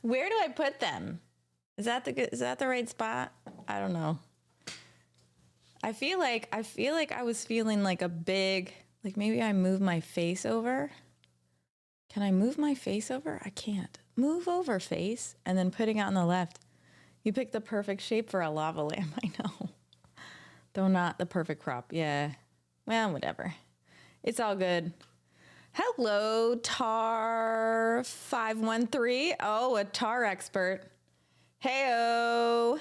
Where do I put them? Is that the right spot? I don't know. I feel like I was feeling like a big, like maybe I move my face over. Can I move my face over? I can't. Move over, face, and then putting it on the left. You picked the perfect shape for a lava lamp, I know. Though not the perfect crop. Yeah. Well, whatever. It's all good. Hello, Tar513. Oh, a tar expert. Heyo.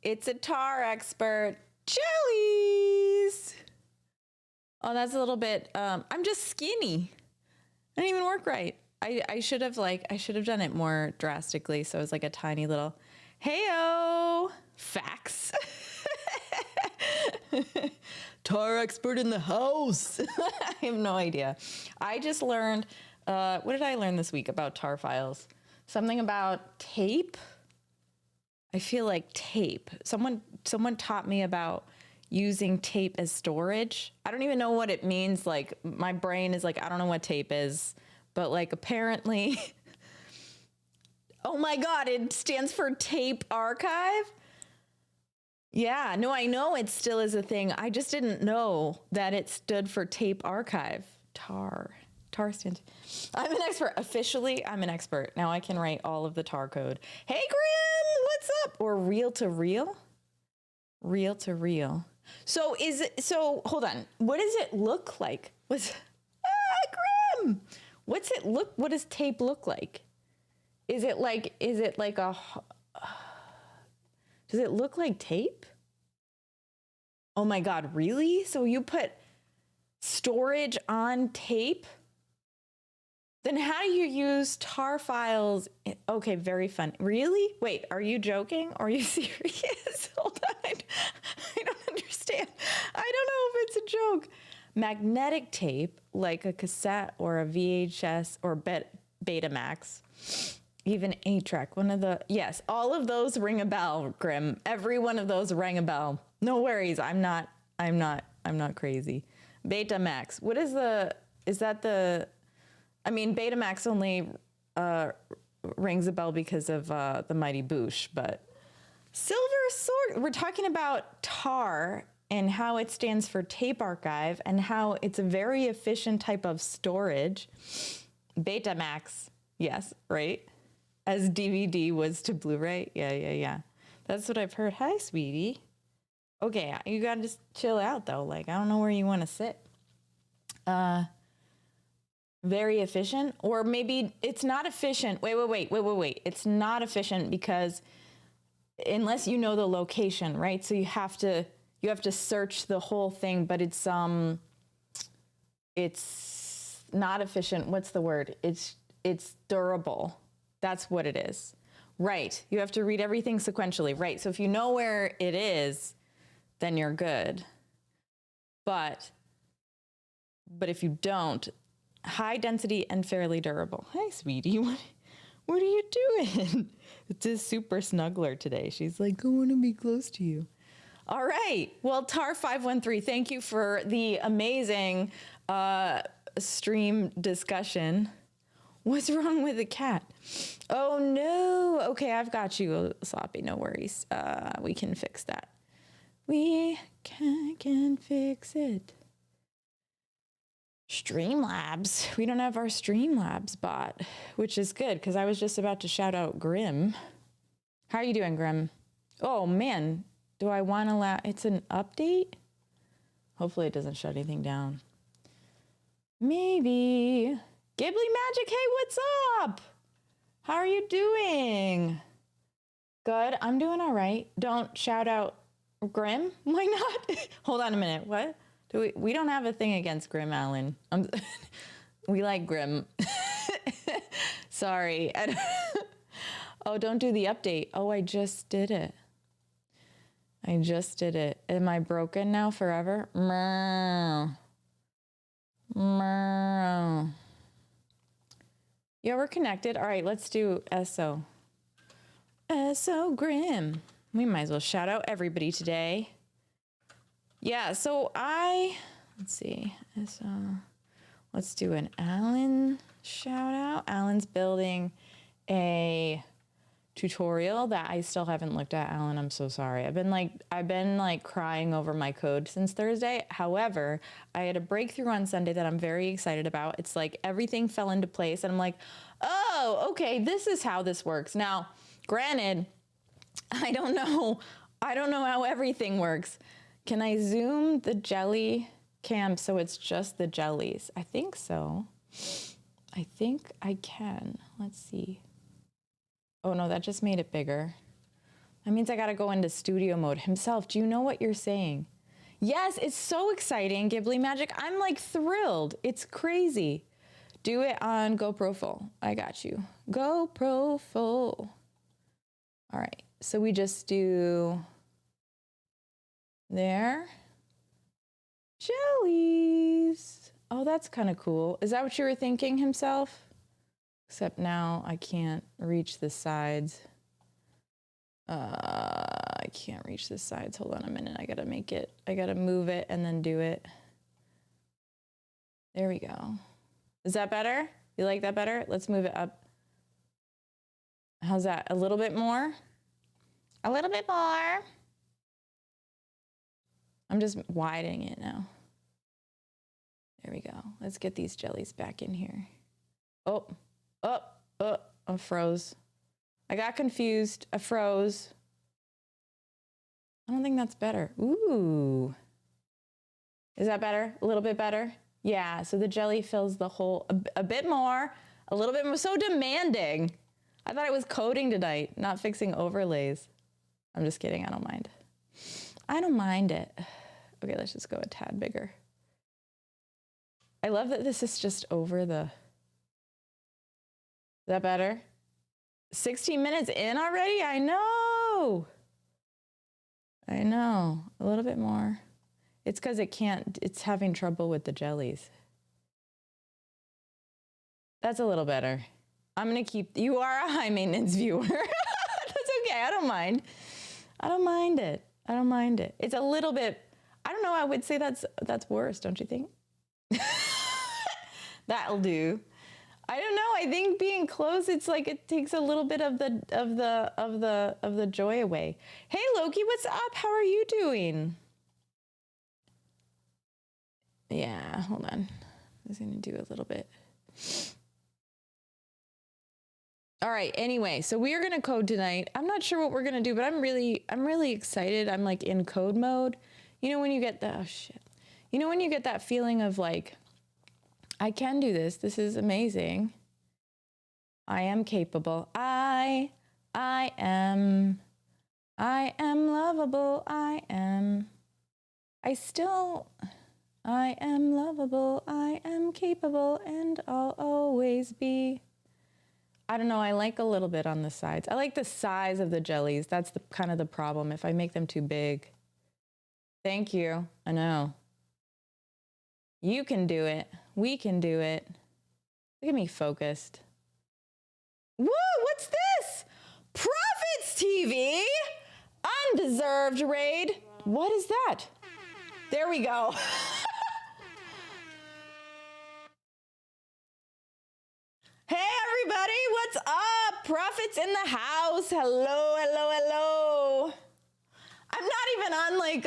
It's a tar expert. Jellies. Oh, that's a little bit, I'm just skinny. I didn't even work right. I should have done it more drastically. So it was like a tiny little, heyo, facts. Tar expert in the house. I have no idea. I just learned, what did I learn this week about tar files? Something about tape. I feel like tape. Someone taught me about using tape as storage. I don't even know what it means. Like my brain is like, I don't know what tape is, but like apparently, oh my God, it stands for tape archive. Yeah, no, I know it still is a thing. I just didn't know that it stood for tape archive. Tar stands. I'm an expert. Officially, I'm an expert. Now I can write all of the tar code. Hey, Grim, what's up? Or reel to reel? Reel to reel. So hold on. What does it look like? Grim. What does tape look like? Is it like a, does it look like tape? Oh my God, really? So you put storage on tape? Then how do you use tar files? Okay, very fun. Really? Wait, are you joking? Are you serious? Hold on. I don't understand. I don't know if it's a joke. Magnetic tape, like a cassette or a VHS or Betamax, even 8-track, yes, all of those ring a bell, Grim. Every one of those rang a bell. No worries. I'm not crazy. Betamax. Betamax only rings a bell because of the Mighty Boosh, but Silver Sword. We're talking about tar and how it stands for tape archive and how it's a very efficient type of storage. Betamax, yes, right? As DVD was to Blu-ray. Yeah. That's what I've heard. Hi, sweetie. Okay, you gotta just chill out though. Like, I don't know where you want to sit. Very efficient, or maybe it's not efficient. Wait. It's not efficient because unless you know the location, right? So you have to search the whole thing, but it's not efficient. What's the word? It's durable. That's what it is. Right. You have to read everything sequentially. Right. So if you know where it is, then you're good. But if you don't, high density and fairly durable. Hi, sweetie. What are you doing? It's a super snuggler today. She's like, I want to be close to you. All right. Well, Tar513, thank you for the amazing stream discussion. What's wrong with the cat? Oh, no. Okay, I've got you, Sloppy. No worries. We can fix that. We can fix it. Streamlabs. We don't have our Streamlabs bot, which is good because I was just about to shout out Grim. How are you doing, Grim? Oh, man. Do I want to it's an update? Hopefully it doesn't shut anything down. Maybe. Ghibli Magic, hey, what's up? How are you doing? Good, I'm doing all right. Don't shout out Grim? Why not? Hold on a minute, what? We don't have a thing against Grim, Alan. We like Grim. Sorry. Oh, don't do the update. Oh, I just did it. Am I broken now forever? Yeah, we're connected. All right, let's do SO. SO Grim. We might as well shout out everybody today. Yeah, so let's see. SO. Let's do an Alan shout out. Alan's building a tutorial that I still haven't looked at, Alan. I'm so sorry. I've been like crying over my code since Thursday. However, I had a breakthrough on Sunday that I'm very excited about. It's like everything fell into place and I'm like, oh, okay, this is how this works. Now, granted, I don't know how everything works. Can I zoom the Jellycam so it's just the jellies? I think so. I think I can. Let's see. Oh no, that just made it bigger. That means I gotta go into studio mode. Himself, do you know what you're saying? Yes, it's so exciting, Ghibli Magic. I'm like thrilled. It's crazy. Do it on GoPro full. I got you. GoPro full. All right, so we just do there. Jellies. Oh, that's kind of cool. Is that what you were thinking, Himself? Except now I can't reach the sides. I can't reach the sides. Hold on a minute. I gotta move it and then do it. There we go. Is that better? You like that better? Let's move it up. How's that? A little bit more? A little bit more. I'm just widening it now. There we go. Let's get these jellies back in here. Oh, I froze. I got confused. I froze. I don't think that's better. Ooh. Is that better? A little bit better? Yeah, so the jelly fills the whole, a bit more, a little bit more. So demanding. I thought I was coding tonight, not fixing overlays. I'm just kidding. I don't mind. I don't mind it. Okay, let's just go a tad bigger. I love that this is just over the... Is that better? 16 minutes in already? I know. I know. A little bit more. It's because it's having trouble with the jellies. That's a little better. I'm going to keep... You are a high maintenance viewer. That's okay. I don't mind. I don't mind it. I don't mind it. It's a little bit... I don't know. I would say that's worse, don't you think? That'll do. I don't know. I think being close, it's like it takes a little bit of the joy away. Hey Loki, what's up? How are you doing? Yeah, hold on. I was gonna do a little bit. All right. Anyway, so we are gonna code tonight. I'm not sure what we're gonna do, but I'm really excited. I'm like in code mode. You know when you get the You know when you get that feeling of like, I can do this. This is amazing. I am capable. I am lovable. I am lovable. I am capable and I'll always be. I don't know. I like a little bit on the sides. I like the size of the jellies. That's the kind of the problem. If I make them too big. Thank you. I know. You can do it. We can do it. Look at me focused. Woo, what's this? Profits TV? Undeserved raid. What is that? There we go. Hey everybody, what's up? Profits in the house. Hello, hello, hello. I'm not even on like,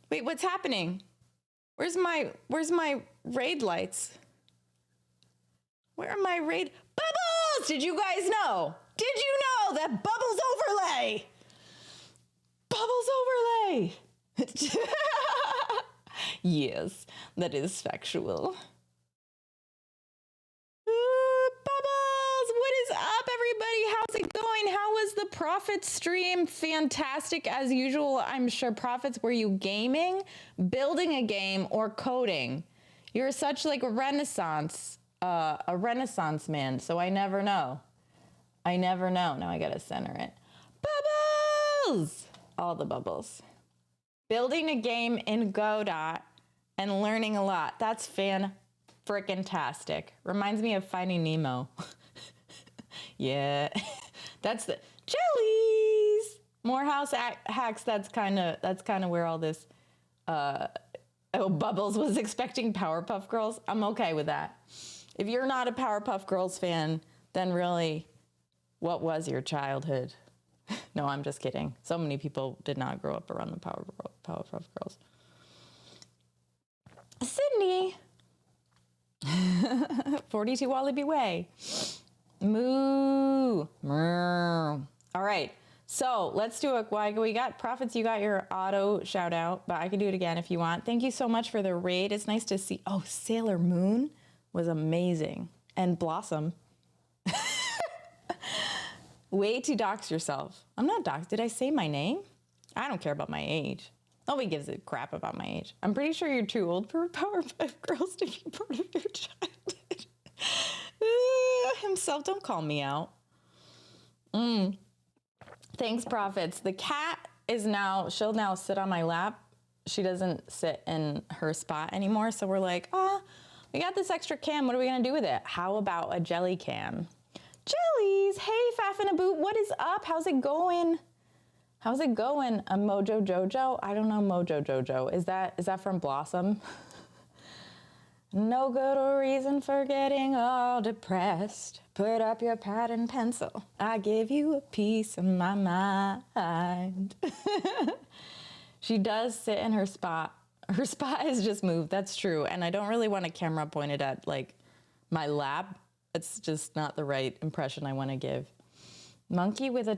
wait, what's happening? Where's my raid lights? Where are my raid? Bubbles! Did you guys know? Did you know that Bubbles overlay? Bubbles overlay. Yes, that is factual. Bubbles, what is up, everybody? How's it going? How was the Profits stream? Fantastic as usual. I'm sure Profits, were you gaming, building a game, or coding? You're such like a renaissance man, so I never know. I never know. Now I gotta center it. Bubbles! All the bubbles. Building a game in Godot and learning a lot. That's fan-frickin-tastic. Reminds me of Finding Nemo. Yeah. That's the jellies. More house hacks. That's kind of where all this Bubbles was expecting Powerpuff Girls. I'm okay with that. If you're not a Powerpuff Girls fan, then really What was your childhood? No, I'm just kidding. So many people did not grow up around the Powerpuff Girls. Sydney. 42 Wallaby Way. Moo. Moo. All right. So let's do it. We got Profits. You got your auto shout out, but I can do it again if you want. Thank you so much for the raid. It's nice to see. Oh, Sailor Moon was amazing. And Blossom. Way to dox yourself. I'm not doxed. Did I say my name? I don't care about my age. Nobody gives a crap about my age. I'm pretty sure you're too old for Powerpuff Girls to be part of your childhood. Himself, don't call me out. Thanks, Profits. The cat she'll now sit on my lap. She doesn't sit in her spot anymore. So we're like, we got this extra cam. What are we going to do with it? How about a Jellycam? Jellies, hey, Faff and a Boot, what is up? How's it going? How's it going? A Mojo Jojo? I don't know Mojo Jojo. Is that from Blossom? No good reason for getting all depressed. Put up your pad and pencil. I give you a piece of my mind. She does sit in her spot. Her spot has just moved. That's true. And I don't really want a camera pointed at like my lap. It's just not the right impression I want to give. Monkey with a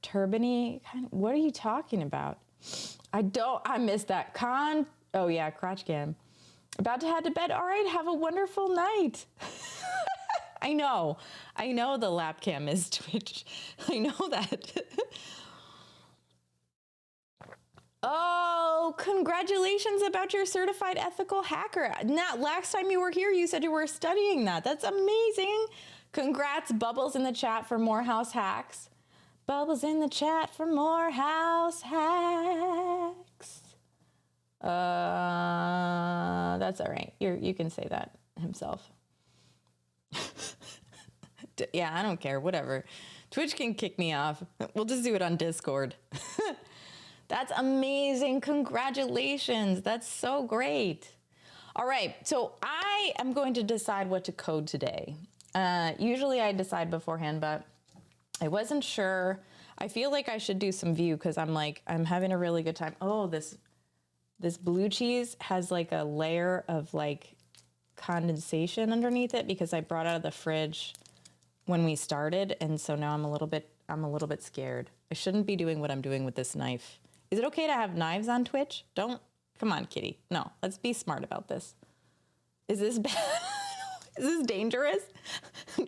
turbany? What are you talking about? I missed that. Oh yeah, crotch cam. About to head to bed. All right, have a wonderful night. I know the lap cam is Twitch. I know that. Oh, congratulations about your certified ethical hacker. Nat, last time you were here, you said you were studying that. That's amazing. Congrats, Bubbles in the chat for more house hacks. Bubbles in the chat for more house hacks. That's all right. You can say that himself. Yeah, I don't care. Whatever. Twitch can kick me off. We'll just do it on Discord. That's amazing. Congratulations. That's so great. All right. So I am going to decide what to code today. Usually I decide beforehand, but I wasn't sure. I feel like I should do some view because I'm having a really good time. Oh, this blue cheese has like a layer of like condensation underneath it because I brought it out of the fridge when we started. And so now I'm a little bit scared. I shouldn't be doing what I'm doing with this knife. Is it okay to have knives on Twitch? Come on, kitty. No, let's be smart about this. Is this bad? Is this dangerous?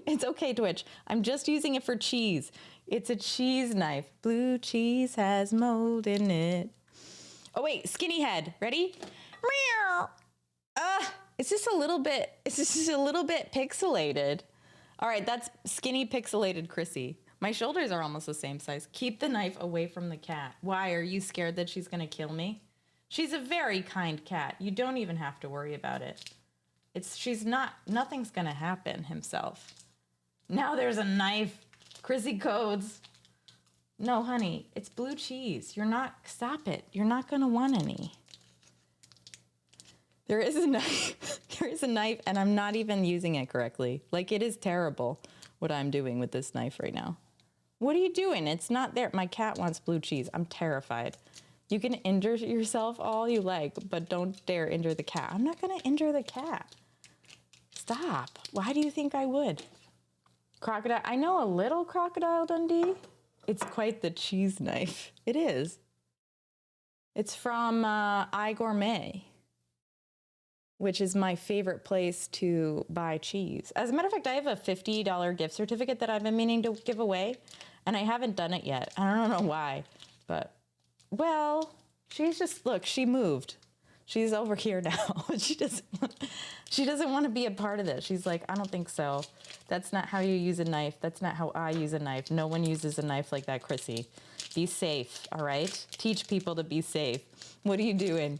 It's okay, Twitch. I'm just using it for cheese. It's a cheese knife. Blue cheese has mold in it. Oh wait, skinny head. Ready? Meow. It's just a little bit pixelated. All right, that's skinny pixelated Chrissy. My shoulders are almost the same size. Keep the knife away from the cat. Why? Are you scared that she's gonna kill me? She's a very kind cat. You don't even have to worry about it. Nothing's gonna happen himself. Now there's a knife. Chrissy codes. No, honey, it's blue cheese. Stop it. You're not gonna want any. There is a knife. There is a knife and I'm not even using it correctly. Like it is terrible what I'm doing with this knife right now. What are you doing? It's not there. My cat wants blue cheese. I'm terrified. You can injure yourself all you like, but don't dare injure the cat. I'm not gonna injure the cat. Stop. Why do you think I would? Crocodile. I know a little Crocodile Dundee. It's quite the cheese knife. It is. It's from iGourmet, which is my favorite place to buy cheese. As a matter of fact, I have a $50 gift certificate that I've been meaning to give away, and I haven't done it yet. I don't know why, but, well, she moved. She's over here now. She doesn't want to be a part of this. She's like, I don't think so. That's not how you use a knife. That's not how I use a knife. No one uses a knife like that, Chrissy. Be safe, all right? Teach people to be safe. What are you doing?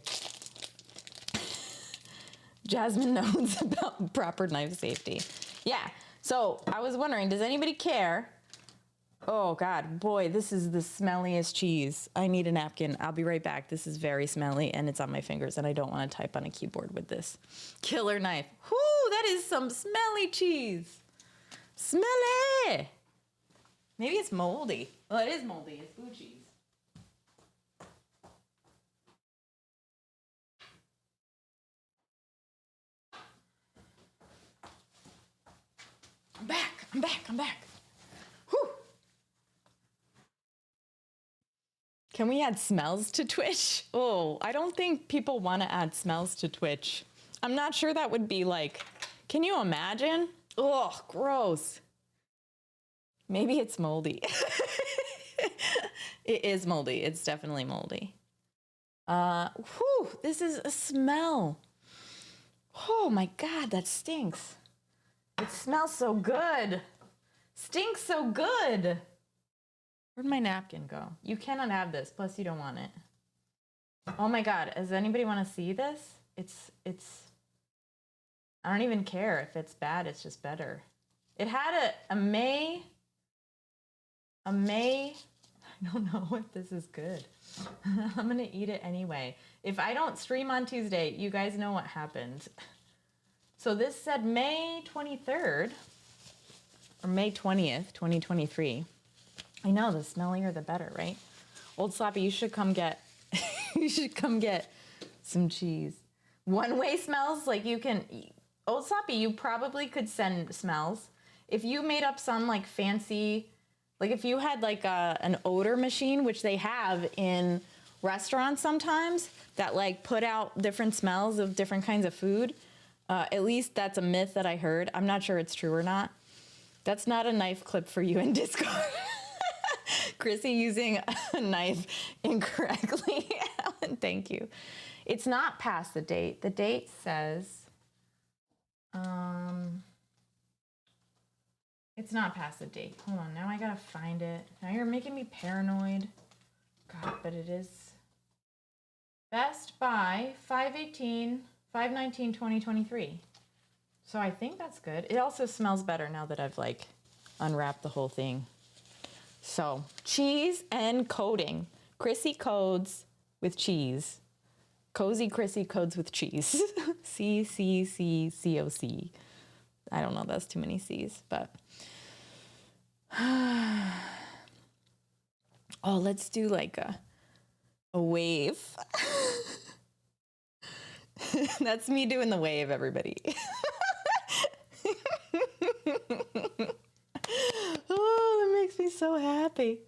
Jasmine knows about proper knife safety. Yeah, so I was wondering, does anybody care? Oh God, boy, this is the smelliest cheese. I need a napkin. I'll be right back. This is very smelly and it's on my fingers and I don't want to type on a keyboard with this. Killer knife. Whoo, that is some smelly cheese. Smelly. Maybe it's moldy. Well, it is moldy. It's blue cheese. I'm back. I'm back. I'm back. Whew. Can we add smells to Twitch? Oh, I don't think people want to add smells to Twitch. I'm not sure that would be like, can you imagine? Oh, gross. Maybe it's moldy. It is moldy. It's definitely moldy. Whew, this is a smell. Oh my God, that stinks. It smells so good. Stinks so good. Where'd my napkin go? You cannot have this, plus you don't want it. Oh my God, does anybody want to see this? It's, I don't even care if it's bad, it's just better. It had a May, I don't know if this is good. I'm gonna eat it anyway. If I don't stream on Tuesday, you guys know what happened. So this said May 23rd, or May 20th, 2023. I know, the smellier the better, right? Old Sloppy, you should come get, you should come get some cheese. One-way smells, like you can, Old Sloppy, you probably could send smells. If you made up some like fancy, like if you had like an odor machine, which they have in restaurants sometimes, that like put out different smells of different kinds of food. At least that's a myth that I heard. I'm not sure it's true or not. That's not a knife clip for you in Discord. Chrissy using a knife incorrectly. Alan, thank you. It's not past the date. The date says, it's not past the date. Hold on, now I gotta find it. Now you're making me paranoid. God, but it is Best by 5/19/2023. So I think that's good. It also smells better now that I've like unwrapped the whole thing. So cheese and coating. Chrissy codes with cheese. Cozy Chrissy codes with cheese. CCCCOC. I don't know, that's too many C's, but. Oh, let's do like a wave. That's me doing the wave, everybody. Oh, that makes me so happy.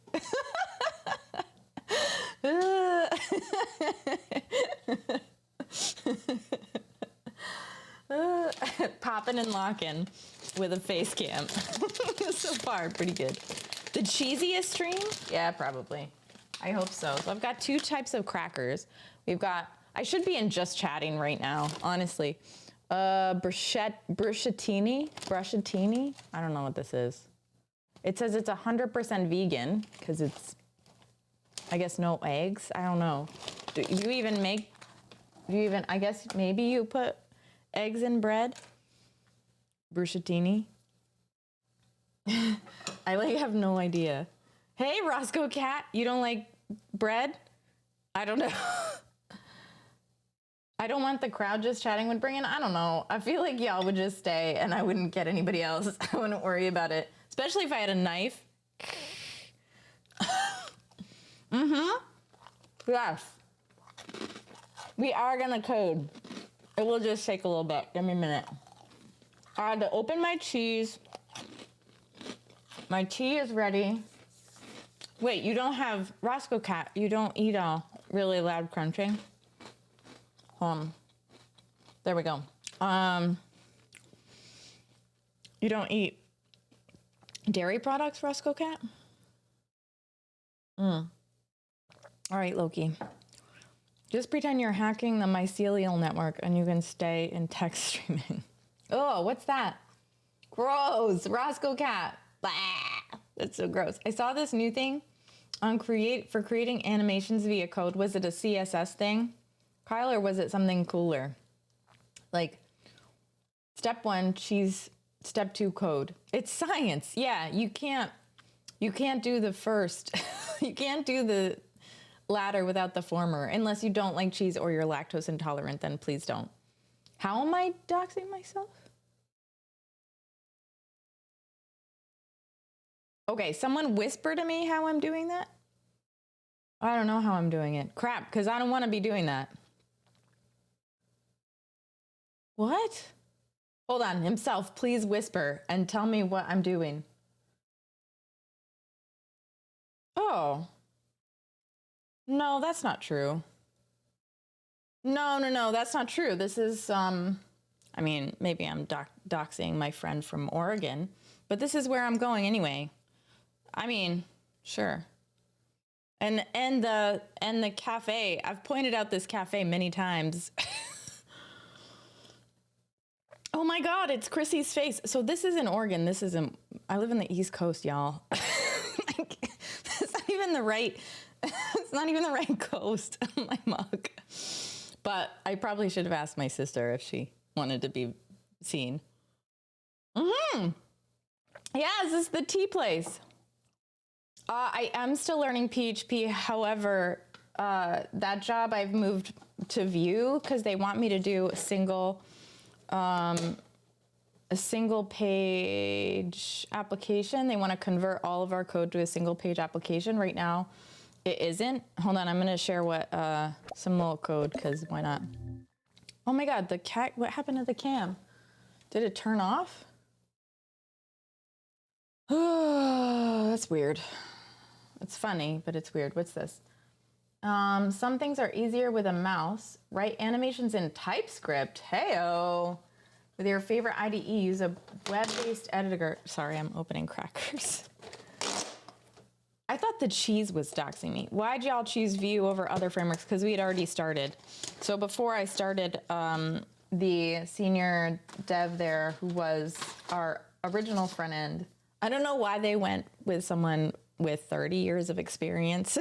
Popping and locking with a face cam. So far, pretty good. The cheesiest stream? Yeah, probably. I hope so. So I've got two types of crackers. We've got, I should be in just chatting right now, honestly. Bruschettini. I don't know what this is. It says it's 100% vegan because it's, I guess, no eggs. I don't know. Do you even make, I guess maybe you put eggs in bread? Bruschettini. I like have no idea. Hey, Roscoe Cat, you don't like bread? I don't know. I don't want the crowd just chatting would bring in. I don't know. I feel like y'all would just stay and I wouldn't get anybody else. I wouldn't worry about it. Especially if I had a knife. Mm-hmm. Yes. We are gonna code. It will just take a little bit. Give me a minute. I had to open my cheese. My tea is ready. Wait, you don't have Roscoe Cat. You don't eat really loud crunching. There we go. You don't eat dairy products, Roscoe Cat? All right, Loki. Just pretend you're hacking the mycelial network and you can stay in text streaming. Oh, what's that? Gross, Roscoe Cat. Blah. That's so gross. I saw this new thing on for creating animations via code. Was it a CSS thing, Kyle, or was it something cooler? Like step 1, cheese. Step 2, code. It's science. Yeah, you can't do the first. You can't do the latter without the former, unless you don't like cheese or you're lactose intolerant, then please don't. How am I doxing myself? Okay, someone whisper to me how I'm doing that. I don't know how I'm doing it. Crap, because I don't want to be doing that. What? Hold on, himself, please whisper and tell me what I'm doing. Oh. No, that's not true. No, that's not true. This is, I mean, maybe I'm doxing my friend from Oregon, but this is where I'm going anyway. I mean, sure. And the cafe, I've pointed out this cafe many times. Oh my God, it's Chrissy's face. So this is in Oregon. This isn't, I live in the East Coast, y'all. Like, it's not even the right, it's not even the right coast on my mug. But I probably should have asked my sister if she wanted to be seen. Mm-hmm. Yeah, is this the tea place? I am still learning PHP. However, that job I've moved to Vue because they want me to do a single page application. They want to convert all of our code to a single page application. Right now, it isn't. Hold on, I'm going to share what some little code because why not? Oh my God, the cat, what happened to the cam? Did it turn off? Oh, that's weird. It's funny, but it's weird. What's this? Some things are easier with a mouse. Write animations in TypeScript. Heyo. With your favorite IDE, use a web-based editor. Sorry, I'm opening crackers. I thought the cheese was doxing me. Why'd y'all choose Vue over other frameworks? Because we had already started. So before I started, the senior dev there, who was our original front end, I don't know why they went with someone with 30 years of experience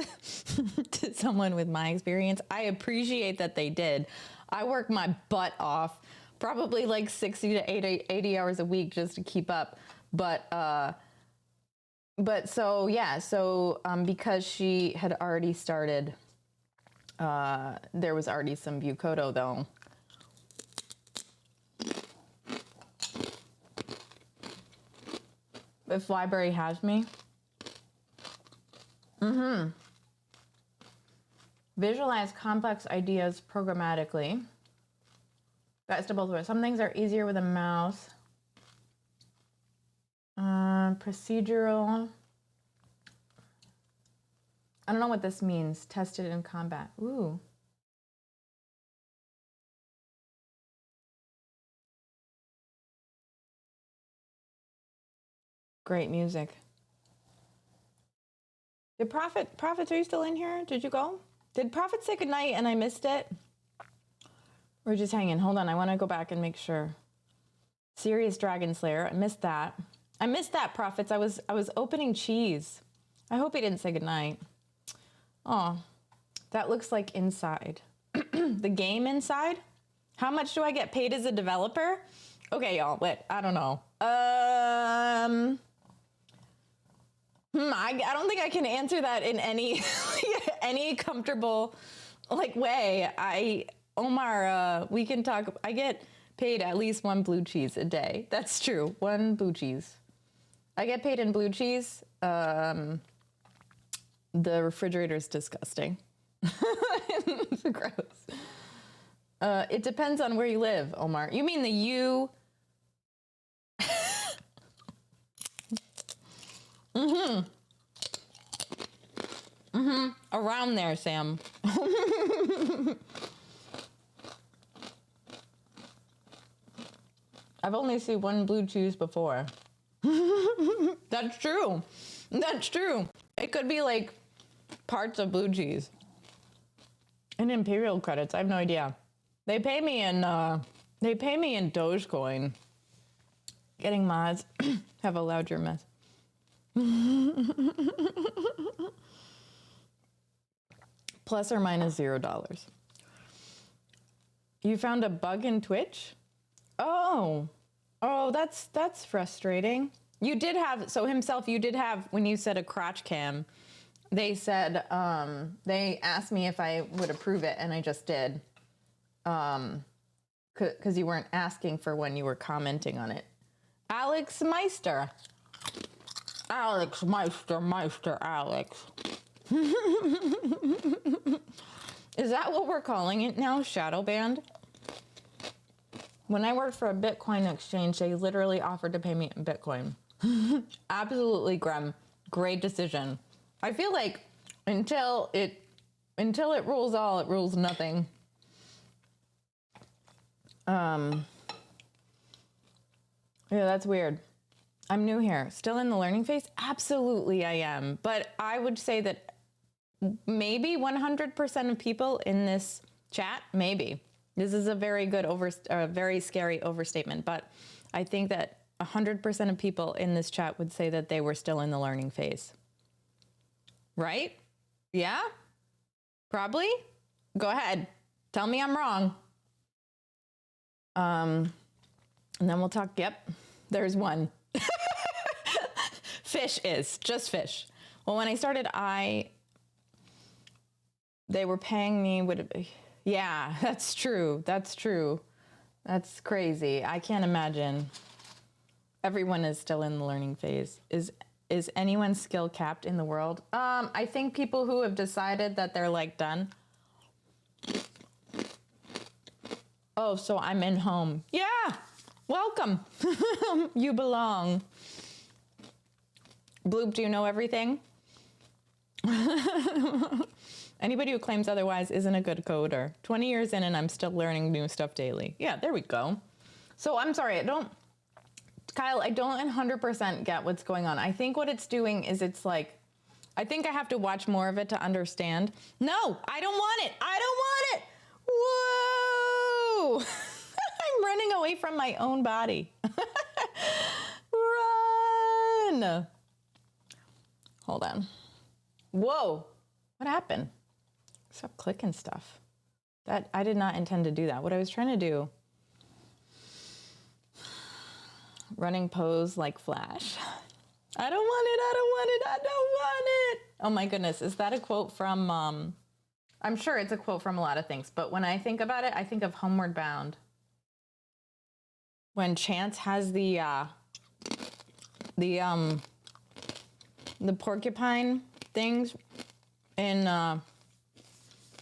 to someone with my experience. I appreciate that they did. I work my butt off, probably like 60 to 80 hours a week just to keep up. But so, yeah, so because she had already started, there was already some Vue Kodo though. If library has me. Mm-hmm. Visualize complex ideas programmatically. Best of both worlds. Some things are easier with a mouse. Procedural. I don't know what this means. Tested in combat. Ooh. Great music. Did Prophets, are you still in here? Did you go? Did Prophet say goodnight and I missed it? We're just hanging. Hold on, I want to go back and make sure. Serious Dragon Slayer. I missed that. I missed that, Prophets. I was opening cheese. I hope he didn't say goodnight. Oh, that looks like inside. The game inside? How much do I get paid as a developer? Okay, y'all, wait, I don't know. I don't think I can answer that in any any comfortable way. Omar, we can talk. I get paid at least one blue cheese a day. That's true. One blue cheese. I get paid in blue cheese. The refrigerator's disgusting. It's gross. It depends on where you live, Omar. You mean the U? Around there, Sam. I've only seen one blue cheese before. That's true. That's true. It could be like parts of blue cheese. And Imperial credits, I have no idea. They pay me in Dogecoin. Getting mods have allowed your mess. Plus or minus $0. You found a bug in Twitch? Oh, that's frustrating. You did have, so himself, you did have, when you said a crotch cam, they said, they asked me if I would approve it, and I just did. Because you weren't asking for when you were commenting on it. Alex Meister. Alex, Meister, Alex. Is that what we're calling it now? Shadow banned? When I worked for a Bitcoin exchange, they literally offered to pay me in Bitcoin. Absolutely, Grem. Great decision. I feel like until it rules all, it rules nothing. Yeah, that's weird. I'm new here. Still in the learning phase? Absolutely I am. But I would say that maybe 100% of people in this chat, maybe. This is a very good very scary overstatement, but I think that 100% of people in this chat would say that they were still in the learning phase. Right? Yeah? Probably? Go ahead. Tell me I'm wrong. And then we'll talk. Yep, there's one. Fish is just fish. Well, when I started, they were paying me. Yeah, that's true. That's true. That's crazy. I can't imagine. Everyone is still in the learning phase. Is anyone's skill capped in the world? I think people who have decided that they're like done. Oh, so I'm in home. Yeah, welcome. You belong. Bloop, do you know everything? Anybody who claims otherwise isn't a good coder. 20 years in and I'm still learning new stuff daily. Yeah, there we go. So I'm sorry, Kyle, I don't 100% get what's going on. I think what it's doing is it's like, I think I have to watch more of it to understand. No, I don't want it. I don't want it. Whoa! I'm running away from my own body. Run! Hold on. Whoa! What happened? Stop clicking stuff. That I did not intend to do that. What I was trying to do. Running pose like Flash. I don't want it. I don't want it. I don't want it. Oh my goodness. Is that a quote from, I'm sure it's a quote from a lot of things, but when I think about it, I think of Homeward Bound. When Chance has the porcupine things in,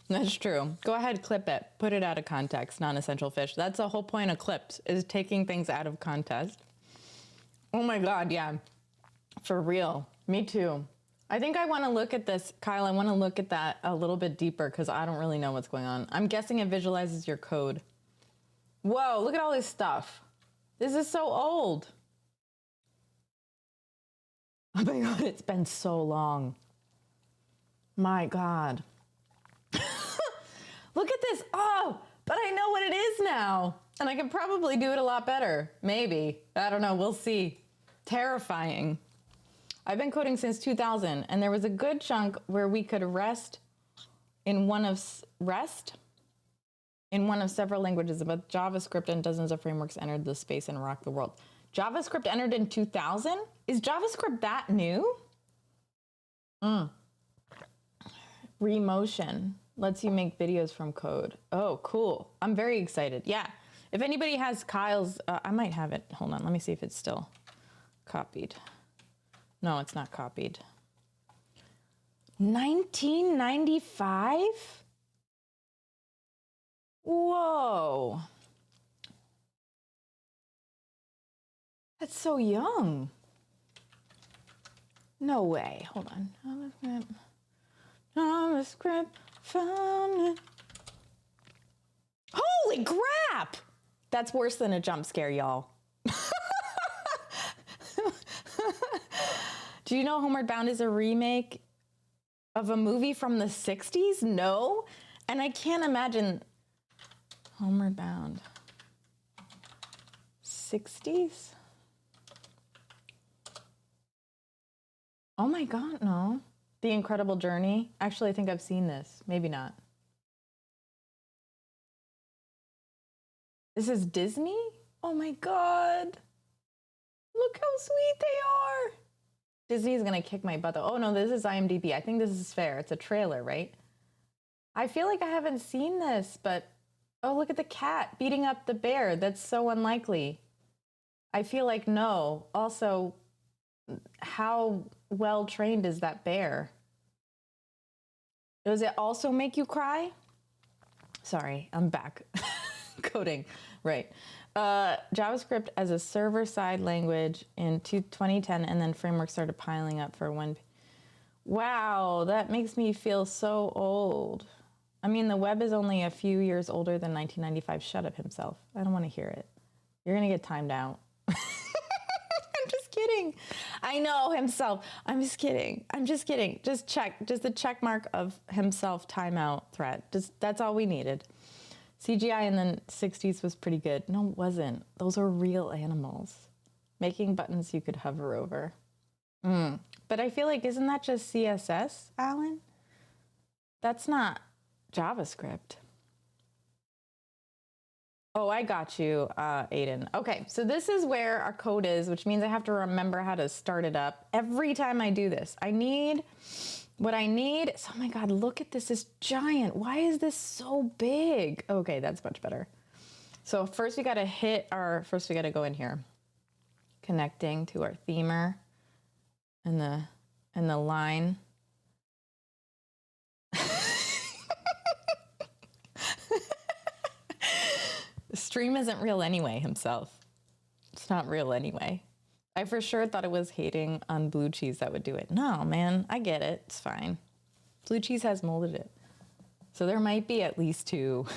that's true. Go ahead, clip it. Put it out of context, non-essential fish. That's the whole point of clips, is taking things out of context. Oh my God, yeah. For real. Me too. I think I want to look at this, Kyle, I want to look at that a little bit deeper because I don't really know what's going on. I'm guessing it visualizes your code. Whoa, look at all this stuff. This is so old. Oh my God, it's been so long. My God. Look at this. Oh, but I know what it is now. And I can probably do it a lot better. Maybe. I don't know. We'll see. Terrifying. I've been coding since 2000, and there was a good chunk where we could rest in one of several languages, but JavaScript and dozens of frameworks entered the space and rocked the world. JavaScript entered in 2000? Is JavaScript that new? Remotion lets you make videos from code. Oh, cool. I'm very excited. Yeah. If anybody has Kyle's, I might have it. Hold on. Let me see if it's still copied. No, it's not copied. 1995? Whoa. That's so young. No way. Hold on. JavaScript found it. Holy crap! That's worse than a jump scare, y'all. Do you know Homeward Bound is a remake of a movie from the 60s? No. And I can't imagine Homeward Bound. 60s? Oh my God, no. The Incredible Journey. Actually, I think I've seen this. Maybe not. This is Disney? Oh my God. Look how sweet they are. Disney's gonna kick my butt though. Oh no, this is IMDb. I think this is fair. It's a trailer, right? I feel like I haven't seen this, but oh, look at the cat beating up the bear. That's so unlikely. I feel like no. Also, how well trained is that bear? Does it also make you cry? Sorry, I'm back. Coding, right. JavaScript as a server-side language in 2010, and then framework started piling up for one. Wow, that makes me feel so old. I mean, the web is only a few years older than 1995. Shut up, himself. I don't want to hear it. You're going to get timed out. I'm just kidding. I know, himself. I'm just kidding. I'm just kidding. Just check. Just the check mark of himself timeout threat. Just that's all we needed. CGI in the 60s was pretty good. No, it wasn't. Those are real animals. Making buttons you could hover over. But I feel like, isn't that just CSS, Alan? That's not JavaScript. Oh, I got you, Aiden. Okay, so this is where our code is, which means I have to remember how to start it up every time I do this. What I need is, oh my God, look at this, it's giant. Why is this so big? Okay, that's much better. So first we gotta go in here. Connecting to our themer and the line. The stream isn't real anyway, himself. It's not real anyway. I for sure thought it was hating on blue cheese that would do it. No, man, I get it. It's fine. Blue cheese has molded it. So there might be at least two.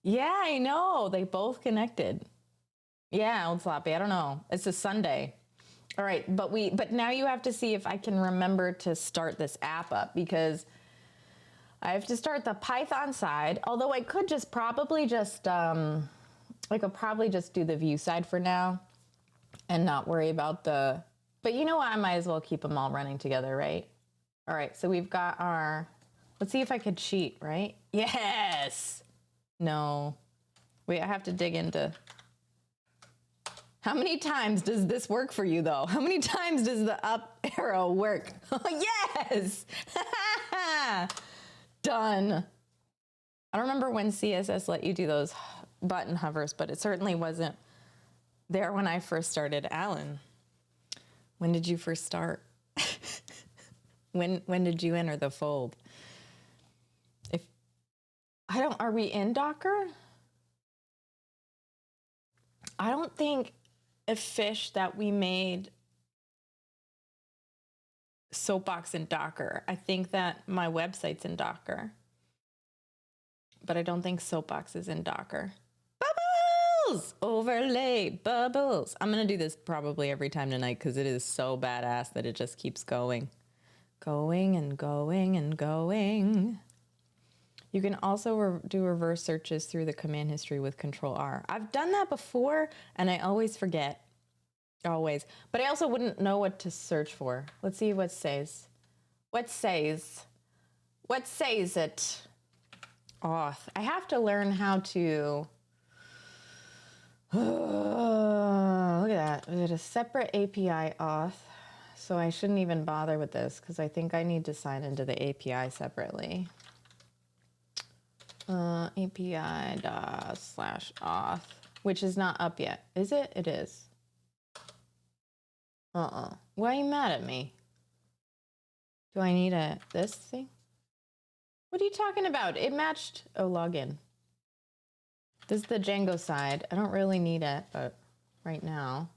Yeah, I know. They both connected. Yeah, old sloppy. I don't know. It's a Sunday. All right, but now you have to see if I can remember to start this app up, because I have to start the Python side, although I could just probably just, I could probably just do the view side for now and not worry about but you know what? I might as well keep them all running together, right? All right, so we've got let's see if I could cheat, right? Yes! No. Wait, I have to dig into, how many times does this work for you though? How many times does the up arrow work? Oh, yes! Done. I don't remember when CSS let you do those button hovers, but it certainly wasn't there when I first started. Alan, when did you first start? When did you enter the fold? Are we in Docker? I don't think a fish that we made Soapbox in Docker. I think that my website's in Docker, but I don't think Soapbox is in Docker. Bubbles! Overlay bubbles. I'm going to do this probably every time tonight because it is so badass that it just keeps going. Going and going and going. You can also do reverse searches through the command history with Control R. I've done that before and I always forget. Always. But I also wouldn't know what to search for. Let's see what it says. What says? What says it? Auth. I have to learn how to... look at that. Is it a separate API auth? So I shouldn't even bother with this because I think I need to sign into the API separately. API./auth, which is not up yet. Is it? It is. Why are you mad at me? Do I need this thing? What are you talking about? It matched. Oh, login. This is the Django side. I don't really need it, but right now.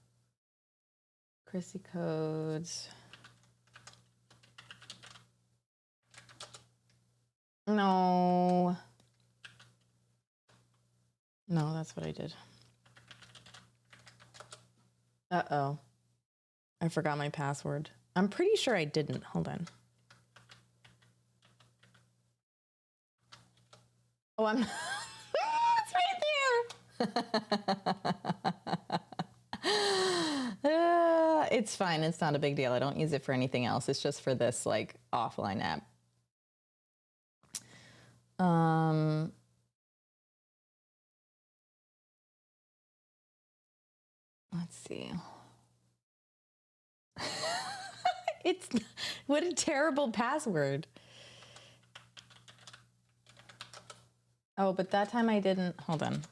Chrissy codes. No. No, that's what I did. Uh-oh. I forgot my password. I'm pretty sure I didn't. Hold on. Oh, I'm... It's right there! It's fine. It's not a big deal. I don't use it for anything else. It's just for this, like, offline app. Let's see. What a terrible password. Oh, but that time I didn't. Hold on.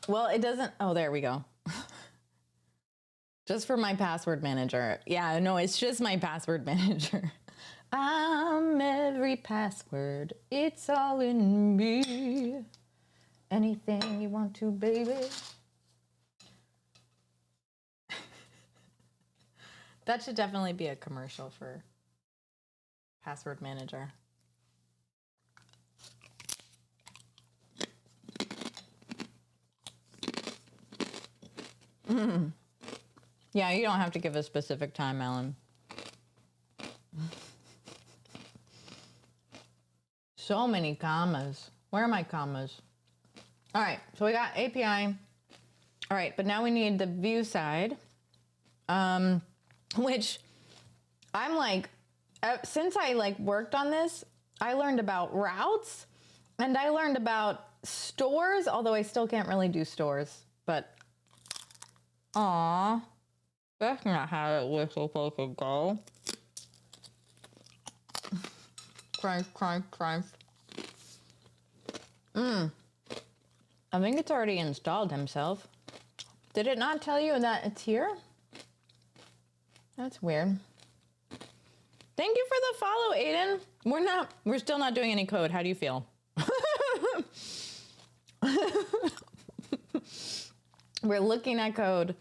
Well, it doesn't. Oh, there we go. Just for my password manager. Yeah, no, it's just my password manager. I'm every password. It's all in me. Anything you want to, baby. That should definitely be a commercial for password manager. Yeah, you don't have to give a specific time, Ellen. So many commas. Where are my commas? All right, so we got API. All right, but now we need the view side, which I'm like, since I like worked on this, I learned about routes and I learned about stores, although I still can't really do stores, but aw. That's not how it was supposed to go. Crunch, crunch, crunch. I think it's already installed himself. Did it not tell you that it's here? That's weird. Thank you for the follow, Aiden. We're still not doing any code. How do you feel? We're looking at code,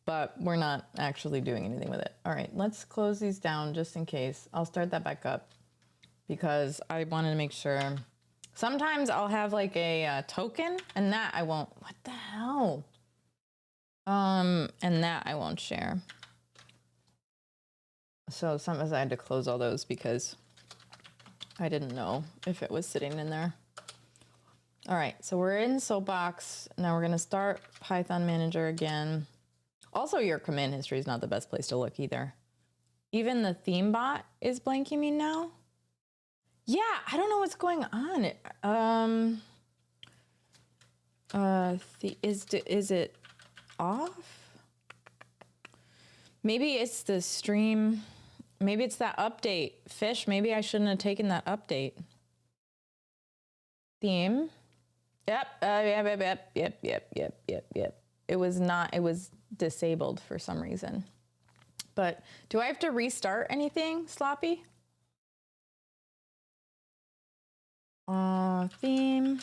but we're not actually doing anything with it. All right, let's close these down just in case. I'll start that back up because I wanted to make sure. Sometimes I'll have like a token and that I won't. What the hell? And that I won't share. So sometimes I had to close all those because I didn't know if it was sitting in there. All right, so we're in Soapbox. Now we're gonna start Python Manager again. Also, your command history is not the best place to look either. Even the theme bot is blanking me now. Yeah, I don't know what's going on. Is it off? Maybe it's the stream. Maybe it's that update. Fish, maybe I shouldn't have taken that update. Theme. Yep. Yep. It was disabled for some reason. But do I have to restart anything, Sloppy? Theme.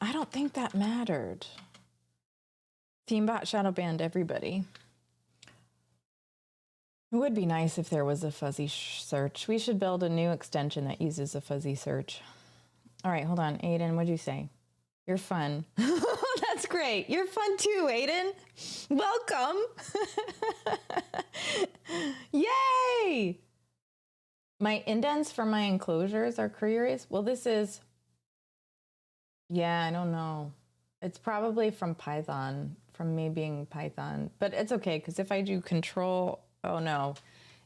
I don't think that mattered. Themebot shadow banned everybody. It would be nice if there was a fuzzy search. We should build a new extension that uses a fuzzy search. All right, hold on. Aiden, what'd you say? You're fun. That's great. You're fun too, Aiden. Welcome. Yay! My indents for my enclosures are queries. Well, this is, yeah, I don't know. It's probably from Python, from me being Python, but it's okay because if I do control, oh no.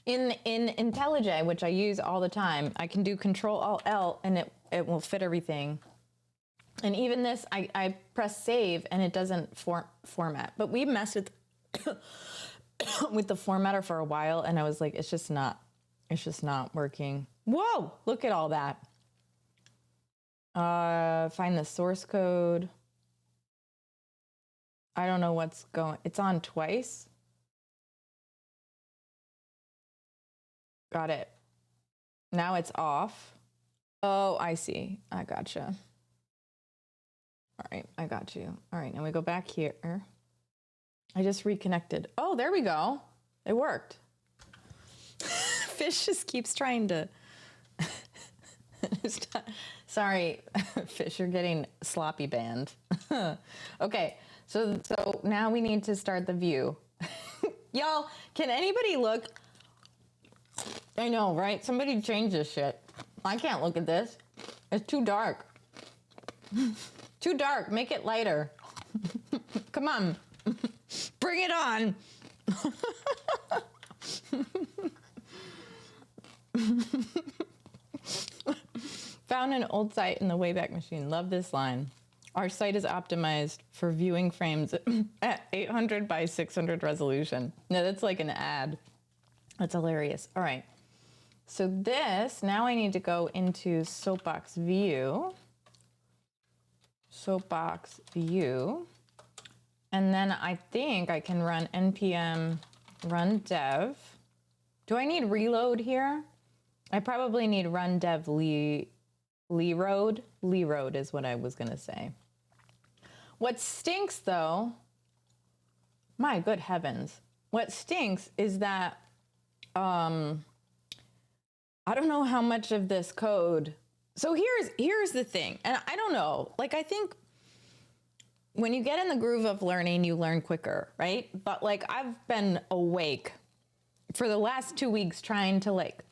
In IntelliJ, which I use all the time, I can do Control-Alt-L and it will fit everything. And even this, I press save and it doesn't format. But we messed with with the formatter for a while and I was like, it's just not working. Whoa, look at all that. Find the source code. I don't know what's going, it's on twice. Got it. Now it's off. Oh, I see. I gotcha. All right, I got you. All right, now we go back here. I just reconnected. Oh, there we go. It worked. Fish just keeps trying to. Sorry, Fish, you're getting sloppy banned. Okay, so now we need to start the view. Y'all, can anybody look? I know, right? Somebody change this shit. I can't look at this. It's too dark. Too dark. Make it lighter. Come on. Bring it on. Found an old site in the Wayback Machine. Love this line. Our site is optimized for viewing frames at 800 by 600 resolution. No, that's like an ad. That's hilarious. All right. So this, now I need to go into Soapbox View. soapbox view. And then I think I can run npm run dev. Do I need reload here? I probably need run dev leroad. Leroad is what I was gonna say. What stinks though, my good heavens, what stinks is that I don't know how much of this code. So here's the thing, and I don't know, like I think when you get in the groove of learning, you learn quicker, right? But like I've been awake for the last 2 weeks trying to like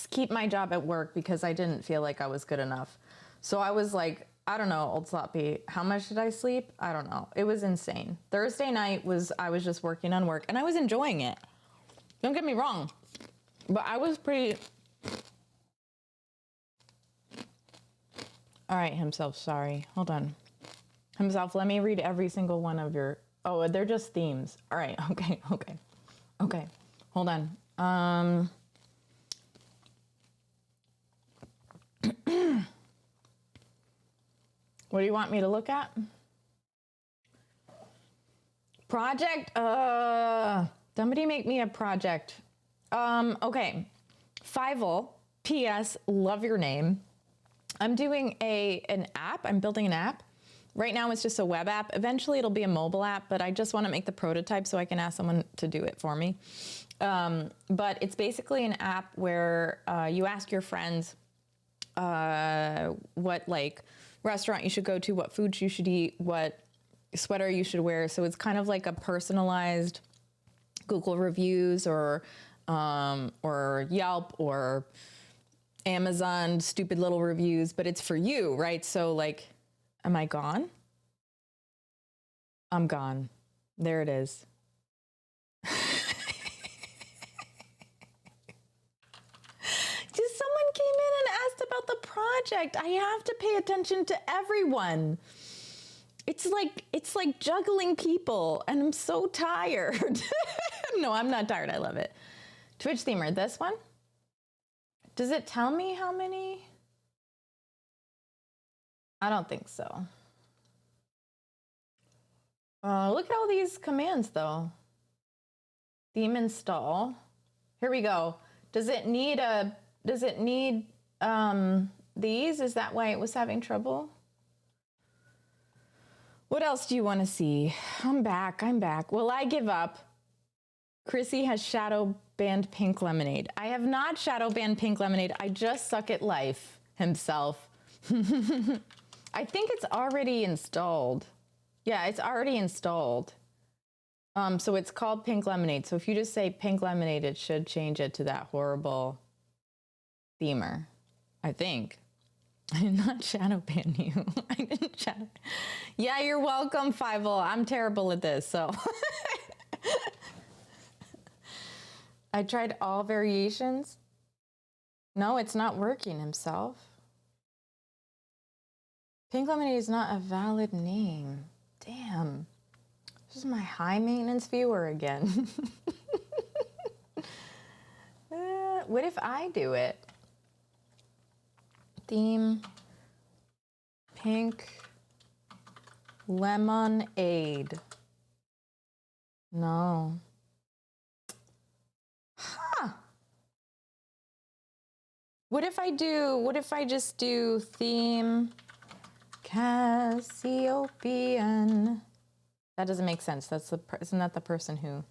keep my job at work because I didn't feel like I was good enough. So I was like, I don't know, old sloppy, how much did I sleep? I don't know. It was insane. Thursday night I was just working on work and I was enjoying it. Don't get me wrong, but I was pretty. All right, himself, sorry. Hold on. Himself, let me read every single one of your, oh, they're just themes. All right, okay. Hold on. What do you want me to look at? Project, somebody make me a project. Okay, Fivel, P.S., love your name. I'm doing an app, I'm building an app. Right now it's just a web app. Eventually it'll be a mobile app, but I just want to make the prototype so I can ask someone to do it for me. But it's basically an app where you ask your friends what like restaurant you should go to, what foods you should eat, what sweater you should wear. So it's kind of like a personalized Google reviews or Yelp or Amazon stupid little reviews, but it's for you, right? So like, am I gone? I'm gone. There it is. Just someone came in and asked about the project. I have to pay attention to everyone. It's like juggling people and I'm so tired. No, I'm not tired. I love it. Twitch themer, this one? Does it tell me how many? I don't think so. Look at all these commands though. Theme install. Here we go. Does it need these? Is that why it was having trouble? What else do you want to see? I'm back. Well, I give up. Chrissy has shadow banned Pink Lemonade. I have not shadow banned Pink Lemonade. I just suck at life himself. I think it's already installed. Yeah, it's already installed. So it's called Pink Lemonade. So if you just say Pink Lemonade, it should change it to that horrible themer, I think. I did not shadow ban you. I didn't shadow. Yeah, you're welcome, Fivel. I'm terrible at this, so. I tried all variations. No, it's not working himself. Pink Lemonade is not a valid name. Damn. This is my high maintenance viewer again. What if I do it? Theme Pink Lemonade. No. Huh. What if I just do theme Cassiopean? That doesn't make sense. Isn't that the person who?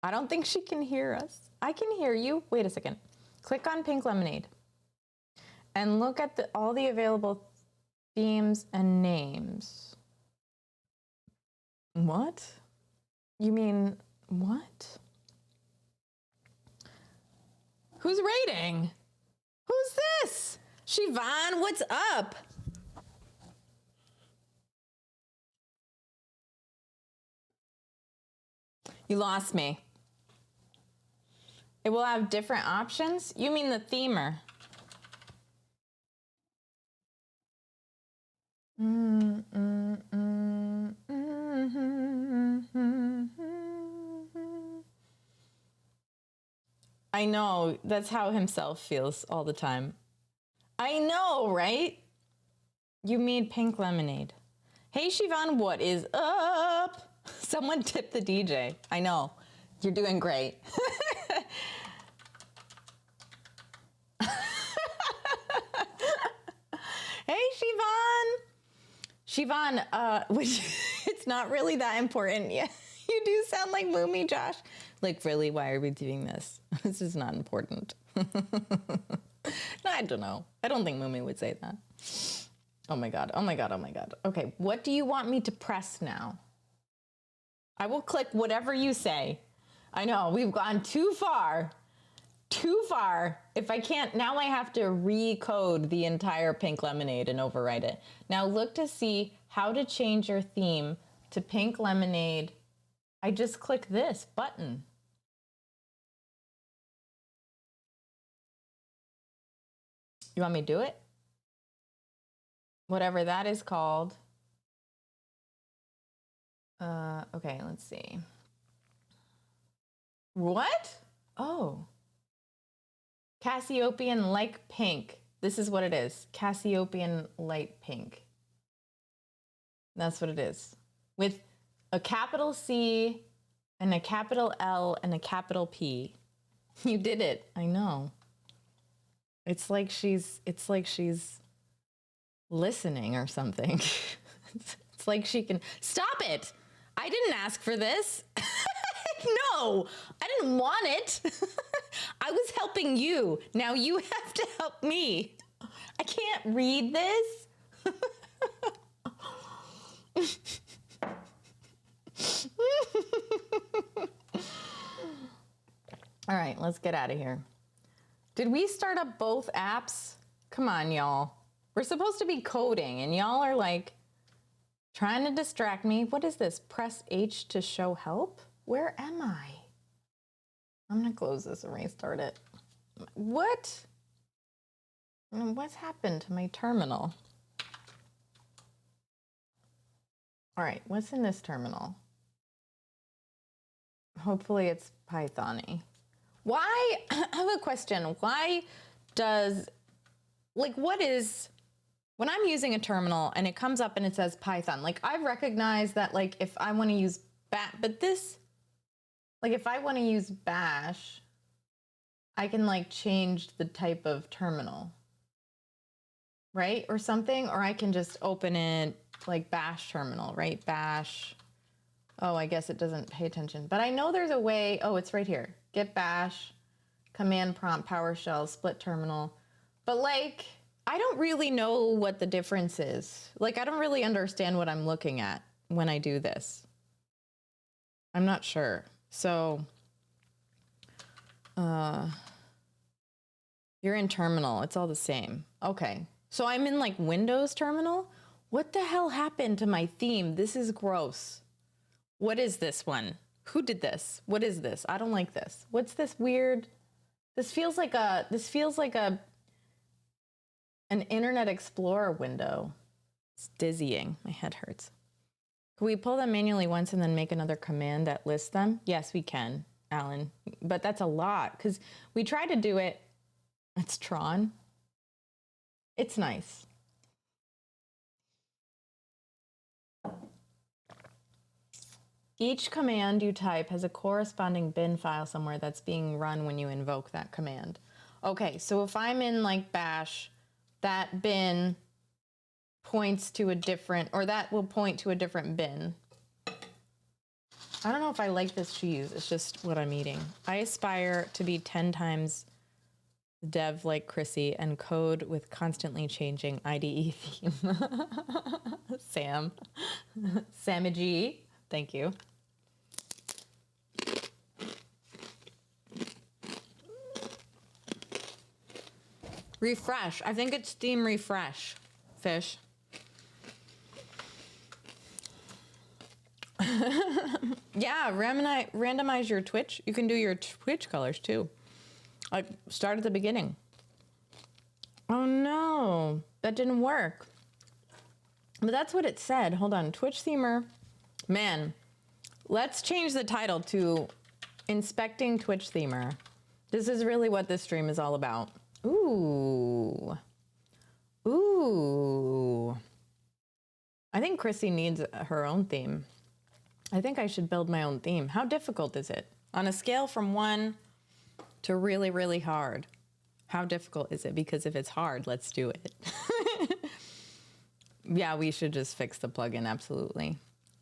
I don't think she can hear us. I can hear you. Wait a second. Click on Pink Lemonade and look at all the available themes and names. What? You mean what? Who's rating? Who's this? Siobhan, what's up? You lost me. It will have different options? You mean the themer? I know, that's how himself feels all the time. I know, right? You made pink lemonade. Hey, Siobhan, what is up? Someone tip the DJ. I know. You're doing great. Hey, Siobhan. Siobhan, which it's not really that important. Yeah, you do sound like Moomy, Josh. Like, really, why are we doing this? This is not important. I don't know. I don't think Moomy would say that. Oh my God, oh my God, oh my God. Okay, what do you want me to press now? I will click whatever you say. I know, we've gone too far. Too far. If I can't, now I have to recode the entire pink lemonade and overwrite it. Now look to see how to change your theme to pink lemonade. I just click this button. You want me to do it? Whatever that is called. Okay, let's see. What? Oh. Cassiopean like pink. This is what it is. Cassiopean light pink. That's what it is. With a capital C and a capital L and a capital P. You did it. I know. It's like she's listening or something. It's like she can stop it. I didn't ask for this. No, I didn't want it. I was helping you. Now you have to help me. I can't read this. All right, let's get out of here. Did we start up both apps? Come on, y'all. We're supposed to be coding, and y'all are like trying to distract me. What is this? Press H to show help? Where am I? I'm gonna close this and restart it. What? What's happened to my terminal? All right, what's in this terminal? Hopefully it's Python-y. Why? I have a question. Why does, like, what is, when I'm using a terminal and it comes up and it says Python, like, I recognize that, like, if I want to use but this, like, if I want to use bash, I can, like, change the type of terminal, right? Or something, or I can just open it, like, bash terminal, right? Bash. Oh, I guess it doesn't pay attention. But I know there's a way. Oh, it's right here. Get bash, command prompt, PowerShell, split terminal. But, like, I don't really know what the difference is. Like, I don't really understand what I'm looking at when I do this. I'm not sure. So, you're in terminal. It's all the same. Okay. So I'm in, like, Windows terminal. What the hell happened to my theme? This is gross. What is this one? Who did this? What is this? I don't like this. What's this weird? This feels like an Internet Explorer window. It's dizzying. My head hurts. Can we pull them manually once and then make another command that lists them? Yes, we can, Alan. But that's a lot because we tried to do it. It's Tron. It's nice. Each command you type has a corresponding bin file somewhere that's being run when you invoke that command. Okay, so if I'm in, like, bash, that bin points to a different, or that will point to a different bin. I don't know if I like this cheese. It's just what I'm eating. I aspire to be 10 times dev like Chrissy and code with constantly changing IDE theme. Sam. Sammy G. Thank you. Refresh. I think it's theme refresh. Fish. Yeah, randomize your Twitch. You can do your Twitch colors too. Like, start at the beginning. Oh no, that didn't work. But that's what it said. Hold on, Twitch themer. Man, let's change the title to Inspecting Twitch Themer. This is really what this stream is all about. Ooh. Ooh. I think Chrissy needs her own theme. I think I should build my own theme. How difficult is it? On a scale from 1 to really, really hard, how difficult is it? Because if it's hard, let's do it. Yeah, we should just fix the plugin, absolutely.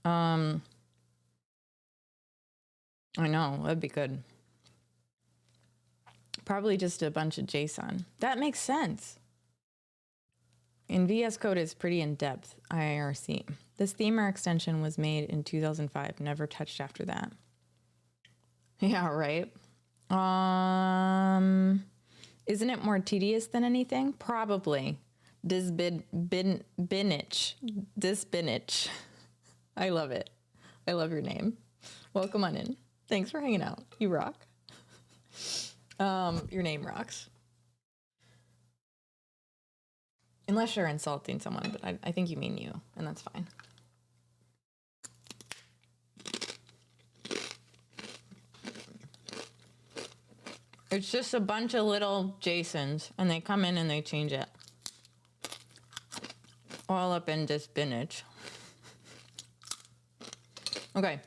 I know, that'd be good. Probably just a bunch of JSON. That makes sense. And VS Code is pretty in-depth, IRC. This themer extension was made in 2005, never touched after that. Yeah, right. Isn't it more tedious than anything? Probably. Disbinich. I love it. I love your name. Welcome on in. Thanks for hanging out. You rock. Your name rocks. Unless you're insulting someone, but I think you mean you, and that's fine. It's just a bunch of little JSONs, and they come in and they change it. All up in this spinach. Okay.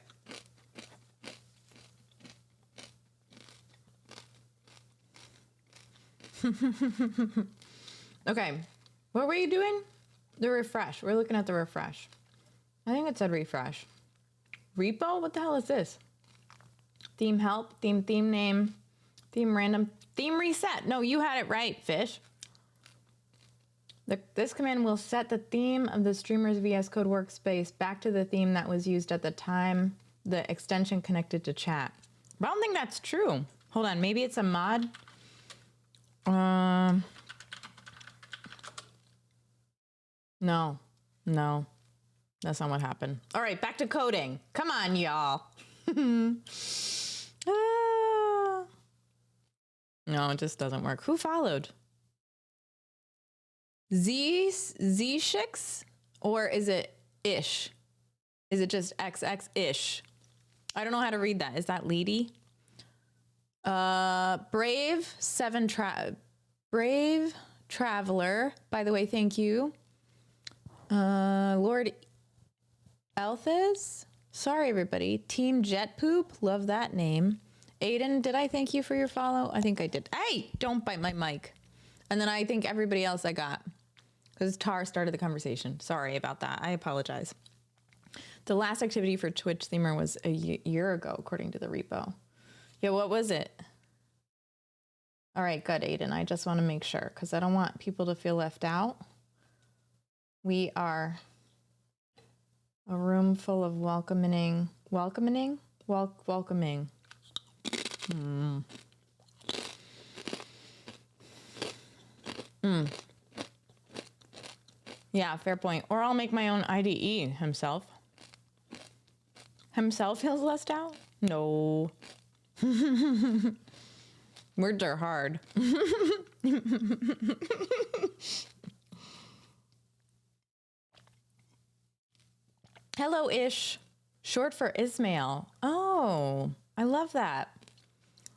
Okay. What were you doing? The refresh. We're looking at the refresh. I think it said refresh. Repo? What the hell is this? Theme help, theme name, theme random, theme reset. No, you had it right, fish. This command will set the theme of the streamer's VS Code workspace back to the theme that was used at the time the extension connected to chat. But I don't think that's true. Hold on, maybe it's a mod. No, that's not what happened. All right, back to coding. Come on, y'all. No, it just doesn't work. Who followed? Z6? Or is it ish? Is it just XX-ish? I don't know how to read that. Is that Leedy? Brave Traveler. By the way, thank you. Lord Elthes. Sorry, everybody. Team Jet Poop. Love that name. Aiden, did I thank you for your follow? I think I did. Hey, don't bite my mic. And then I think everybody else I got. Because Tar started the conversation. Sorry about that. I apologize. The last activity for Twitch Themer was a year ago, according to the repo. Yeah, what was it? All right, good, Aiden. I just want to make sure because I don't want people to feel left out. We are a room full of welcoming. Yeah, fair point. Or I'll make my own IDE himself. Himself feels left out? No. Words are hard. Hello, Ish. Short for Ismail. Oh, I love that.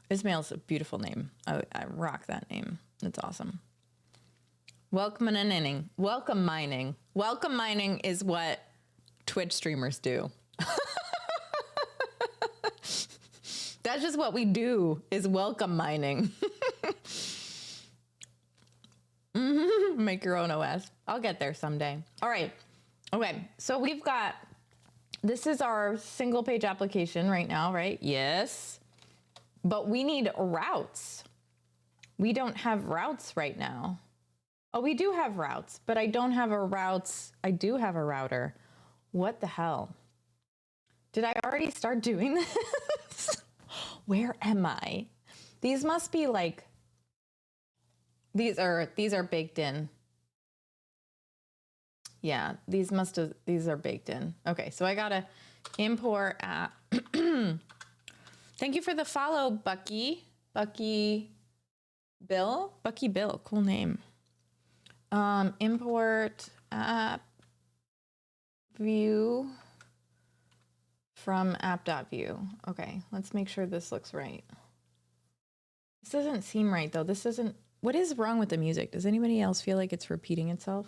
Ismail's a beautiful name. I rock that name. That's awesome. Welcome mining. Welcome mining. Welcome mining is what Twitch streamers do. That's just what we do, is welcome mining. Make your own OS. I'll get there someday. All right. Okay. So we've got, this is our single page application right now, right? Yes. But we need routes. We don't have routes right now. Oh, we do have routes, but I don't have a routes. I do have a router. What the hell? Did I already start doing this? Where am I? These must be like, these are baked in. Yeah, these are baked in. Okay, so I gotta import app. Thank you for the follow, Bucky. Bucky Bill, cool name. Import app view from app.view. Okay, let's make sure this looks right. This doesn't seem right though. This isn't, what is wrong with the music? Does anybody else feel like it's repeating itself?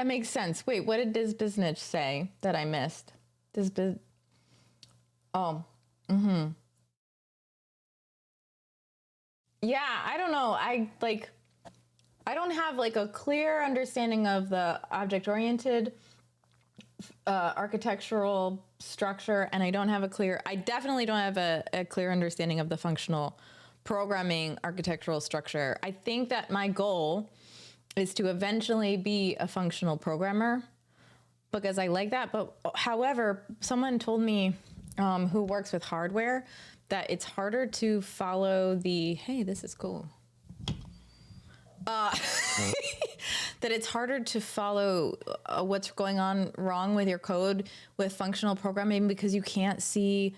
That makes sense. Wait, what did Diz Biznich say that I missed? Oh, yeah, I don't know. I don't have like a clear understanding of the object-oriented architectural structure, and I definitely don't have a clear understanding of the functional programming architectural structure. I think that my goal is to eventually be a functional programmer because I like that. But however, someone told me who works with hardware that it's harder to follow hey, this is cool. That it's harder to follow what's going on wrong with your code with functional programming because you can't see,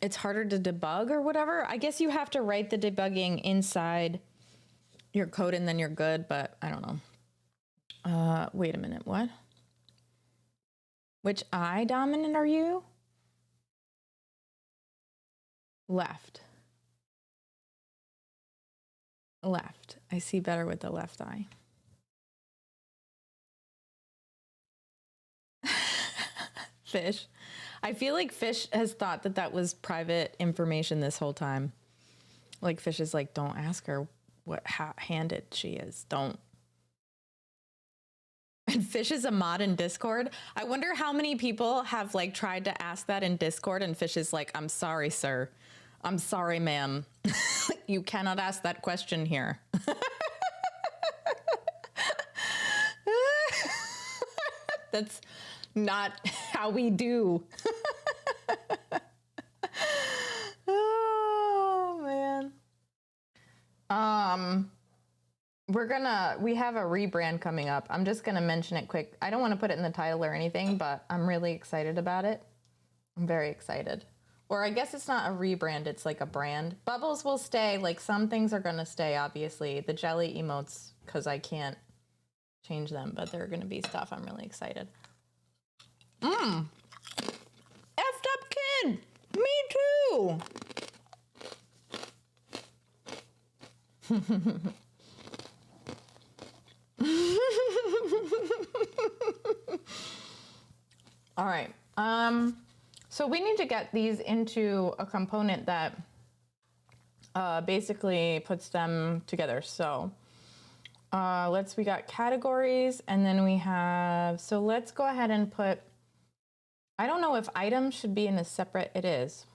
it's harder to debug or whatever. I guess you have to write the debugging inside your code and then you're good, but I don't know. Wait a minute, what? Which eye dominant are you? Left. Left. I see better with the left eye. Fish. I feel like Fish has thought that that was private information this whole time. Like Fish is like, don't ask her what handed she is. Don't. And Fish is a mod in Discord. I wonder how many people have like tried to ask that in Discord and Fish is like, I'm sorry, sir. I'm sorry, ma'am. You cannot ask that question here. That's not how we do. Oh man. We have a rebrand coming up. I'm just gonna mention it quick. I don't want to put it in the title or anything, but I'm really excited about it. I'm very excited. Or I guess it's not a rebrand, it's like a brand. Bubbles will stay, like some things are gonna stay, obviously. The jelly emotes, because I can't change them, but they're gonna be stuff. I'm really excited. Effed up kid! Me too! All right. So we need to get these into a component that basically puts them together. So we got categories and then we have, so let's go ahead and put, I don't know if items should be in a separate, it is.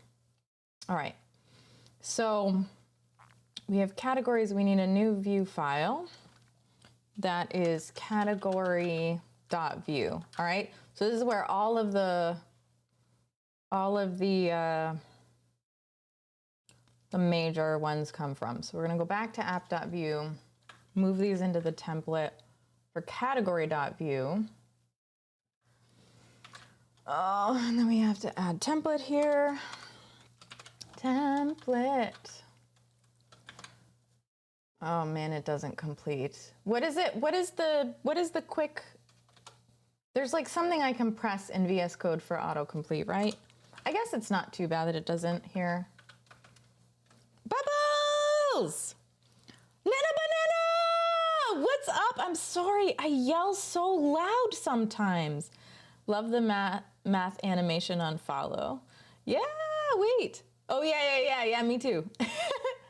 All right. So we have categories. We need a new view file that is category.view. All right. So this is where all of the major ones come from. So we're going to go back to app.view, move these into the template for category.view. Oh, and then we have to add template here. Template. Oh man, it doesn't complete. What is it? What is the quick? There's like something I can press in VS Code for autocomplete, right? I guess it's not too bad that it doesn't here. Bubbles! Nana Banana! What's up? I'm sorry, I yell so loud sometimes. Love the math animation on follow. Yeah, wait. Oh yeah, me too. I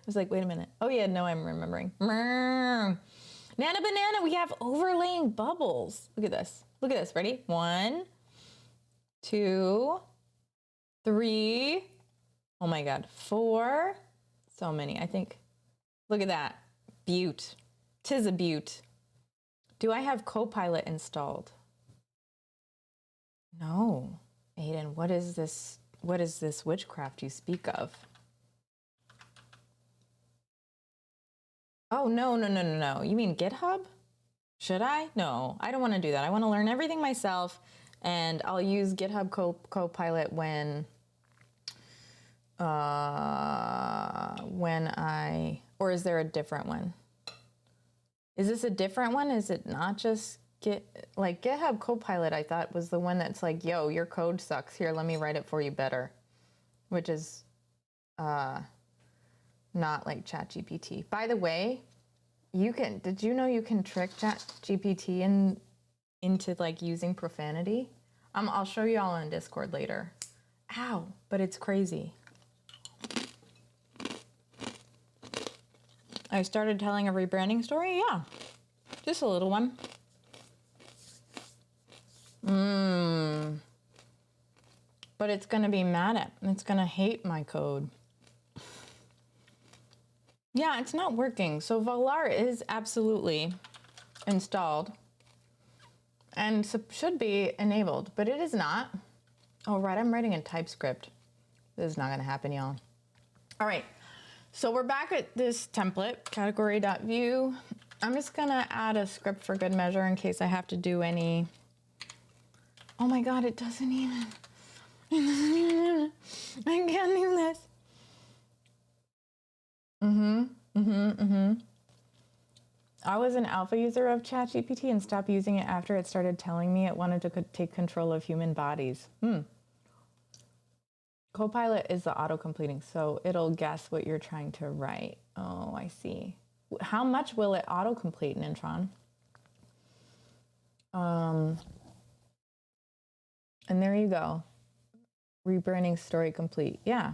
was like, wait a minute. Oh yeah, no, I'm remembering. Nana Banana, we have overlaying bubbles. Look at this. Look at this. Ready? 1, 2, 3. Oh my God. 4. So many, I think. Look at that. Beaut. 'Tis a beaut. Do I have Copilot installed? No. Aiden, what is this? What is this witchcraft you speak of? Oh, no. You mean GitHub? Should I? No, I don't want to do that. I want to learn everything myself, and I'll use GitHub Copilot when or is there a different one? Is this a different one? Is it not just GitHub Copilot? I thought was the one that's like, yo, your code sucks. Here, let me write it for you better, which is not like ChatGPT. By the way, did you know you can trick ChatGPT into like using profanity. I'll show you all on Discord later. Ow, but it's crazy. I started telling a rebranding story, yeah. Just a little one. But it's gonna be mad at, it's gonna hate my code. Yeah, it's not working. So Volar is absolutely installed and should be enabled, but it is not. Oh, right, I'm writing in TypeScript. This is not gonna happen, y'all. All right, so we're back at this template, category.view. I'm just gonna add a script for good measure in case I have to do any. Oh my God, it doesn't even. I can't do this. I was an alpha user of ChatGPT and stopped using it after it started telling me it wanted to take control of human bodies. Copilot is the auto-completing, so it'll guess what you're trying to write. Oh, I see. How much will it auto-complete, Nintron? And there you go. Rebranding story complete. Yeah.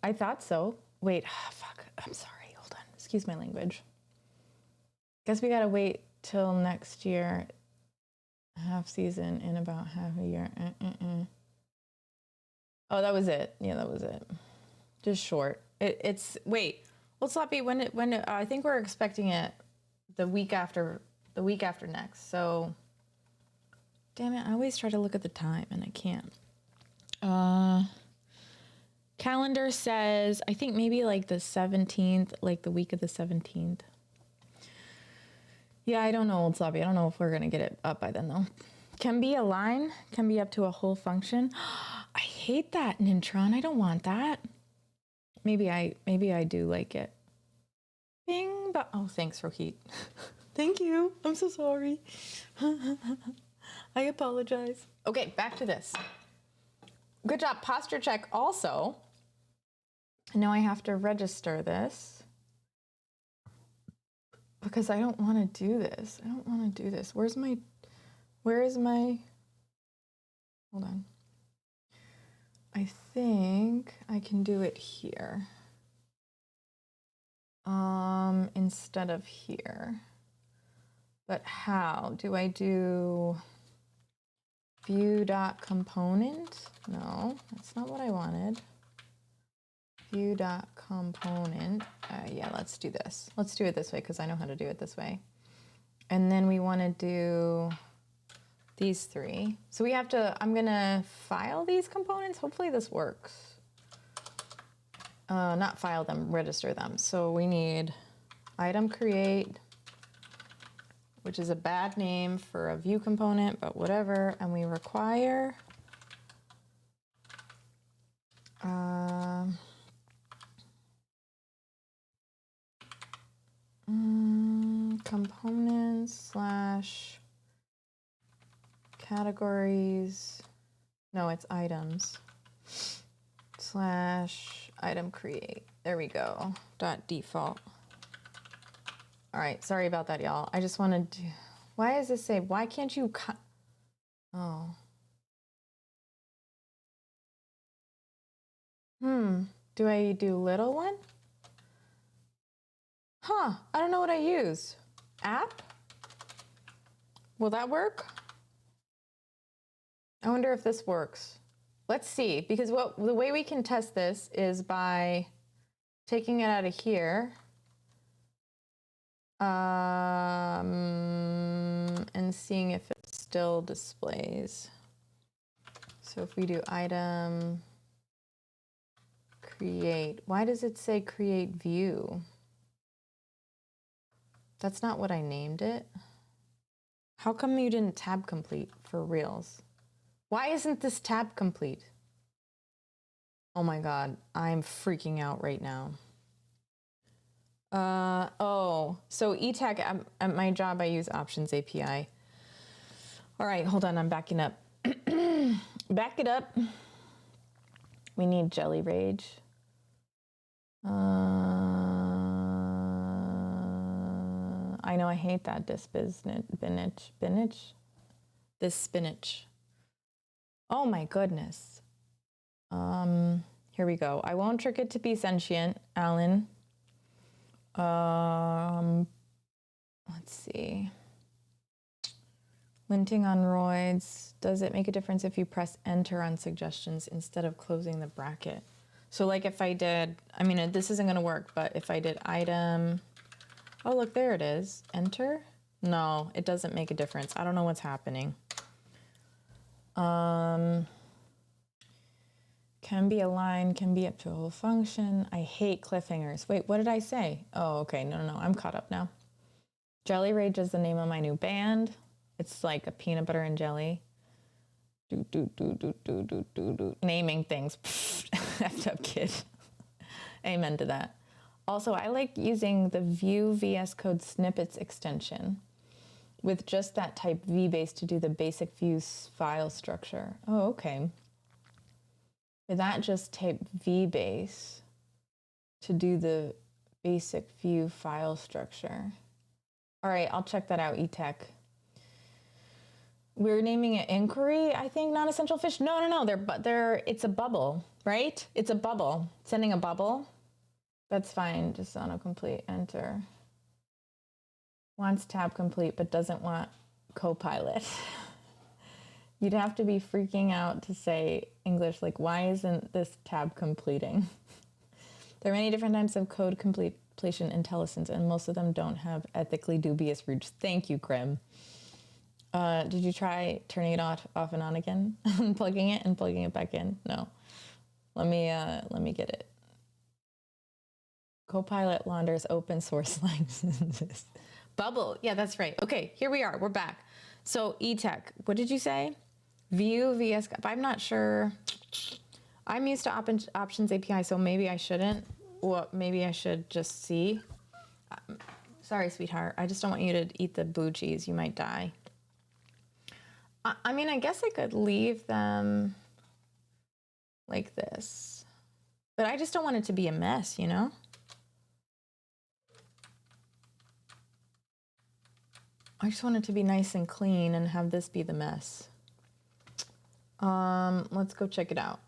I thought so. Wait, fuck. I'm sorry. Hold on. Excuse my language. Guess we gotta wait till next year. Half season in about half a year. Oh, that was it. Yeah, that was it. Just short. It's wait. Well, Sloppy, when I think we're expecting it the week after next. So, damn it! I always try to look at the time and I can't. Calendar says I think maybe like the 17th, like the week of the 17th. Yeah, I don't know, Old Sloppy. I don't know if we're gonna get it up by then though. Can be a line, can be up to a whole function. I hate that, Nintron. I don't want that. Maybe I do like it. Bing, oh, thanks, Rohit. Thank you. I'm so sorry. I apologize. Okay, back to this. Good job. Posture check also. Now I have to register this because I don't want to do this. I don't want to do this. Where is my, hold on. I think I can do it here. Instead of here. But how? Do I do view.component? No, that's not what I wanted. View.component. Yeah, let's do this. Let's do it this way because I know how to do it this way. And then we want to do these three. So we have to, I'm going to file these components. Hopefully this works. Not file them, register them. So we need item create, which is a bad name for a view component, but whatever. And we require components / categories. No, it's items / item create. There we go. .default. All right, sorry about that, y'all. I just wanted to. Why does this say? Why can't you? Oh. Do I do little one? Huh, I don't know what I use. App? Will that work? I wonder if this works. Let's see, because the way we can test this is by taking it out of here and seeing if it still displays. So if we do item create, why does it say create view? That's not what I named it. How come you didn't tab complete for reals? Why isn't this tab complete? Oh my God, I'm freaking out right now. Oh, so eTag, at my job, I use Options API. All right, hold on, I'm backing up. Back it up. We need Jelly Rage. I know I hate that this spinach. Oh my goodness. Here we go. I won't trick it to be sentient, Alan. Let's see. Linting on roids. Does it make a difference if you press enter on suggestions instead of closing the bracket? So like if I did, I mean, this isn't gonna work, but if I did item, oh, look, there it is. Enter? No, it doesn't make a difference. I don't know what's happening. Can be a line, can be up to a whole function. I hate cliffhangers. Wait, what did I say? Oh, okay, no, I'm caught up now. Jelly Rage is the name of my new band. It's like a peanut butter and jelly. Naming things. Effed up kid. Amen to that. Also, I like using the View VS Code snippets extension with just that type VBase to do the basic view file structure. Oh, okay. For that, just type VBase to do the basic view file structure. All right, I'll check that out, eTech. We're naming it inquiry, I think, not essential fish. No, it's a bubble, right? It's a bubble, sending a bubble. That's fine, just autocomplete, enter. Wants tab complete, but doesn't want Copilot. You'd have to be freaking out to say English, like, why isn't this tab completing? There are many different types of code completion intelligence, and most of them don't have ethically dubious roots. Thank you, Grim. Did you try turning it off and on again? Unplugging it and plugging it back in? No. Let me get it. Copilot launders open source licenses. Bubble. Yeah, that's right. Okay, here we are. We're back. So eTech, what did you say? View VS. I'm not sure. I'm used to options API, so maybe I shouldn't. Well, maybe I should just see. Sorry, sweetheart. I just don't want you to eat the blue cheese. You might die. I mean, I guess I could leave them like this, but I just don't want it to be a mess, you know? I just want it to be nice and clean and have this be the mess. Let's go check it out.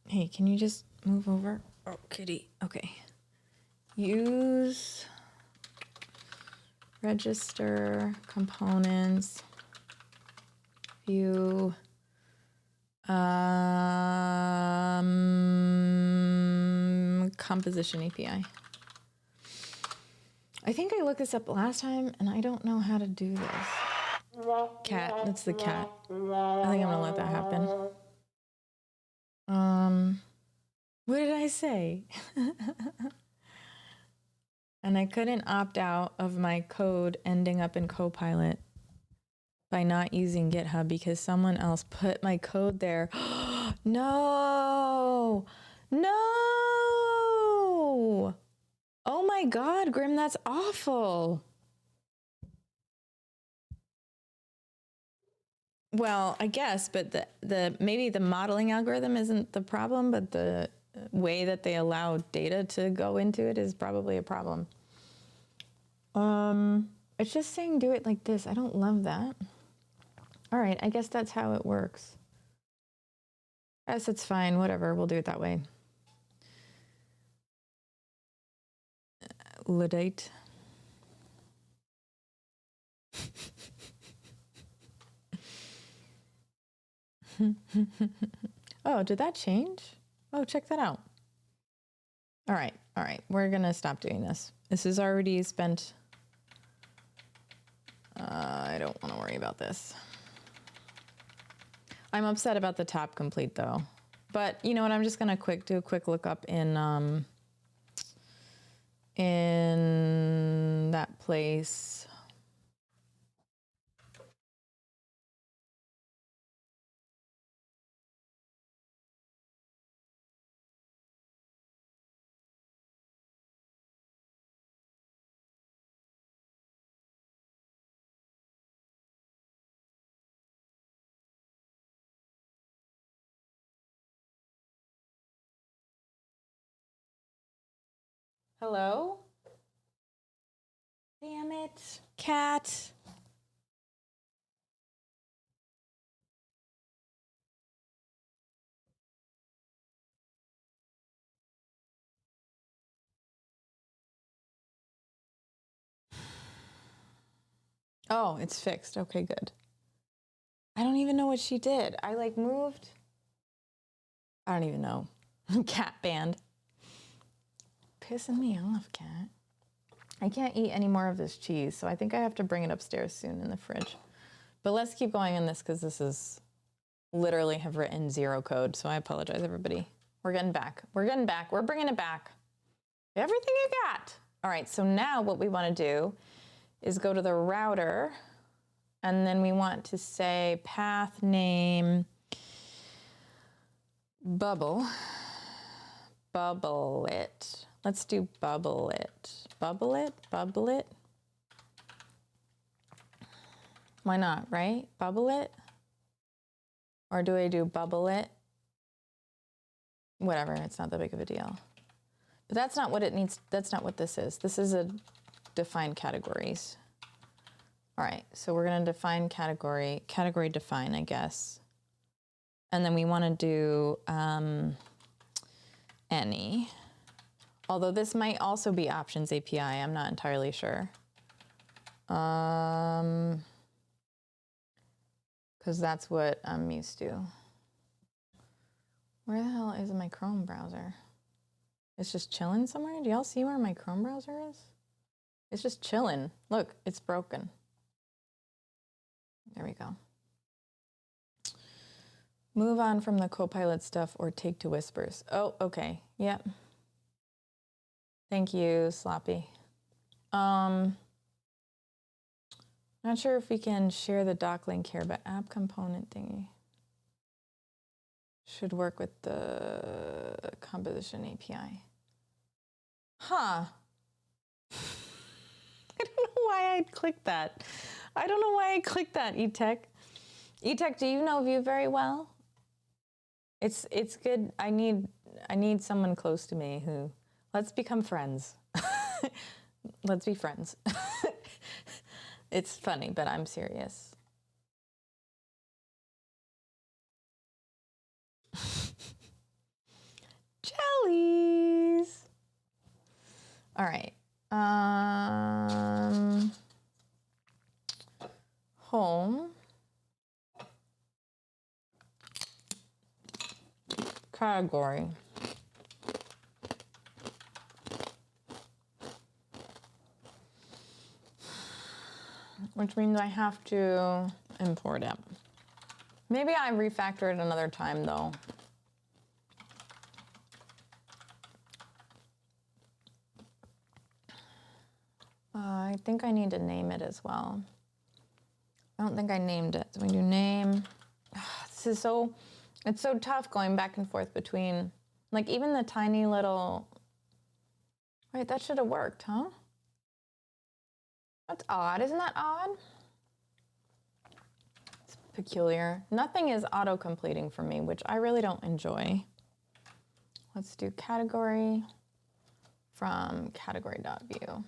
Hey, can you just move over? Oh, kitty. Okay. Use register components view composition API. I think I looked this up last time and I don't know how to do this. Cat, that's the cat. I think I'm gonna let that happen. What did I say? And I couldn't opt out of my code ending up in Copilot by not using GitHub because someone else put my code there. No! Oh my God, Grim, that's awful. Well, I guess, but the maybe the modeling algorithm isn't the problem, but the way that they allow data to go into it is probably a problem. It's just saying do it like this. I don't love that. All right, I guess that's how it works. Yes, it's fine. Whatever, we'll do it that way. Ludite. Oh, did that change? Oh, check that out. All right. We're gonna stop doing this. This is already spent. I don't want to worry about this. I'm upset about the tab complete though. But you know what? I'm just gonna do a quick lookup in that place. Hello? Damn it, cat. Oh, it's fixed. Okay, good. I don't even know what she did. I like moved. I don't even know. Cat band. Pissing me off, cat. I can't eat any more of this cheese, so I think I have to bring it upstairs soon in the fridge. But let's keep going on this because this is literally have written 0 code, so I apologize, everybody. We're getting back. We're getting back. We're bringing it back. Everything you got. All right, so now what we want to do is go to the router, and then we want to say path name bubble. Bubble it. Let's do bubble it. Bubble it? Bubble it? Why not, right? Bubble it? Or do I do bubble it? Whatever, it's not that big of a deal. But that's not what it needs, that's not what this is. This is a define categories. All right, so we're gonna define category define, I guess. And then we wanna do any. Although this might also be options API, I'm not entirely sure. Because that's what I'm used to. Where the hell is my Chrome browser? It's just chilling somewhere? Do y'all see where my Chrome browser is? It's just chilling. Look, it's broken. There we go. Move on from the Copilot stuff or take to Whispers. Oh, okay. Yep. Thank you, Sloppy. Not sure if we can share the doc link here, but app component thingy should work with the composition API. Huh. I don't know why I clicked that. I don't know why I clicked that, eTech. eTech, do you know Vue very well? It's good. I need someone close to me who, let's become friends. Let's be friends. It's funny, but I'm serious. Jellies. All right. Home. Category. Which means I have to import it. Maybe I refactor it another time though. I think I need to name it as well. I don't think I named it. So we do name. This is so, it's so tough going back and forth between, like even the tiny little, wait, that should have worked, huh? That's odd, isn't that odd? It's peculiar. Nothing is auto-completing for me, which I really don't enjoy. Let's do category from category.view.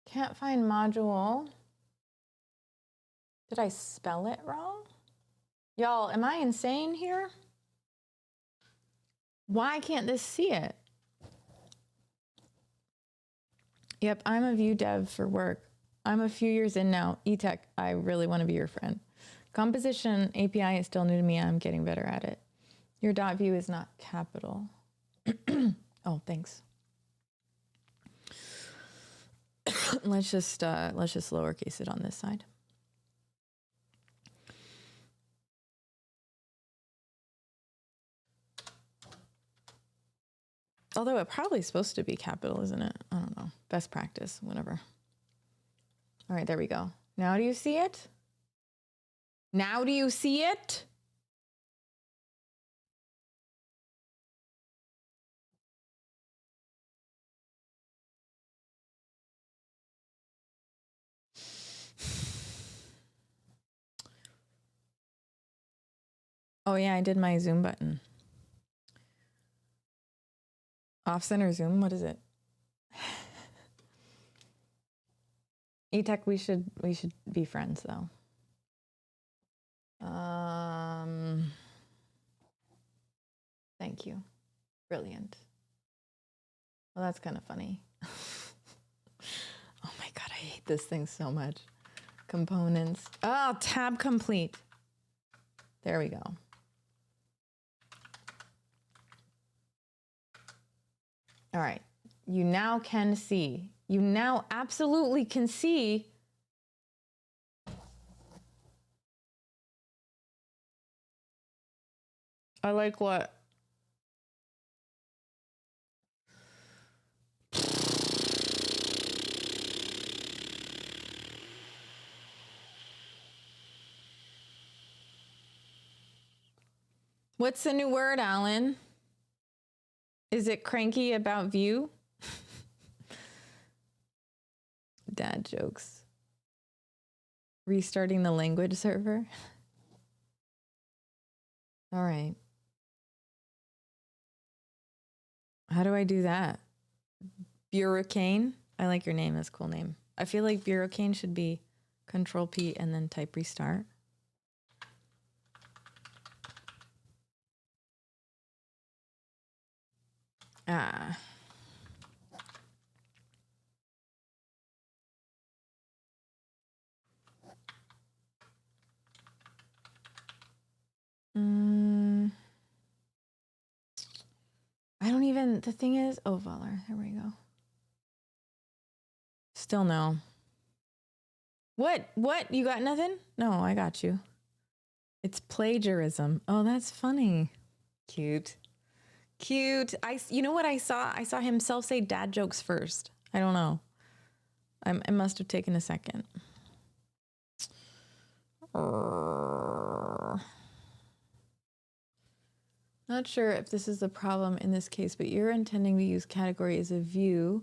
Can't find module. Did I spell it wrong? Y'all, am I insane here? Why can't this see it? Yep, I'm a Vue dev for work. I'm a few years in now. eTech, I really want to be your friend. Composition API is still new to me. I'm getting better at it. Your .view is not capital. Oh, thanks. let's just lowercase it on this side. Although it probably is supposed to be capital, isn't it? I don't know. Best practice, whatever. All right, there we go. Now do you see it? Now do you see it? Oh yeah, I did my zoom button. Off center zoom, what is it? E-Tech, we should be friends though. Thank you. Brilliant. Well, that's kind of funny. Oh my God, I hate this thing so much. Components. Oh, tab complete. There we go. All right. You now can see. You now absolutely can see. I like what? What's the new word, Alan? Is it cranky about view? Dad jokes. Restarting the language server. All right. How do I do that? Burecane? I like your name. That's a cool name. I feel like Burecane should be Control P and then type restart. Ah. I don't even, the thing is, oh, Valor, there we go. Still no. What? You got nothing? No, I got you. It's plagiarism. Oh, that's funny. Cute. Cute. You know what I saw? I saw himself say dad jokes first. I don't know. It must have taken a second. Not sure if this is the problem in this case, but you're intending to use category as a view.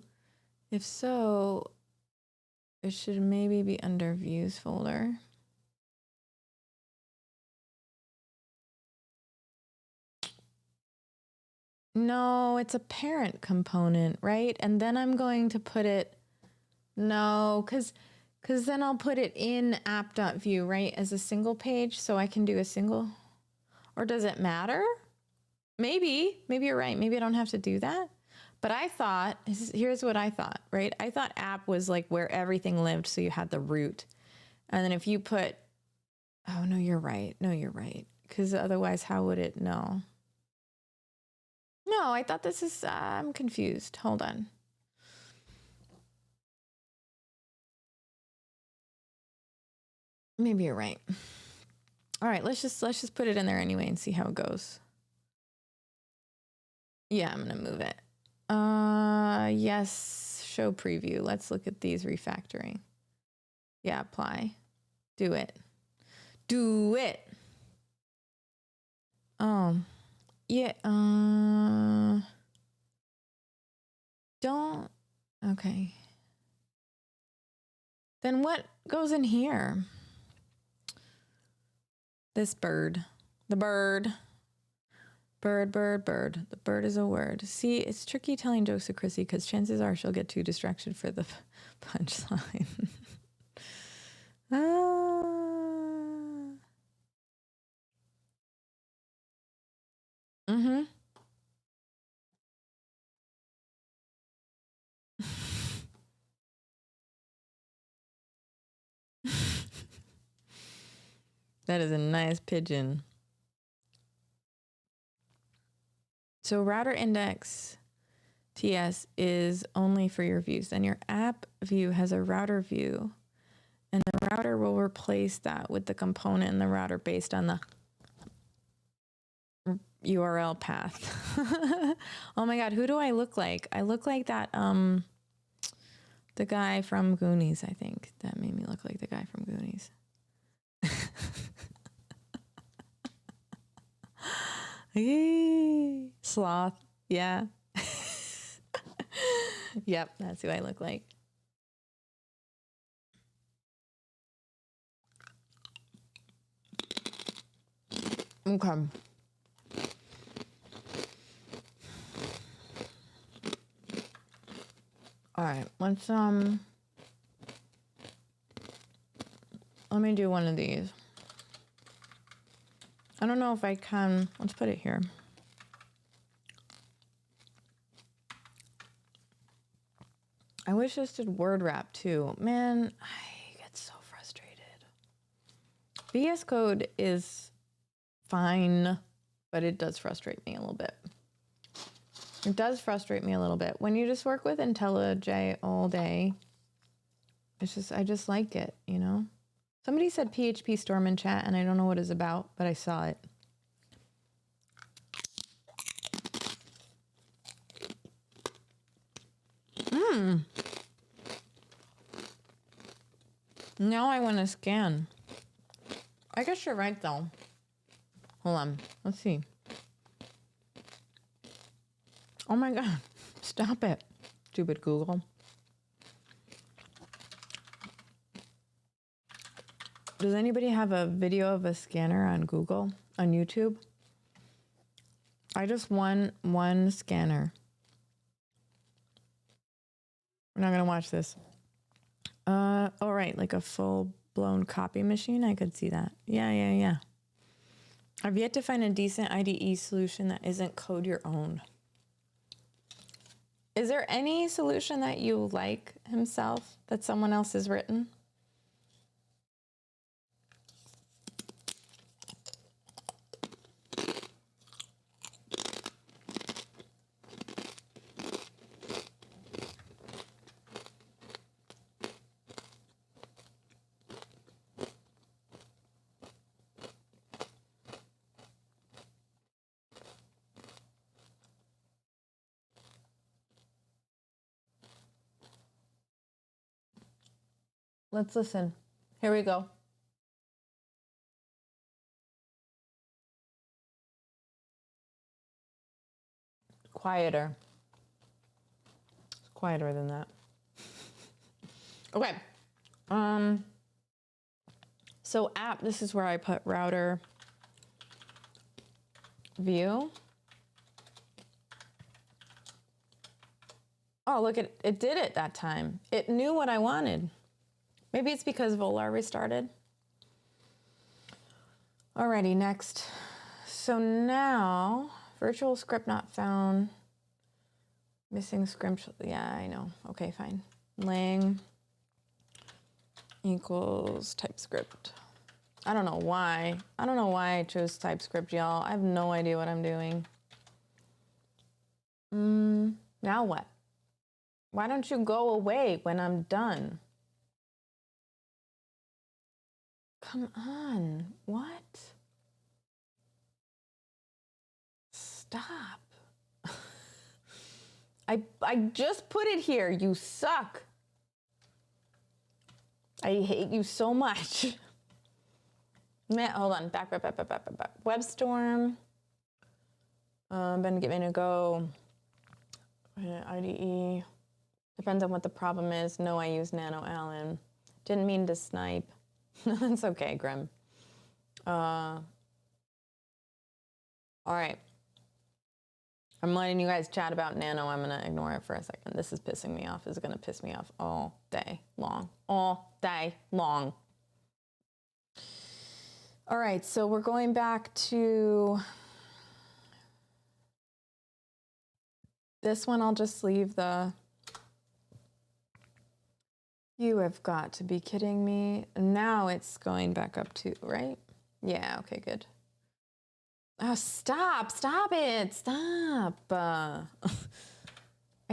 If so, it should maybe be under views folder. No, it's a parent component, right? And then I'm going to put it, no, because then I'll put it in app.view, right? As a single page, so I can do a single, or does it matter? Maybe you're right. Maybe I don't have to do that. But I thought, here's what I thought, right? I thought app was like where everything lived. So you had the root. And then if you put, oh, no, you're right. No, you're right. Because otherwise, how would it know? No, I thought this is, I'm confused. Hold on. Maybe you're right. All right, let's just put it in there anyway and see how it goes. Yeah, I'm gonna move it. Yes, show preview. Let's look at these refactoring. Yeah, apply. Do it. Do it. Yeah, don't, okay. Then what goes in here? This bird. The bird. Bird. The bird is a word. See, it's tricky telling jokes to Chrissy because chances are she'll get too distracted for the punchline. Mm-hmm. That is a nice pigeon. So router index TS is only for your views. Then your app view has a router view. And the router will replace that with the component in the router based on the URL path. Oh my God, who do I look like? I look like that, the guy from Goonies, I think. That made me look like the guy from Goonies. Sloth, yeah. Yep, that's who I look like. Okay. All right, let's Let me do one of these. I don't know if I can. Let's put it here. I wish this did word wrap too. Man, I get so frustrated. VS Code is fine, but it does frustrate me a little bit. It does frustrate me a little bit. When you just work with IntelliJ all day, it's just, I just like it, you know? Somebody said PHP Storm in chat, and I don't know what it's about, but I saw it. Now I want to scan. I guess you're right, though. Hold on. Let's see. Oh my God. Stop it. Stupid Google. Does anybody have a video of a scanner on Google, on YouTube? I just won one scanner. We're not going to watch this. All right, like a full-blown copy machine. I could see that. Yeah. I've yet to find a decent IDE solution that isn't code your own. Is there any solution that you like himself that someone else has written? Let's listen. Here we go. Quieter. It's quieter than that. Okay. So app, this is where I put router view. Oh, look, it did it that time. It knew what I wanted. Maybe it's because Volar restarted. Alrighty, next. So now, virtual script not found. Missing script, yeah, I know. Okay, fine. Lang equals TypeScript. I don't know why. I don't know why I chose TypeScript, y'all. I have no idea what I'm doing. Now what? Why don't you go away when I'm done? Come on, what? Stop. I just put it here, you suck. I hate you so much. Man, hold on, back. WebStorm. Been giving it a go. IDE. Depends on what the problem is. No, I use Nano Allen. Didn't mean to snipe. That's okay, Grim. All right. I'm letting you guys chat about Nano. I'm gonna ignore it for a second. This is pissing me off. It's gonna piss me off all day long. All day long. All right, so we're going back to this one. I'll just leave the, you have got to be kidding me. Now it's going back up to, right? Yeah, okay, good. Oh, stop it, stop. I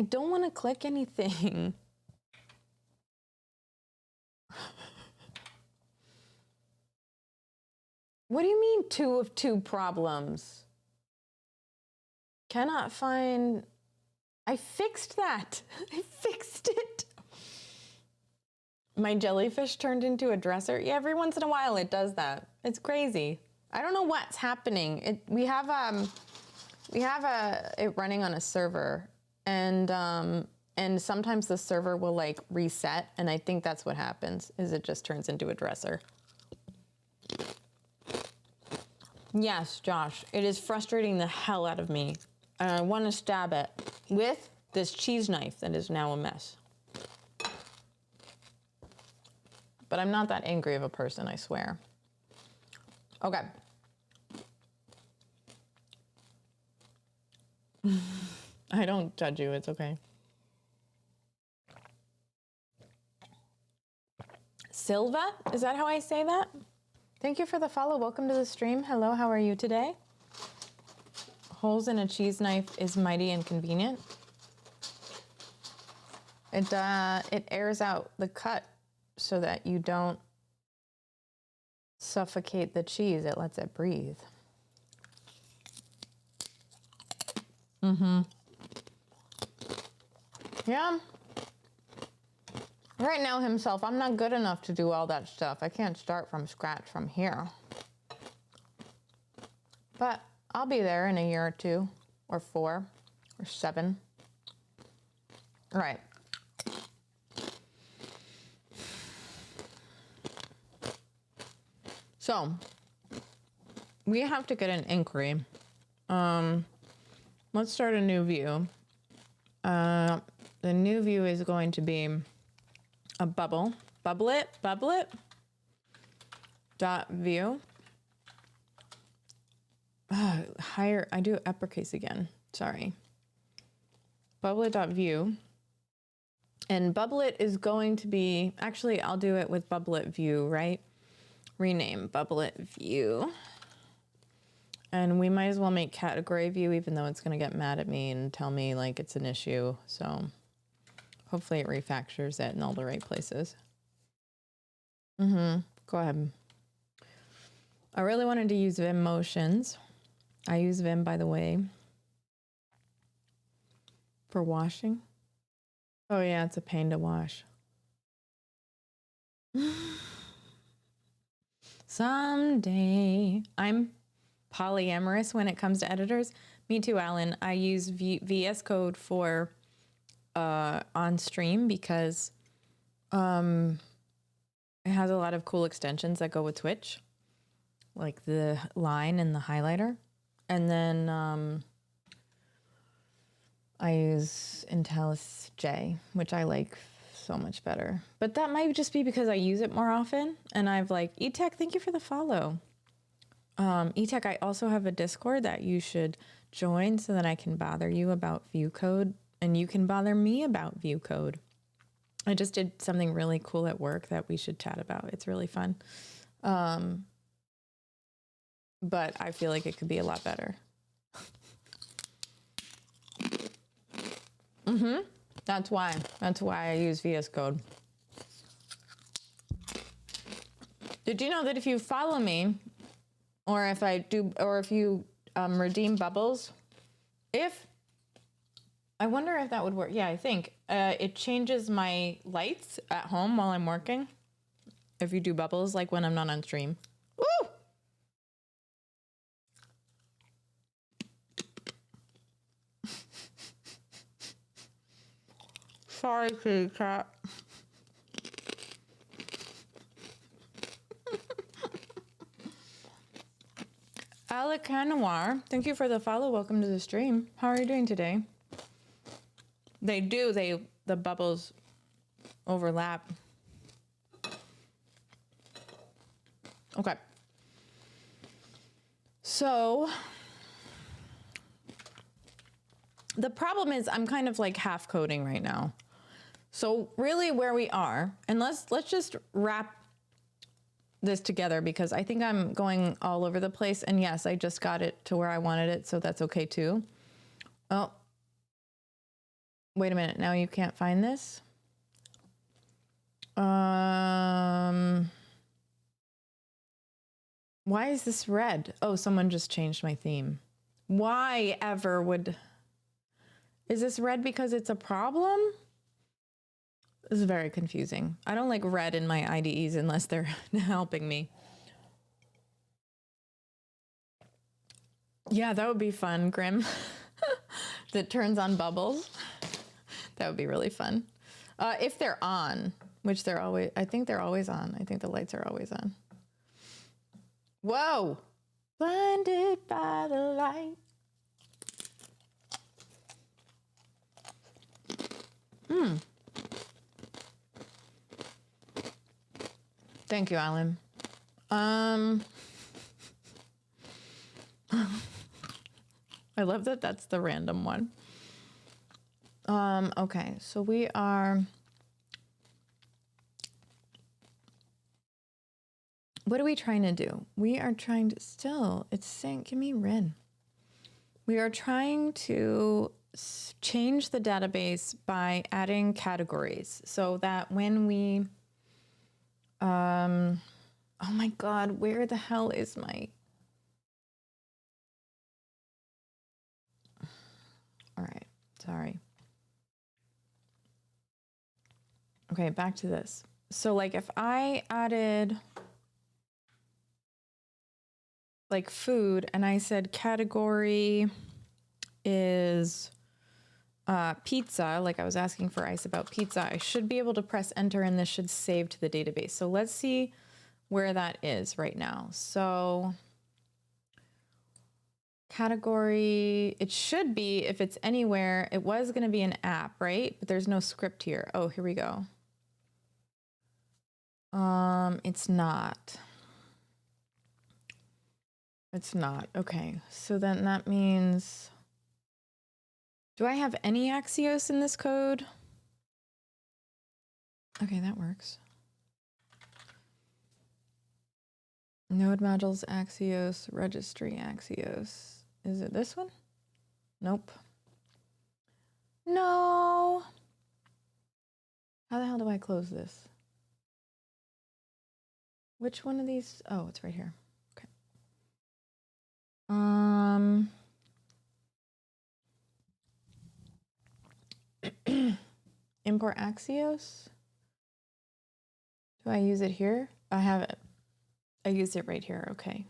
don't want to click anything. What do you mean 2 of 2 problems? Cannot find, I fixed that. I fixed it. My jellyfish turned into a dresser. Yeah, every once in a while it does that. It's crazy. I don't know what's happening. We have it running on a server, and sometimes the server will like reset, and I think that's what happens. Is it just turns into a dresser. Yes, Josh, it is frustrating the hell out of me, and I want to stab it with this cheese knife that is now a mess. but I'm not that angry of a person, I swear. Okay. I don't judge you, it's okay. Silva, is that how I say that? Thank you for the follow. Welcome to the stream. Hello, how are you today? Holes in a cheese knife is mighty inconvenient. It airs out the cut so that you don't suffocate the cheese. It lets it breathe. Mm-hmm. Yeah. Right now himself, I'm not good enough to do all that stuff. I can't start from scratch from here. But I'll be there in a year or 2 or 4 or 7. All right. So we have to get an inquiry. Let's start a new view. The new view is going to be a bubblet dot view. Higher, I do uppercase again, sorry. Bubblet dot view. And bubblet is going to be, actually I'll do it with bubblet view, right? Rename bubblet view. And we might as well make category view, even though it's gonna get mad at me and tell me like it's an issue. So hopefully it refactors it in all the right places. Go ahead. I really wanted to use Vim Motions. I use Vim, by the way, for washing. Oh yeah, it's a pain to wash. Someday. I'm polyamorous when it comes to editors. Me too, Alan. I use VS Code for on stream because it has a lot of cool extensions that go with Twitch, like the line and the highlighter. And then I use IntelliJ, which I like so much better. But that might just be because I use it more often. And I've like, E-Tech, thank you for the follow. E-Tech, I also have a Discord that you should join so that I can bother you about view code and you can bother me about view code. I just did something really cool at work that we should chat about. It's really fun. But I feel like it could be a lot better. That's why I use VS Code. Did you know that if you follow me, or if you redeem bubbles, I wonder if that would work. Yeah, I think it changes my lights at home while I'm working. If you do bubbles, like when I'm not on stream. Woo! Sorry, kitty cat. Alec Noir, thank you for the follow. Welcome to the stream. How are you doing today? The bubbles overlap. Okay. So the problem is I'm kind of like half coding right now. So really where we are, and let's just wrap this together because I think I'm going all over the place. And yes, I just got it to where I wanted it, so that's okay too. Oh, wait a minute. Now you can't find this. Why is this red? Oh, someone just changed my theme. Why ever would... Is this red because it's a problem? This is very confusing. I don't like red in my IDEs unless they're helping me. Yeah, that would be fun, Grim. That turns on bubbles. That would be really fun. If they're on, which they're always, I think they're always on. I think the lights are always on. Whoa! Blinded by the light. Thank you, Alan. I love that that's the random one. Okay, so we are... What are we trying to do? We are trying to still, it's saying, give me Rin. We are trying to change the database by adding categories so that when we, oh my God, where the hell is my, all right, sorry. Okay, back to this. So like if I added like food and I said category is pizza, like I was asking for ice about pizza, I should be able to press enter and this should save to the database. So let's see where that is right now. So category, it should be, if it's anywhere, it was going to be an app, right? But there's no script here. Oh, here we go. It's not. It's not. Okay. So then that means, do I have any Axios in this code? Okay, that works. Node modules Axios, registry Axios. Is it this one? Nope. No. How the hell do I close this? Which one of these? Oh, it's right here. Okay. Import Axios. Do I use it here? I have it. I used it right here. Okay.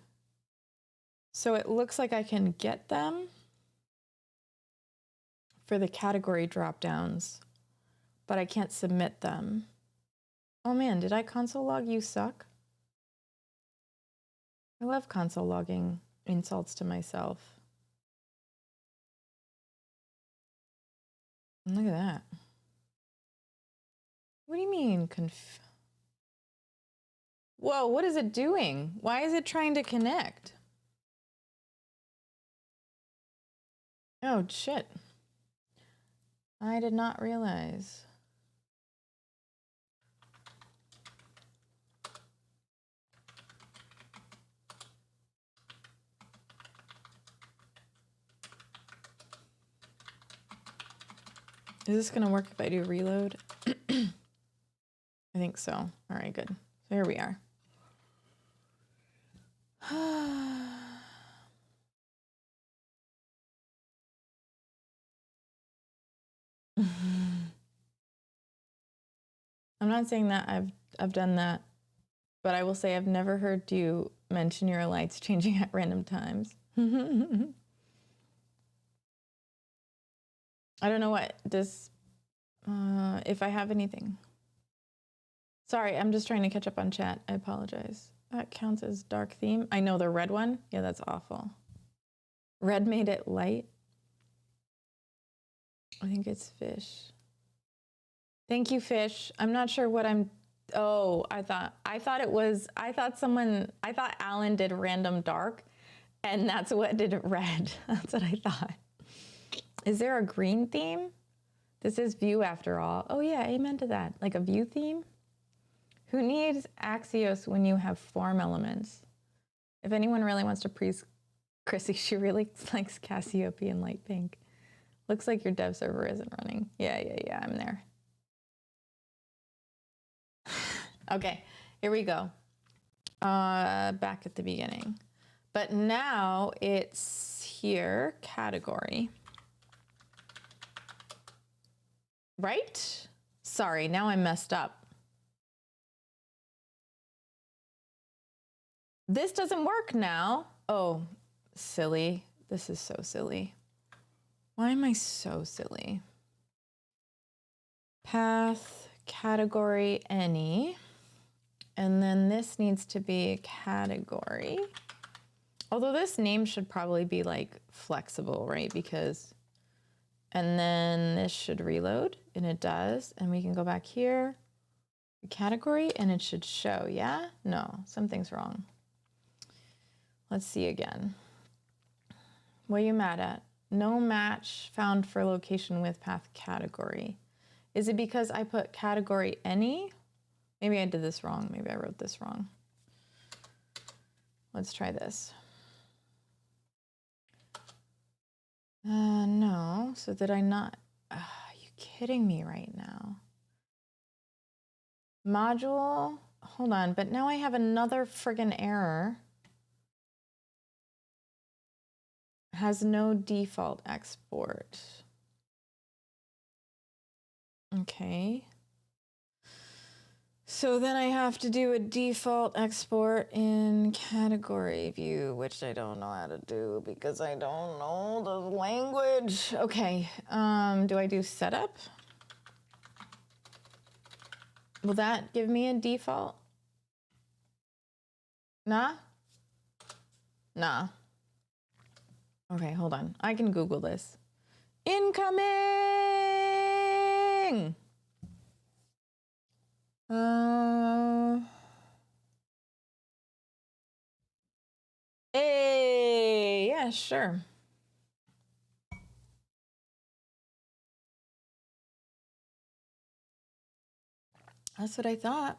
So it looks like I can get them for the category dropdowns, but I can't submit them. Oh man, did I console log you suck? I love console logging insults to myself. Look at that. What do you mean Whoa, what is it doing? Why is it trying to connect? Oh, shit. I did not realize. Is this going to work if I do reload? I think so. All right, good. So here we are. I'm not saying that I've done that, but I will say I've never heard you mention your lights changing at random times. I don't know what this, if I have anything. Sorry, I'm just trying to catch up on chat. I apologize. That counts as dark theme. I know the red one. Yeah, that's awful. Red made it light. I think it's fish. Thank you, fish. I'm not sure what I'm, oh, I thought Alan did random dark and that's what did it red. That's what I thought. Is there a green theme? This is view after all. Oh yeah, amen to that. Like a view theme? Who needs Axios when you have form elements? If anyone really wants to praise Chrissy, she really likes Cassiope and light pink. Looks like your dev server isn't running. Yeah, I'm there. Okay, here we go. Back at the beginning. But now it's here, category. Right? Sorry, now I'm messed up. This doesn't work now. Oh, silly. This is so silly. Why am I so silly? Path, category, any. And then this needs to be a category. Although this name should probably be like flexible, right? Because, and then this should reload, and it does. And we can go back here. category and it should show, yeah? No, something's wrong. Let's see again. What are you mad at? No match found for location with path category. Is it because I put category any? Maybe I did this wrong. Maybe I wrote this wrong. Let's try this. No, so did I not? Are you kidding me right now? Module, hold on, but now I have another friggin' error. Has no default export. Okay. So then I have to do a default export in category view, which I don't know how to do because I don't know the language. Okay, do I do setup? Will that give me a default? Nah? Nah. Okay, hold on. I can Google this. Incoming! Hey, yeah, sure. That's what I thought.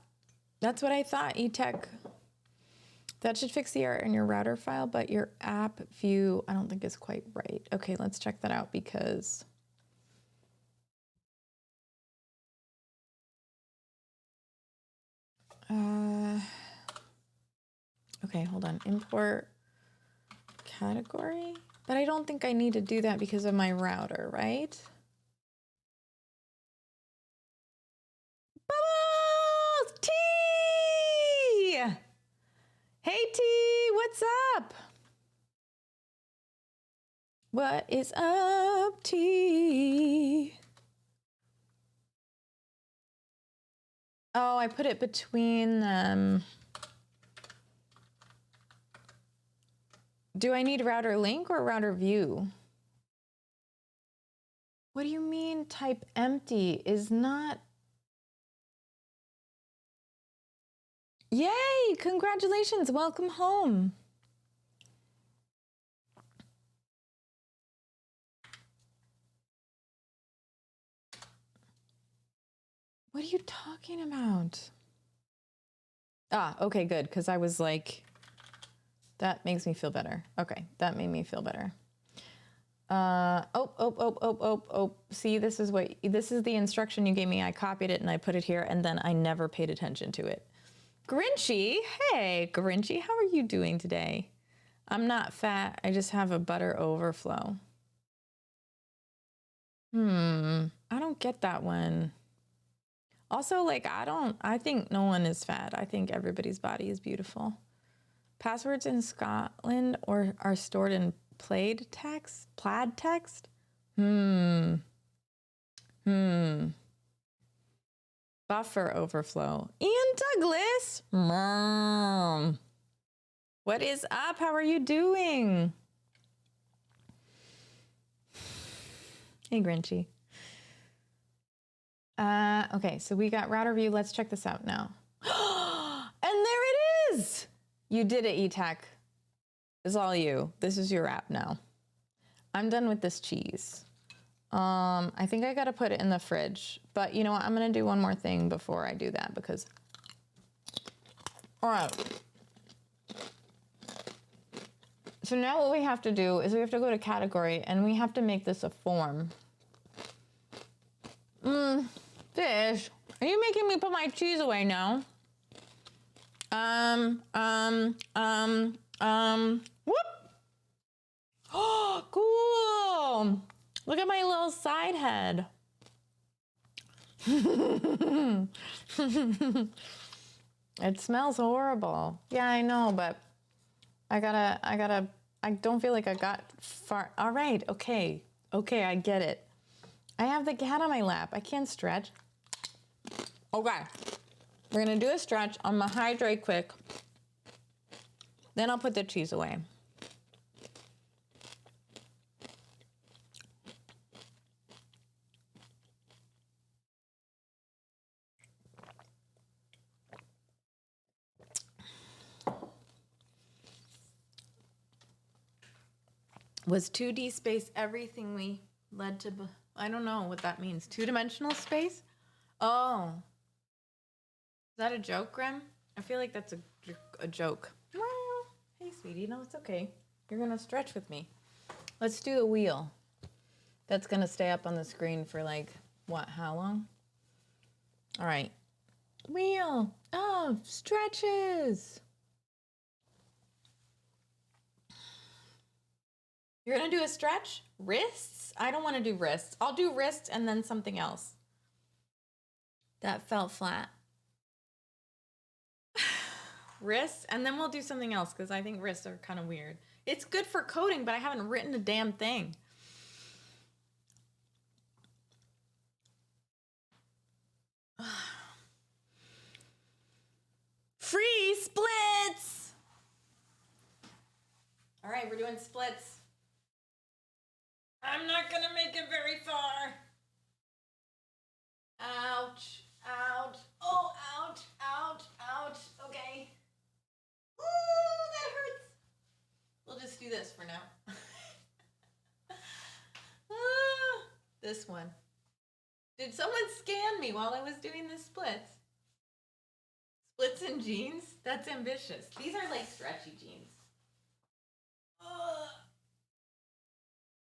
That's what I thought, eTech. That should fix the error in your router file, but your app view, I don't think is quite right. Okay, let's check that out because okay, hold on. Import category, but I don't think I need to do that because of my router, right? Bubbles! T! Hey T, what's up? What is up, T? Oh, I put it between them. Do I need router link or router view? What do you mean type empty is not? Yay, congratulations, welcome home. What are you talking about? Ah, okay, good, because I was like, that makes me feel better. Okay, that made me feel better. See, this is the instruction you gave me. I copied it and I put it here and then I never paid attention to it. Grinchy, hey, Grinchy, how are you doing today? I'm not fat, I just have a butter overflow. I don't get that one. Also, like, I think no one is fat. I think everybody's body is beautiful. Passwords in Scotland or are stored in plaid text? Buffer overflow. Ian Douglas. What is up? How are you doing? Hey, Grinchy. Okay, so we got router view. Let's check this out now. And there it is. You did it, eTech. It's all you. This is your app now. I'm done with this cheese. I think I gotta put it in the fridge, but you know what? I'm gonna do one more thing before I do that because, all right. So now what we have to do is we have to go to category and we have to make this a form. Fish, are you making me put my cheese away now? Whoop. Oh, cool. Look at my little side head. It smells horrible. Yeah, I know, but I don't feel like I got far. All right, okay, I get it. I have the cat on my lap. I can't stretch. Okay, we're gonna do a stretch. I'm gonna hydrate quick. Then I'll put the cheese away. Was 2D space everything we led to? I don't know what that means. Two-dimensional space? Oh. Is that a joke, Grim? I feel like that's a joke. Well, hey, sweetie. No, it's okay. You're going to stretch with me. Let's do a wheel. That's going to stay up on the screen for like, what, how long? All right. Wheel. Oh, stretches. You're going to do a stretch? Wrists? I don't want to do wrists. I'll do wrists and then something else. That felt flat. Wrists, and then we'll do something else because I think wrists are kind of weird. It's good for coding, but I haven't written a damn thing. Free splits! All right, we're doing splits. I'm not gonna make it very far. Ouch, ouch, oh, ouch, ouch, ouch. Okay. Ooh, that hurts. We'll just do this for now. This one. Did someone scan me while I was doing the splits? Splits in jeans? That's ambitious. These are like stretchy jeans.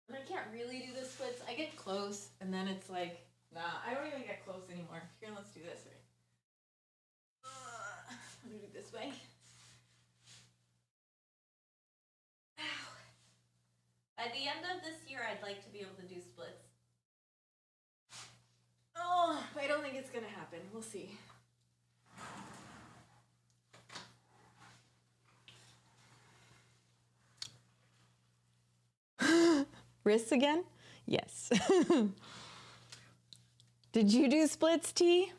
And I can't really do the splits. I get close, and then it's like, nah, I don't even get close anymore. Here, let's do this, right? I'm gonna do it this way. Ow. By the end of this year, I'd like to be able to do splits. Oh, I don't think it's gonna happen. We'll see. Wrists again? Yes. Did you do splits, T?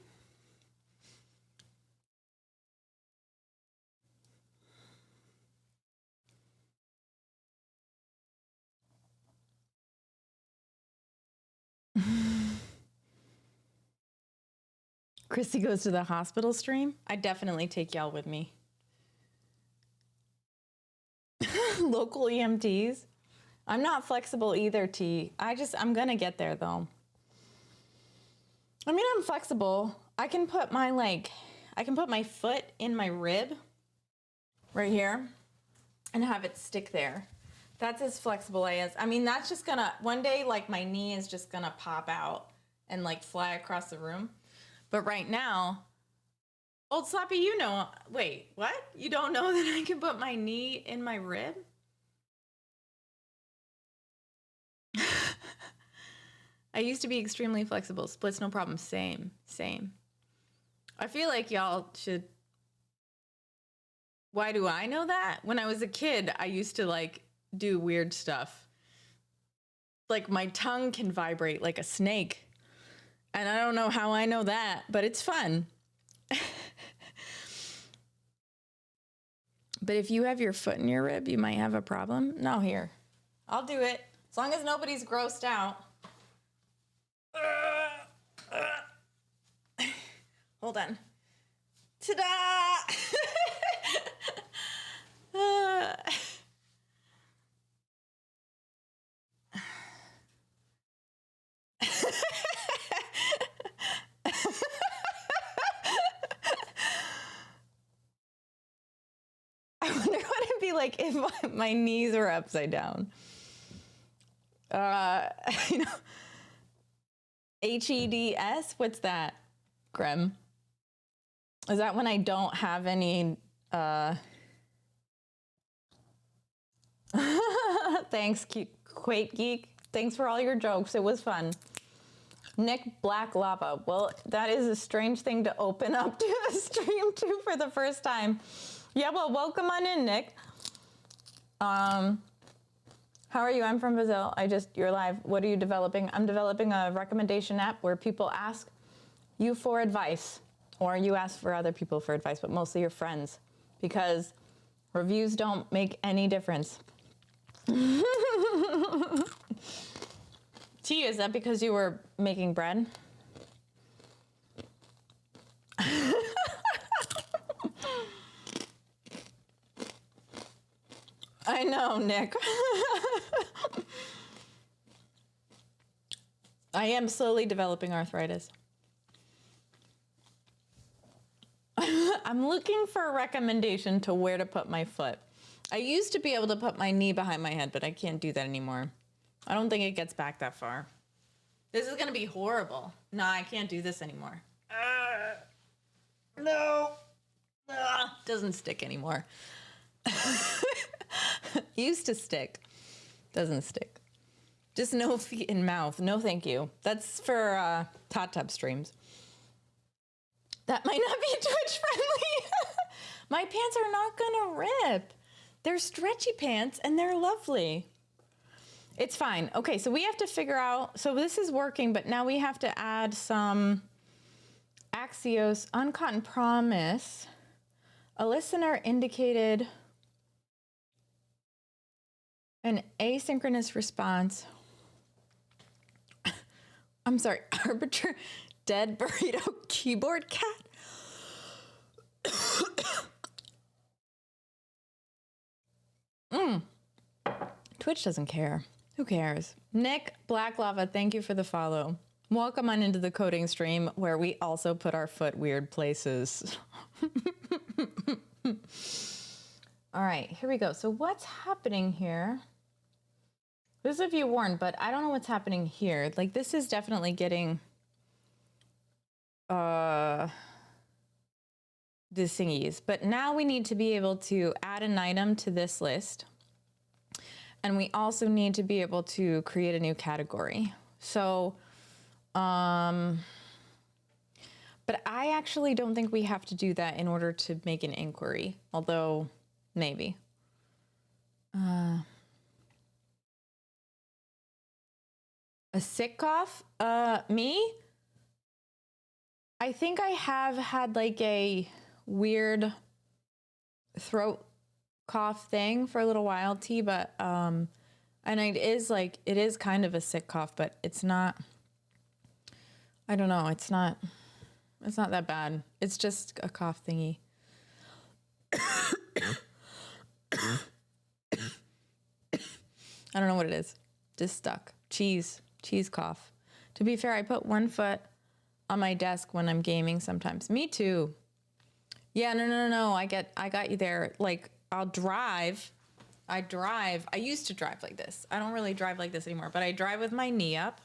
Chrissy goes to the hospital stream? I'd definitely take y'all with me. Local EMTs? I'm not flexible either, T. I'm gonna get there though. I mean, I'm flexible. I can put my foot in my rib right here and have it stick there. That's as flexible as. I mean, that's just gonna, one day, like my knee is just gonna pop out and like fly across the room. But right now, Old Sloppy, you know, wait, what? You don't know that I can put my knee in my rib? I used to be extremely flexible. Splits, no problem. Same. I feel like y'all should. Why do I know that? When I was a kid, I used to like do weird stuff. Like my tongue can vibrate like a snake. And I don't know how I know that, but it's fun. But if you have your foot in your rib, you might have a problem. No, here. I'll do it. As long as nobody's grossed out. Hold on. Ta-da! I wonder what it'd be like if my knees were upside down. You know, HEDS? What's that, Grem? Is that when I don't have any, Thanks, Quake Geek. Thanks for all your jokes. It was fun. Nick Black Lava. Well, that is a strange thing to open up to a stream to for the first time. Yeah, well, welcome on in, Nick. How are you? I'm from Brazil. You're live. What are you developing? I'm developing a recommendation app where people ask you for advice, or you ask for other people for advice, but mostly your friends, because reviews don't make any difference. T, is that because you were making bread? I know, Nick. I am slowly developing arthritis. I'm looking for a recommendation to where to put my foot. I used to be able to put my knee behind my head, but I can't do that anymore. I don't think it gets back that far. This is gonna be horrible. No, I can't do this anymore. No. Doesn't stick anymore. Used to stick. Doesn't stick. Just no feet and mouth. No, thank you. That's for hot tub streams. That might not be Twitch friendly. My pants are not gonna rip. They're stretchy pants and they're lovely. It's fine. Okay, so we have to figure out, so this is working, but now we have to add some Axios on Cotton Promise. A listener indicated an asynchronous response. I'm sorry, arbitrary dead burrito keyboard cat. Twitch doesn't care. Who cares? Nick Black Lava, thank you for the follow. Welcome on into the coding stream where we also put our foot weird places. All right, here we go. So what's happening here? This is a view warned, but I don't know what's happening here. Like this is definitely getting the thingies, but now we need to be able to add an item to this list. And we also need to be able to create a new category. So, but I actually don't think we have to do that in order to make an inquiry, although maybe. A sick cough? Me? I think I have had like a weird throat cough thing for a little while, T, but and it is kind of a sick cough, but it's not, I don't know, it's not that bad. It's just a cough thingy. I don't know what it is. Just stuck. Cheese cough. To be fair, I put one foot on my desk when I'm gaming sometimes. Me too. Yeah, no. I got you there. Like I used to drive like this. I don't really drive like this anymore, but I drive with my knee up.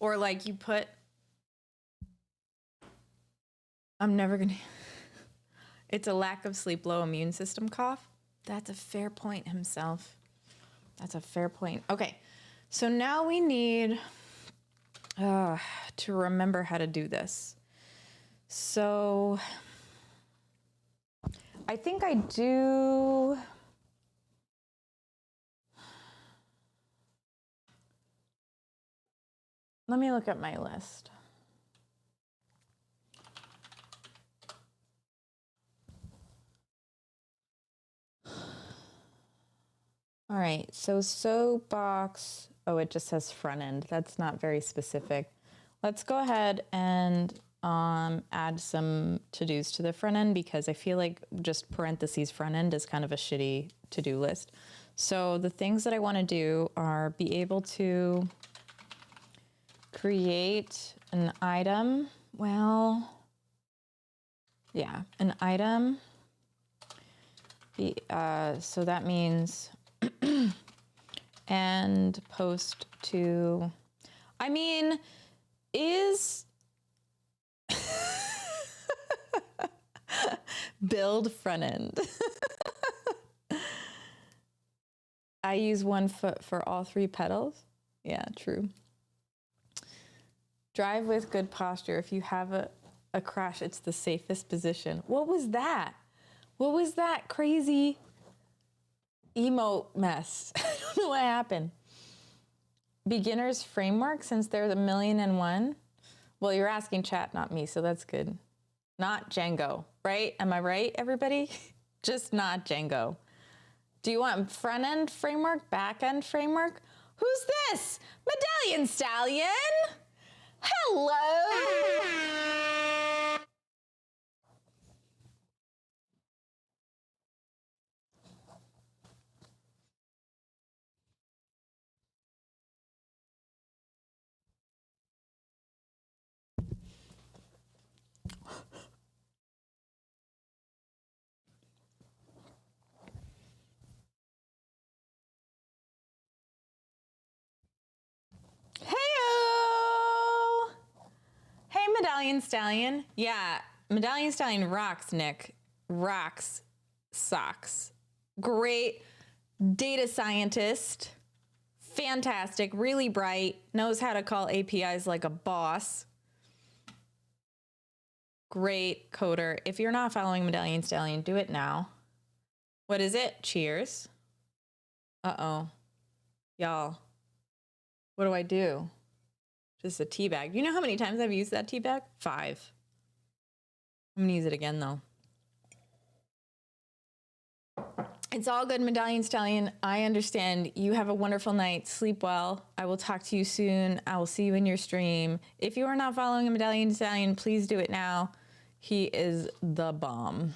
Or like you put, I'm never gonna, it's a lack of sleep, low immune system cough. That's a fair point himself. That's a fair point. Okay, so now we need to remember how to do this. So I think I do. Let me look at my list. All right, so soapbox, oh, it just says front end. That's not very specific. Let's go ahead and add some to-dos to the front end because I feel like just parentheses front end is kind of a shitty to-do list. So the things that I want to do are be able to create an item. Well, yeah, an item. So that means and post to, I mean, is build front end. I use 1 foot for all 3 pedals. Yeah, true. Drive with good posture. If you have a crash, it's the safest position. What was that? What was that crazy emote mess? I don't know what happened. Beginner's framework, since there's 1,000,001. Well, you're asking chat, not me, so that's good. Not Django, right? Am I right, everybody? Just not Django. Do you want front end framework, back end framework? Who's this? Medallion Stallion? Hello. Medallion Stallion. Yeah, Medallion Stallion rocks, Nick. Rocks socks. Great data scientist. Fantastic, really bright, knows how to call APIs like a boss. Great coder. If you're not following Medallion Stallion, do it now. What is it? Cheers. Uh-oh. Y'all, what do I do? Just a tea bag. You know how many times I've used that tea bag? 5. I'm gonna use it again though. It's all good, Medallion Stallion. I understand. You have a wonderful night. Sleep well. I will talk to you soon. I will see you in your stream. If you are not following a Medallion Stallion, please do it now. He is the bomb.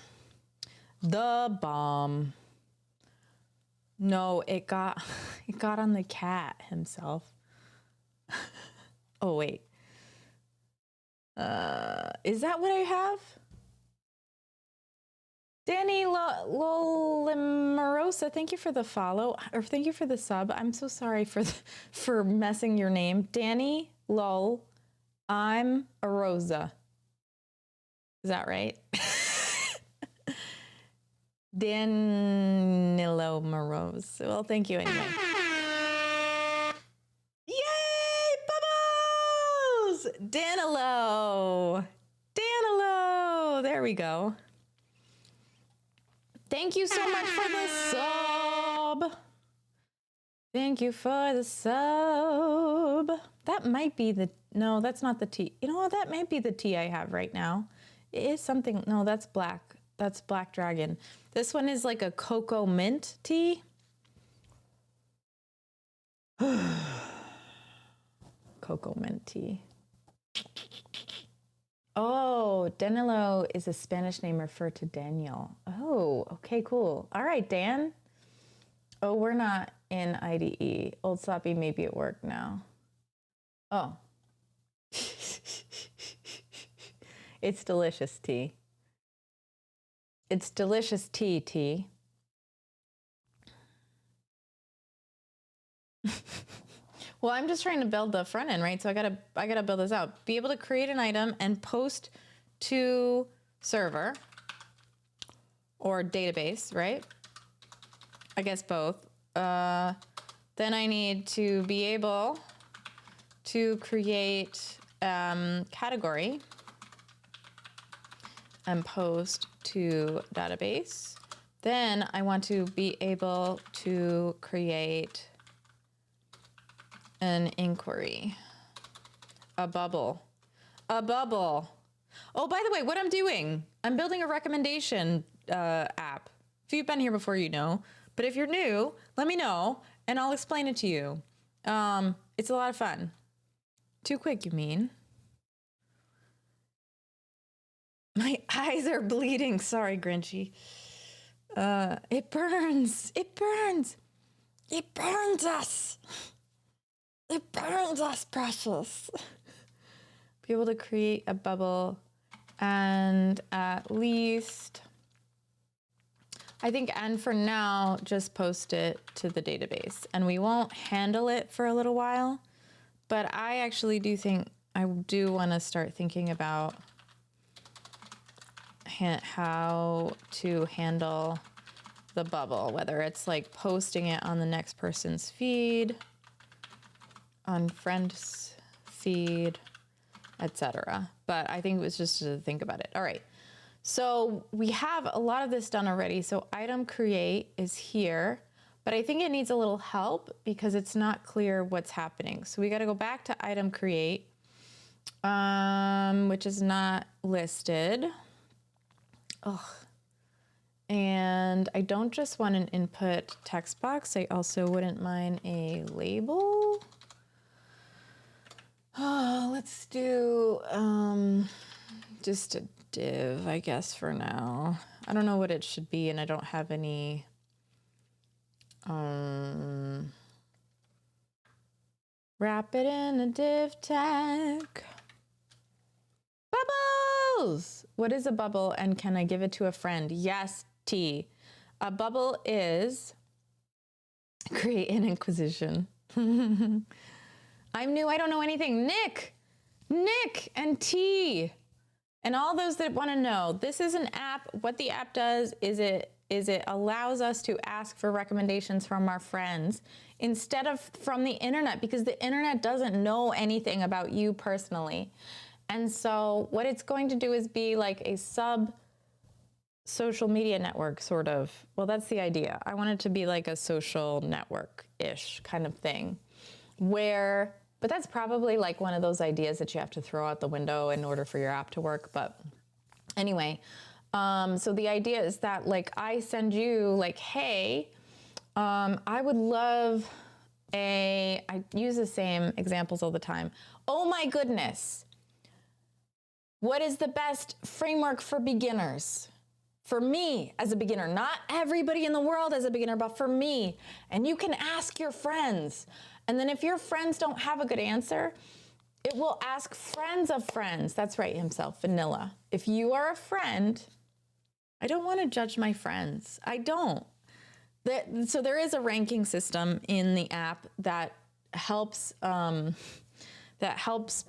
The bomb. No, it got on the cat himself. Oh, wait. Is that what I have? Danny Lolimarosa, thank you for the follow, or thank you for the sub. I'm so sorry for messing your name. Danny Lol, I'm a Rosa. Is that right? Danilo Morose. Well, thank you anyway. Yay, Bubbles! Danilo. There we go. Thank you so much for the sub. Thank you for the sub. That might be the, no, that's not the tea. You know what? That might be the tea I have right now. It is something, no, that's black. That's Black Dragon. This one is like a cocoa mint tea. Cocoa mint tea. Oh, Danilo is a Spanish name referred to Daniel. Oh, okay, cool. All right, Dan. Oh, we're not in IDE. Old Sloppy may be at work now. Oh. It's delicious tea. It's delicious tea. Well, I'm just trying to build the front end, right? So I gotta build this out. Be able to create an item and post to server or database, right? I guess both. Then I need to be able to create category and post to database. Then I want to be able to create an inquiry, a bubble. Oh, by the way, what I'm doing, I'm building a recommendation app. If you've been here before, you know, but if you're new, let me know and I'll explain it to you. It's a lot of fun. Too quick, you mean? My eyes are bleeding. Sorry, Grinchy. It burns. It burns. It burns us. It burns us, precious. Be able to create a bubble and at least, I think, and for now, just post it to the database. And we won't handle it for a little while, but I actually do think, I do want to start thinking about how to handle the bubble, whether it's like posting it on the next person's feed, on friends' feed, etc. But I think it was just to think about it. All right. So we have a lot of this done already. So item create is here, but I think it needs a little help because it's not clear what's happening. So we got to go back to item create, which is not listed. Ugh. And I don't just want an input text box. I also wouldn't mind a label. Oh, let's do just a div, I guess, for now. I don't know what it should be, and I don't have any wrap it in a div tag. Bubbles! What is a bubble, and can I give it to a friend? Yes, T. A bubble is create an inquisition. I'm new, I don't know anything. Nick and T. And all those that want to know, this is an app. What the app does is it allows us to ask for recommendations from our friends instead of from the internet, because the internet doesn't know anything about you personally. And so what it's going to do is be like a sub social media network, sort of. Well, that's the idea. I want it to be like a social network-ish kind of thing where, but that's probably like one of those ideas that you have to throw out the window in order for your app to work. But anyway, so the idea is that like I send you like, hey, I would love I use the same examples all the time. Oh my goodness. What is the best framework for beginners? For me as a beginner, not everybody in the world as a beginner, but for me. And you can ask your friends. And then if your friends don't have a good answer, it will ask friends of friends. That's right, himself, vanilla. If you are a friend, I don't want to judge my friends. I don't. So there is a ranking system in the app that helps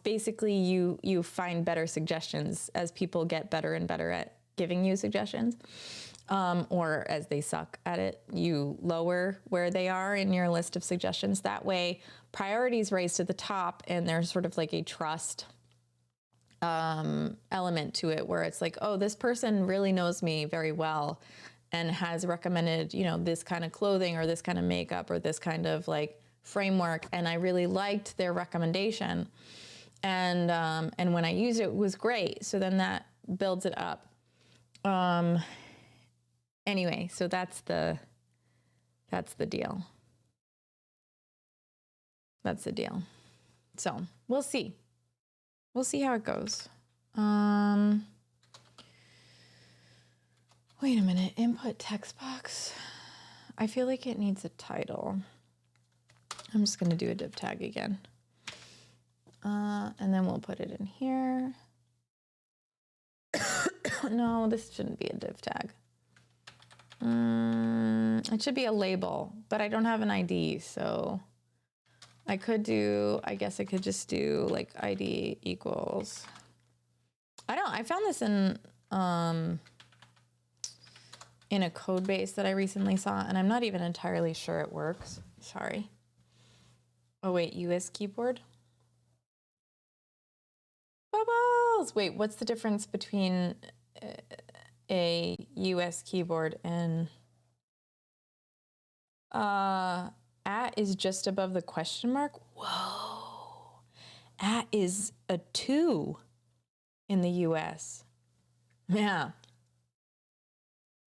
basically you find better suggestions as people get better and better at giving you suggestions, or as they suck at it, you lower where they are in your list of suggestions. That way, priorities raise to the top, and there's sort of like a trust element to it, where it's like, oh, this person really knows me very well and has recommended, you know, this kind of clothing or this kind of makeup or this kind of like framework, and I really liked their recommendation, and when I used it, it was great. So then that builds it up. Anyway, so that's the deal. That's the deal. So we'll see. We'll see how it goes. Wait a minute, input text box. I feel like it needs a title. I'm just gonna do a div tag again. And then we'll put it in here. No, this shouldn't be a div tag. It should be a label, but I don't have an ID, so I guess I could just do like ID equals. I found this in a code base that I recently saw, and I'm not even entirely sure it works. Sorry. Oh wait, US keyboard? Bubbles! Wait, what's the difference between a US keyboard and at is just above the question mark? Whoa. At is a 2 in the US. Yeah.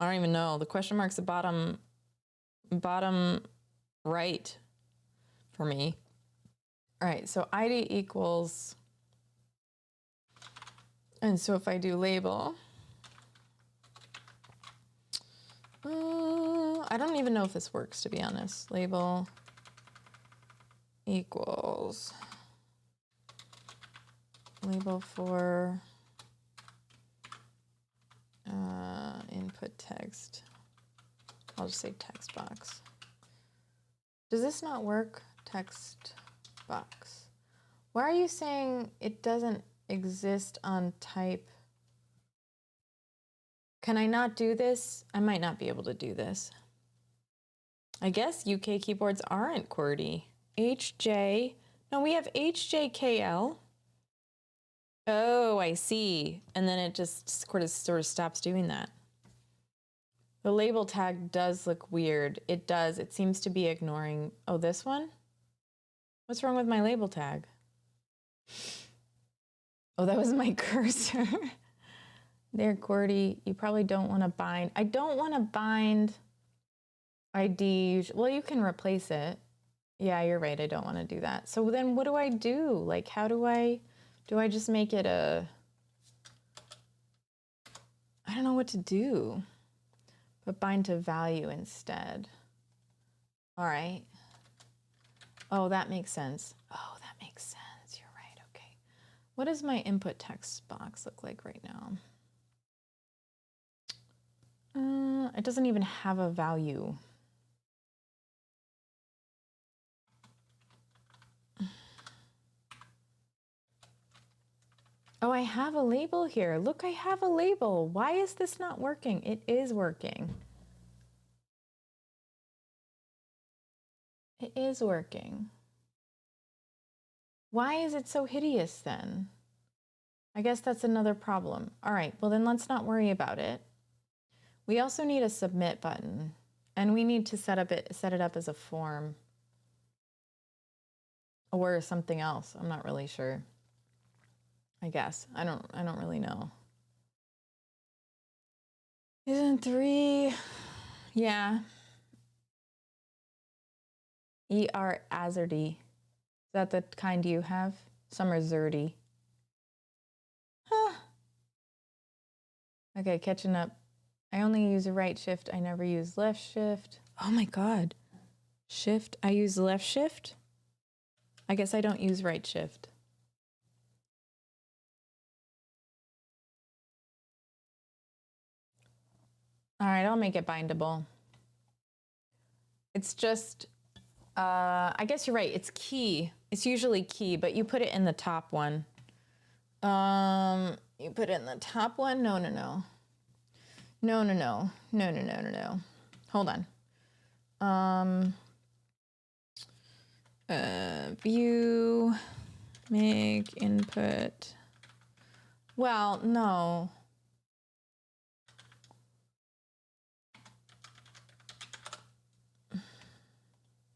I don't even know. The question mark's the bottom right for me. All right, so ID equals, and so if I do label, I don't even know if this works, to be honest. Label equals label for input text. I'll just say text box. Does this not work? Text box. Why are you saying it doesn't exist on type? Can I not do this? I might not be able to do this. I guess UK keyboards aren't QWERTY. HJ, no, we have HJKL. Oh, I see. And then it just sort of stops doing that. The label tag does look weird. It does. It seems to be ignoring. Oh, this one? What's wrong with my label tag? Oh, that was my cursor. There, QWERTY. You probably don't want to bind. I don't want to bind ID. Well, you can replace it. Yeah, you're right. I don't want to do that. So then what do I do? Like, how do I just make it a, I don't know what to do, but bind to value instead. All right. Oh, that makes sense. Oh, that makes sense. You're right. Okay. What does my input text box look like right now? It doesn't even have a value. Oh, I have a label here. Look, I have a label. Why is this not working? It is working. It is working. Why is it so hideous then? I guess that's another problem. All right, well then let's not worry about it. We also need a submit button, and we need to set it up as a form or something else. I'm not really sure. I guess. I don't really know. Isn't 3? Yeah. E.R. Azardy. Is that the kind you have? Some are Zerdy. Huh. Okay, catching up. I only use a right shift. I never use left shift. Oh my God. Shift. I use left shift. I guess I don't use right shift. All right, I'll make it bindable. It's just, I guess you're right. It's key. It's usually key, but you put it in the top one. You put it in the top one? No. No. Hold on. View, make input. Well, no.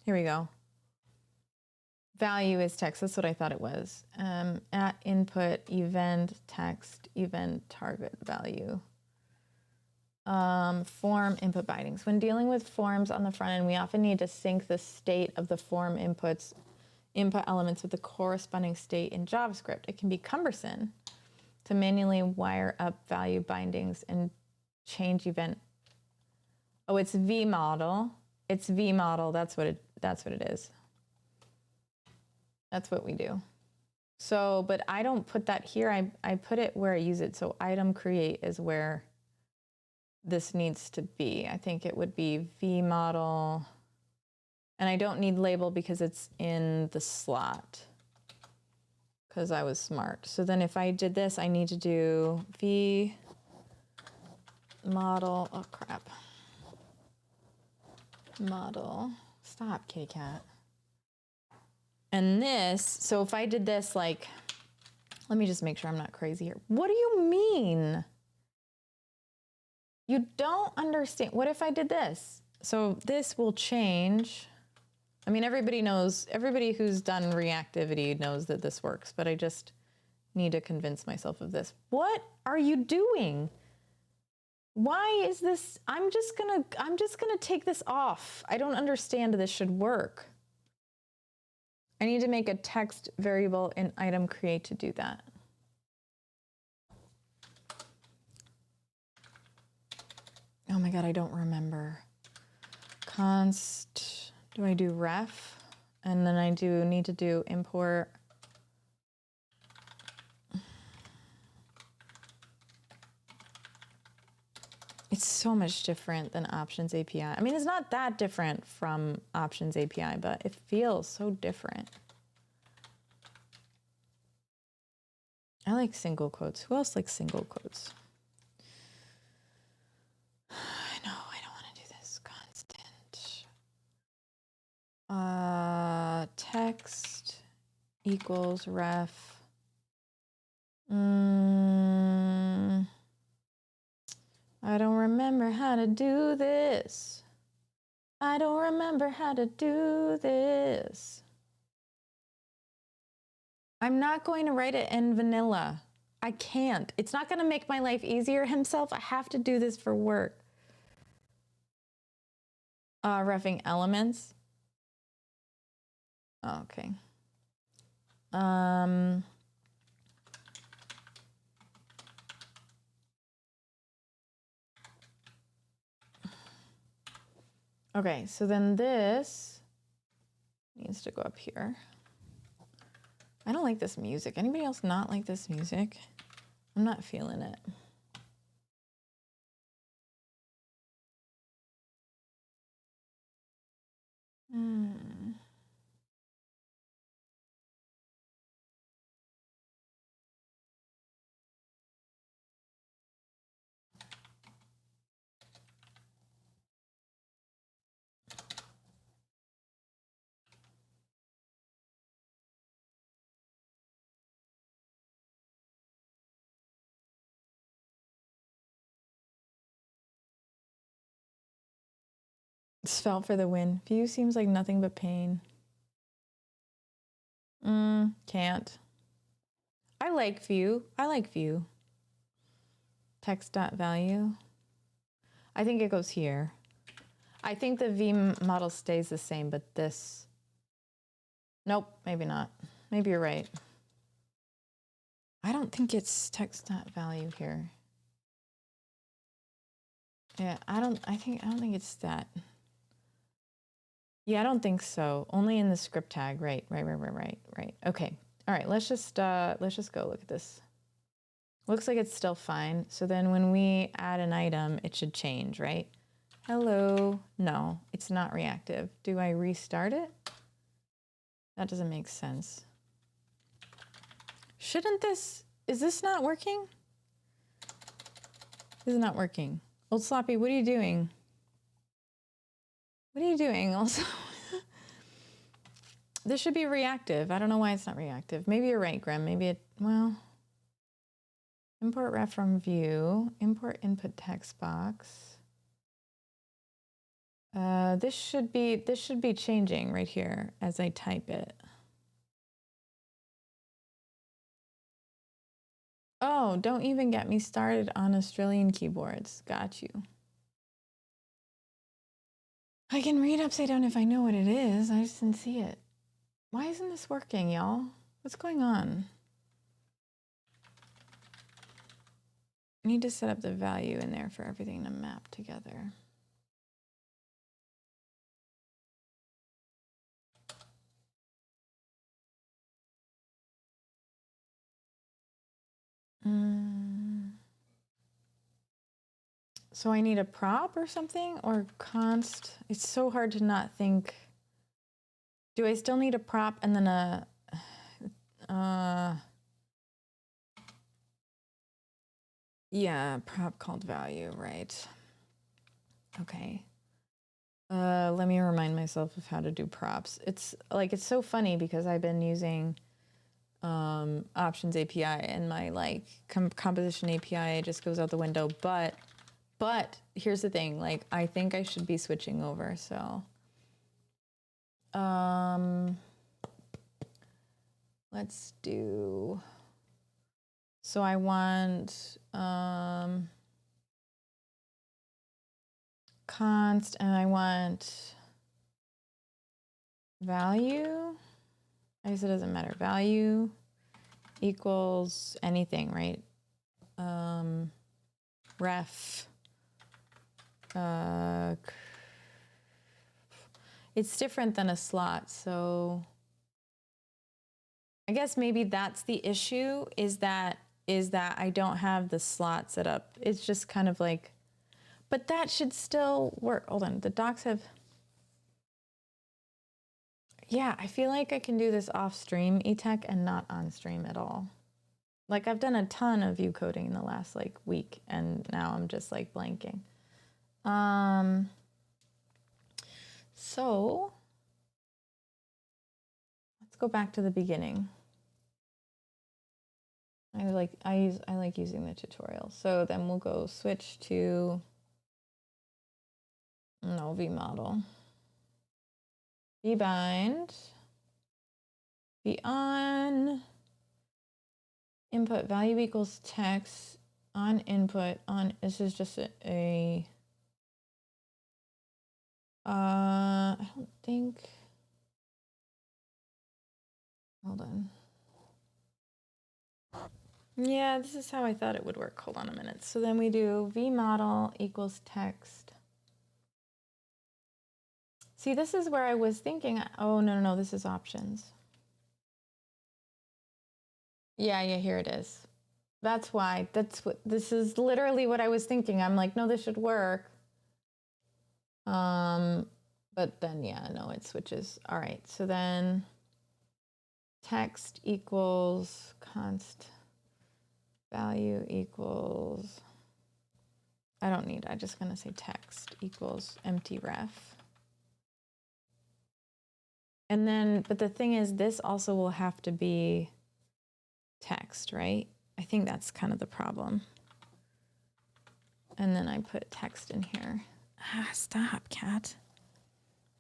Here we go. Value is text. That's what I thought it was. At input, event, text, event, target value. Form input bindings. When dealing with forms on the front end, we often need to sync the state of the form input elements with the corresponding state in JavaScript. It can be cumbersome to manually wire up value bindings and change event. Oh, it's vmodel. It's vmodel. That's what it is. That's what we do. So, but I don't put that here. I put it where I use it. So item create is where this needs to be. I think it would be vmodel. And I don't need label because it's in the slot. Because I was smart. So then if I did this, I need to do vmodel. Oh crap. Model. Stop, kitty cat. And this, so if I did this, like, let me just make sure I'm not crazy here. What do you mean? You don't understand. What if I did this? So this will change. I mean, everybody knows, everybody who's done reactivity knows that this works, but I just need to convince myself of this. What are you doing? Why is this? I'm just gonna take this off. I don't understand this should work. I need to make a text variable in item create to do that. Oh my God, I don't remember. Const, do I do ref? And then I do need to do import. It's so much different than Options API. I mean, it's not that different from Options API, but it feels so different. I like single quotes. Who else likes single quotes? I know, I don't want to do this. Constant. Text equals ref. I don't remember how to do this. I don't remember how to do this. I'm not going to write it in vanilla. I can't. It's not going to make my life easier himself. I have to do this for work. Reffing elements. Okay. Okay, so then this needs to go up here. I don't like this music. Anybody else not like this music? I'm not feeling it. Felt for the win. View seems like nothing but pain. Can't. I like view. I like view. Text.value. I think it goes here. I think the V model stays the same, but this. Nope, maybe not. Maybe you're right. I don't think it's text.value here. Yeah, I don't think it's that. Yeah, I don't think so. Only in the script tag. Right. Okay. All right, let's just go look at this. Looks like it's still fine. So then when we add an item, it should change, right? Hello. No, it's not reactive. Do I restart it? That doesn't make sense. Shouldn't this, is this not working? This is not working. Old Sloppy, what are you doing? What are you doing also? This should be reactive. I don't know why it's not reactive. Maybe you're right, Graham. Maybe it, well, import ref from view, import input text box. This should be changing right here as I type it. Oh, don't even get me started on Australian keyboards. Got you. I can read upside down if I know what it is. I just didn't see it. Why isn't this working, y'all? What's going on? I need to set up the value in there for everything to map together. So I need a prop or something, or const. It's so hard to not think. Do I still need a prop and then a yeah, prop called value, right? Okay. Let me remind myself of how to do props. It's so funny because I've been using options API and my like composition API just goes out the window. But here's the thing, like I think I should be switching over. So let's do. So I want const and I want value. I guess it doesn't matter. Value equals anything, right? Ref. It's different than a slot, so I guess maybe that's the issue, is that I don't have the slot set up. It's just kind of like, but that should still work. Hold on, the docs have, yeah, I feel like I can do this off stream eTech and not on stream at all. Like I've done a ton of view coding in the last like week and now I'm just like blanking. So let's go back to the beginning. I like using the tutorial. So then we'll go switch to V model. Vbind. Be on. Input value equals text on input on. This is just a I don't think. Hold on. Yeah, this is how I thought it would work. Hold on a minute. So then we do V model equals text. See, this is where I was thinking, oh, no, this is options. Yeah, here it is. That's why, this is literally what I was thinking. I'm like, no, this should work. But then, yeah, no, it switches. All right, so then text equals const value equals, I'm just gonna say text equals empty ref. And then, but the thing is, this also will have to be text, right? I think that's kind of the problem. And then I put text in here. Stop, cat.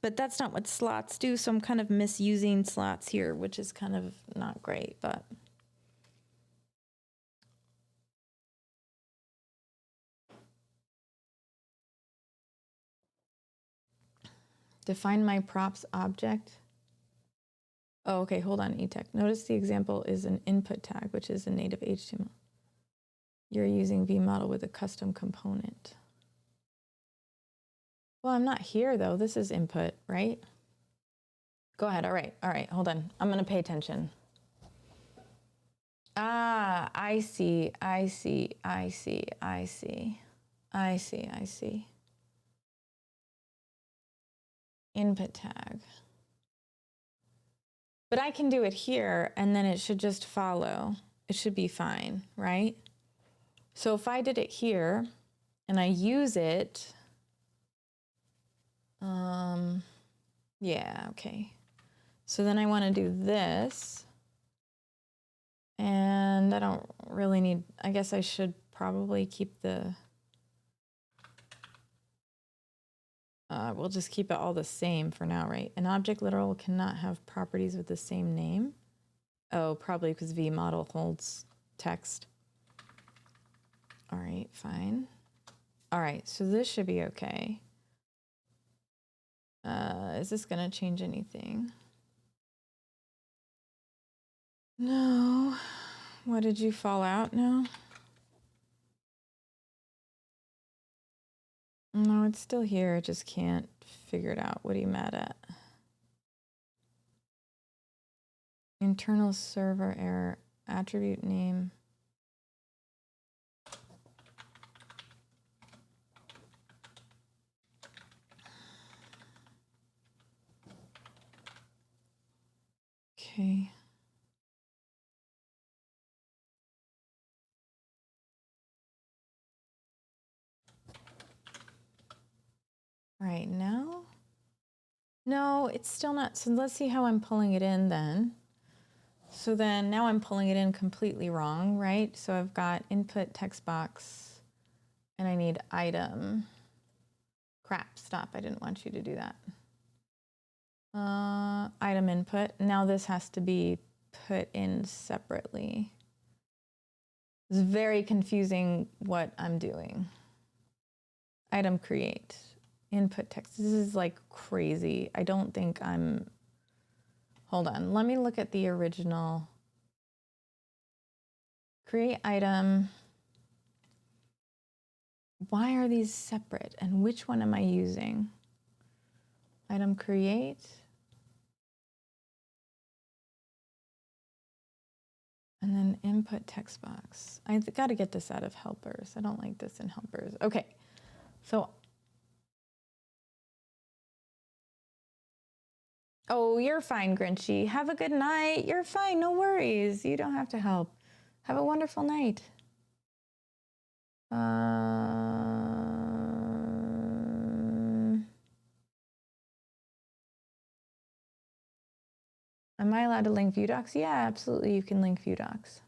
but that's not what slots do. So I'm kind of misusing slots here, which is kind of not great, but. Define my props object. Oh, okay, hold on, eTech. Notice the example is an input tag, which is a native HTML. You're using vModel with a custom component. Well, I'm not here though. This is input, right? Go ahead. All right, hold on. I'm gonna pay attention. Ah, I see. Input tag. But I can do it here and then it should just follow. It should be fine, right? So if I did it here and I use it, yeah, okay. So then I want to do this. And I don't really need, I guess I should probably keep the, we'll just keep it all the same for now, right? An object literal cannot have properties with the same name. Oh, probably because vModel holds text. All right, fine. All right, so this should be okay. Is this gonna change anything? No. What did you fall out now? No, it's still here. I just can't figure it out. What are you mad at? Internal server error, attribute name. Okay. All right, now. No, it's still not. So let's see how I'm pulling it in then. So then now I'm pulling it in completely wrong, right? So I've got input text box and I need item. Crap, stop. I didn't want you to do that. Item input. Now this has to be put in separately. It's very confusing what I'm doing. Item create. Input text. This is like crazy. I don't think I'm... Hold on. Let me look at the original. Create item. Why are these separate? And which one am I using? Item create. And then input text box. I've got to get this out of helpers. I don't like this in helpers. Okay. So... Oh, you're fine, Grinchy. Have a good night. You're fine. No worries. You don't have to help. Have a wonderful night. Am I allowed to link view docs? Yeah, absolutely. You can link view docs.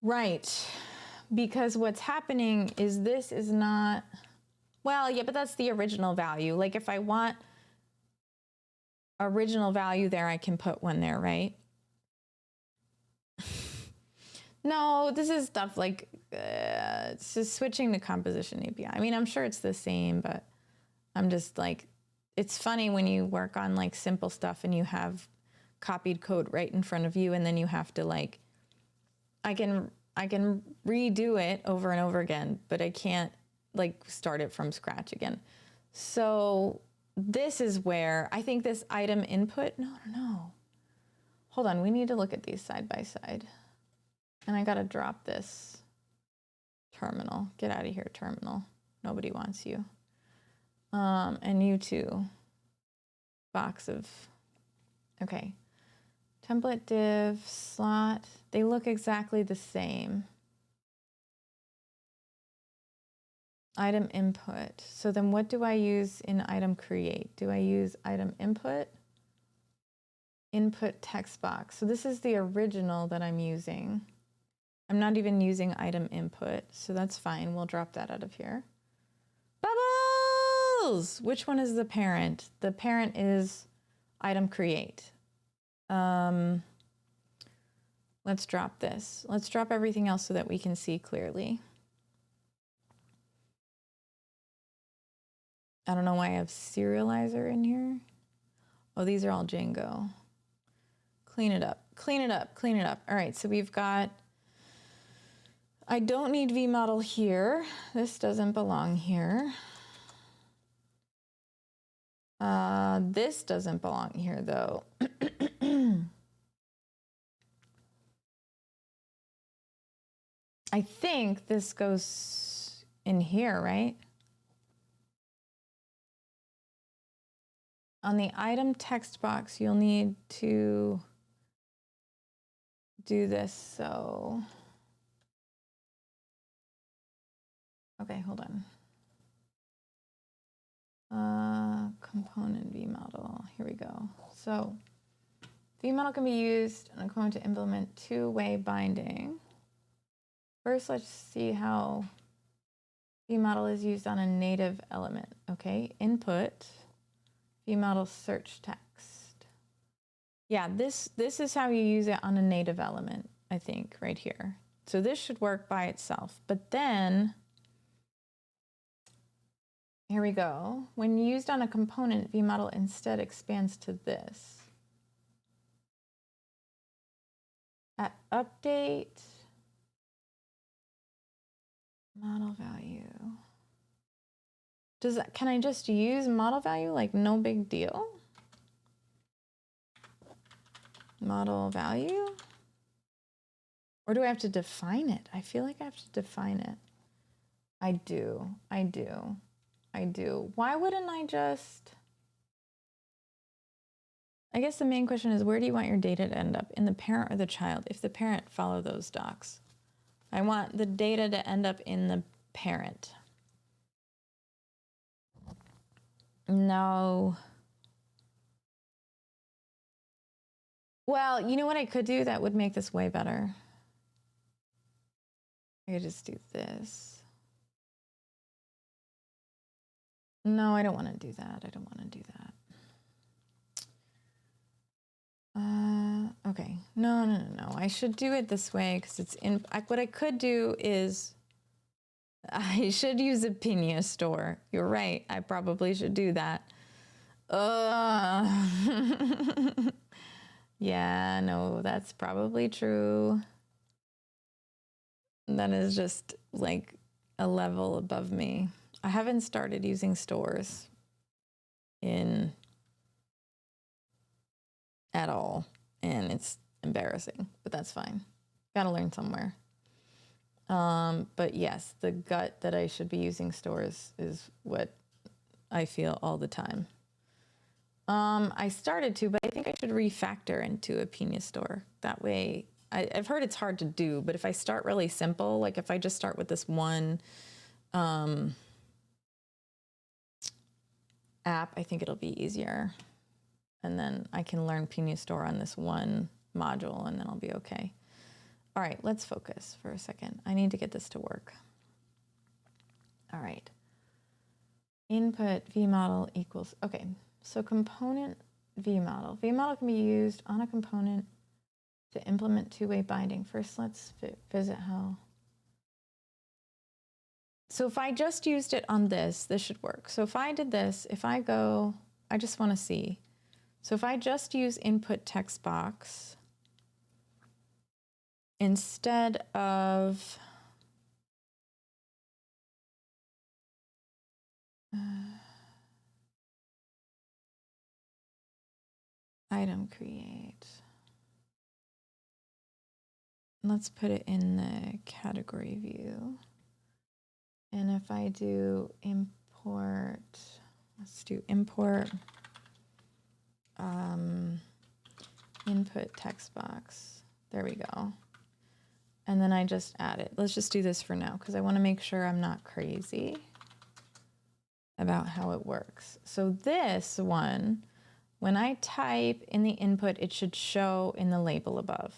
Right. Because what's happening is this is not, well, yeah, but that's the original value. Like if I want original value there, I can put one there, right? No, this is stuff like, it's just switching the composition API. I mean, I'm sure it's the same, but I'm just like, it's funny when you work on like simple stuff and you have copied code right in front of you and then you have to like, I can redo it over and over again, but I can't like start it from scratch again. So this is where I think this item input, no. Hold on, we need to look at these side by side. And I gotta drop this terminal. Get out of here, terminal. Nobody wants you. And you too. Box of, okay. Template div, slot, they look exactly the same. Item input. So then what do I use in item create? Do I use item input? input text box. So this is the original that I'm using. I'm not even using item input, so that's fine. We'll drop that out of here. Bubbles! Which one is the parent? The parent is item create. Let's drop this. Let's drop everything else so that we can see clearly. I don't know why I have serializer in here. Oh, these are all Django. Clean it up, clean it up, clean it up. All right, so we've got, I don't need vModel here. This doesn't belong here. This doesn't belong here though. I think this goes in here, right? On the item text box, you'll need to do this, so. Okay, hold on. Component vModel, here we go. So vModel can be used on a component to implement two-way binding. First, let's see how vModel is used on a native element. Okay, input, vModel search text. Yeah, this is how you use it on a native element, I think, right here. So this should work by itself. But then, here we go. When used on a component, vModel instead expands to this. At update, model value. Can I just use model value? Like no big deal? Model value? Or do I have to define it? I feel like I have to define it. I do. Why wouldn't I just... I guess the main question is, where do you want your data to end up? In the parent or the child? If the parent, follow those docs. I want the data to end up in the parent. No. Well, you know what I could do that would make this way better? I could just do this. No, I don't want to do that. I don't want to do that. Okay. No. I should do it this way because it's in. What I could do is I should use a Pinia store. You're right. I probably should do that. Yeah, no, that's probably true. That is just like a level above me. I haven't started using stores at all, and it's embarrassing, but that's fine. Gotta learn somewhere. But yes, the gut that I should be using stores is what I feel all the time. I started to, but I think I should refactor into a Pinia store. That way, I've heard it's hard to do, but if I start really simple, like if I just start with this one app, I think it'll be easier. And then I can learn Pinia store on this one module, and then I'll be okay. All right, let's focus for a second. I need to get this to work. All right. Input vModel equals, okay. So component vModel. vModel can be used on a component to implement two-way binding. First, let's visit how. So if I just used it on this should work. So if I did this, if I go, I just want to see. So if I just use input text box instead of item create, let's put it in the category view. And if I do import, let's do import input text box. There we go. And then I just add it. Let's just do this for now because I want to make sure I'm not crazy about how it works. So this one, When I type in the input, it should show in the label above.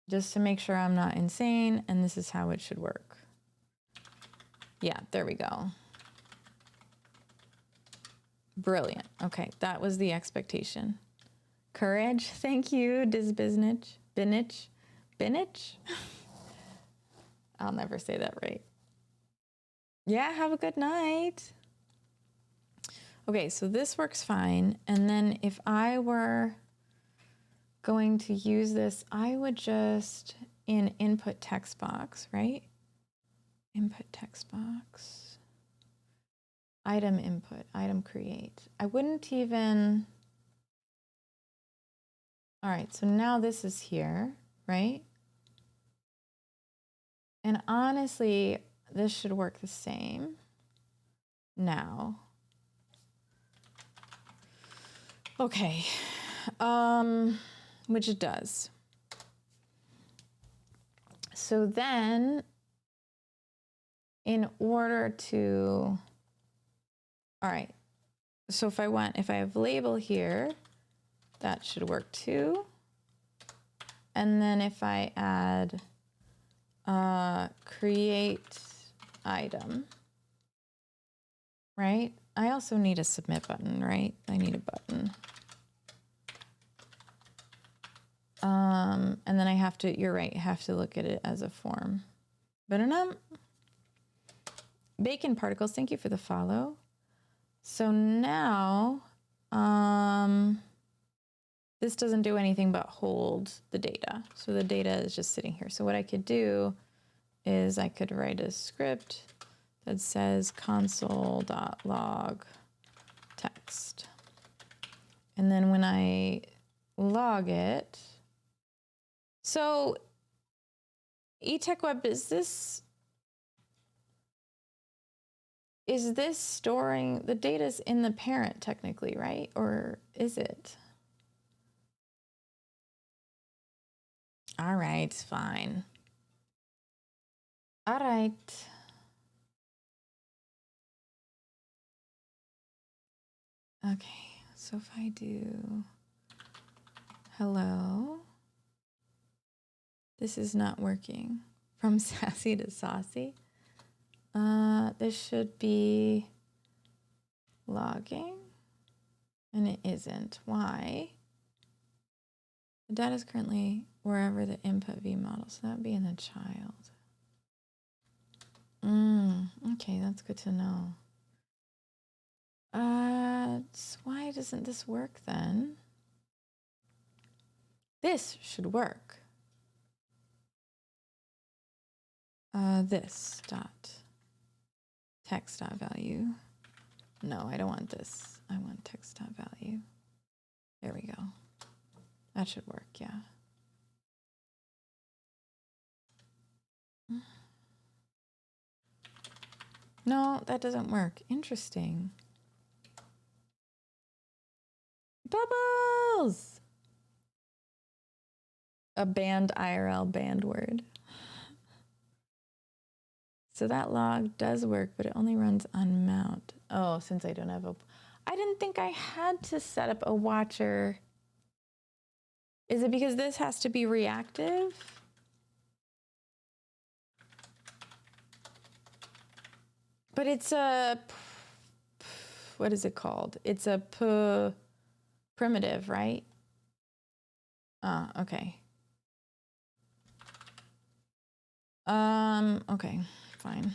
Just to make sure I'm not insane, and this is how it should work. Yeah, there we go. Brilliant. Okay, that was the expectation. Courage, thank you, Dizbiznich, Binich. I'll never say that right. Yeah, have a good night. Okay, so this works fine. And then if I were going to use this, I would just in input text box, right? Input text box, item input, item create. I wouldn't even, all right, so now this is here, right? And honestly, this should work the same now. Okay, which it does. So then in order to, all right, so if I have label here, that should work too. And then if I add create item, right? I also need a submit button, right? I need a button. And then I have to, you're right, I have to look at it as a form. Bacon particles, thank you for the follow. So now, this doesn't do anything but hold the data. So the data is just sitting here. So what I could do is I could write a script that says console.log text. And then when I log it, so eTechWeb, is this storing, the data's in the parent technically, right? Or is it? All right, fine. All right. Okay, so if I do hello, this is not working. From sassy to saucy. This should be logging, and it isn't. Why? The data is currently wherever the input v model, so that would be in the child. Okay, that's good to know. Why doesn't this work then? This should work. This dot text dot value. No, I don't want this. I want text dot value. There we go. That should work, yeah. No, that doesn't work. Interesting. Bubbles! A banned IRL banned word. So that log does work, but it only runs on mount. Oh, since I don't have a... I didn't think I had to set up a watcher. Is it because this has to be reactive? But it's a... What is it called? It's a primitive, right? Okay. Okay, fine.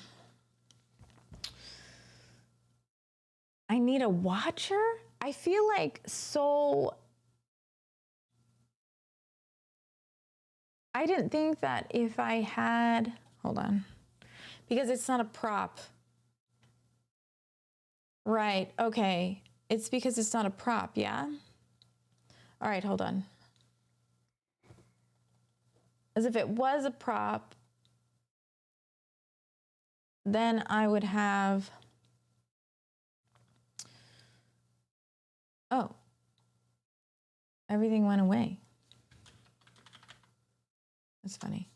I need a watcher? I feel like so... I didn't think that if I had... Hold on. Because it's not a prop. Right, okay. It's because it's not a prop, yeah? All right, hold on. As if it was a prop, then I would have... Oh. Everything went away. That's funny.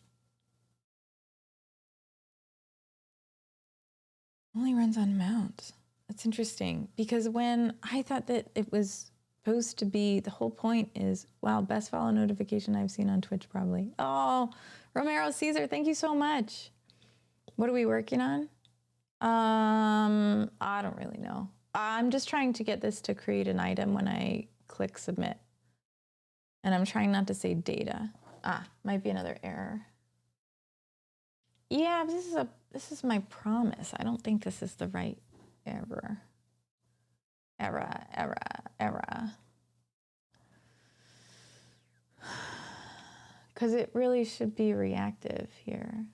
Only runs on mount. That's interesting because when I thought that it was supposed to be, the whole point is, wow, best follow notification I've seen on Twitch probably. Oh, Romero Caesar, thank you so much. What are we working on? I don't really know. I'm just trying to get this to create an item when I click submit. And I'm trying not to say data. Might be another error. Yeah, this is my promise. I don't think this is the right error. Error. Because it really should be reactive here.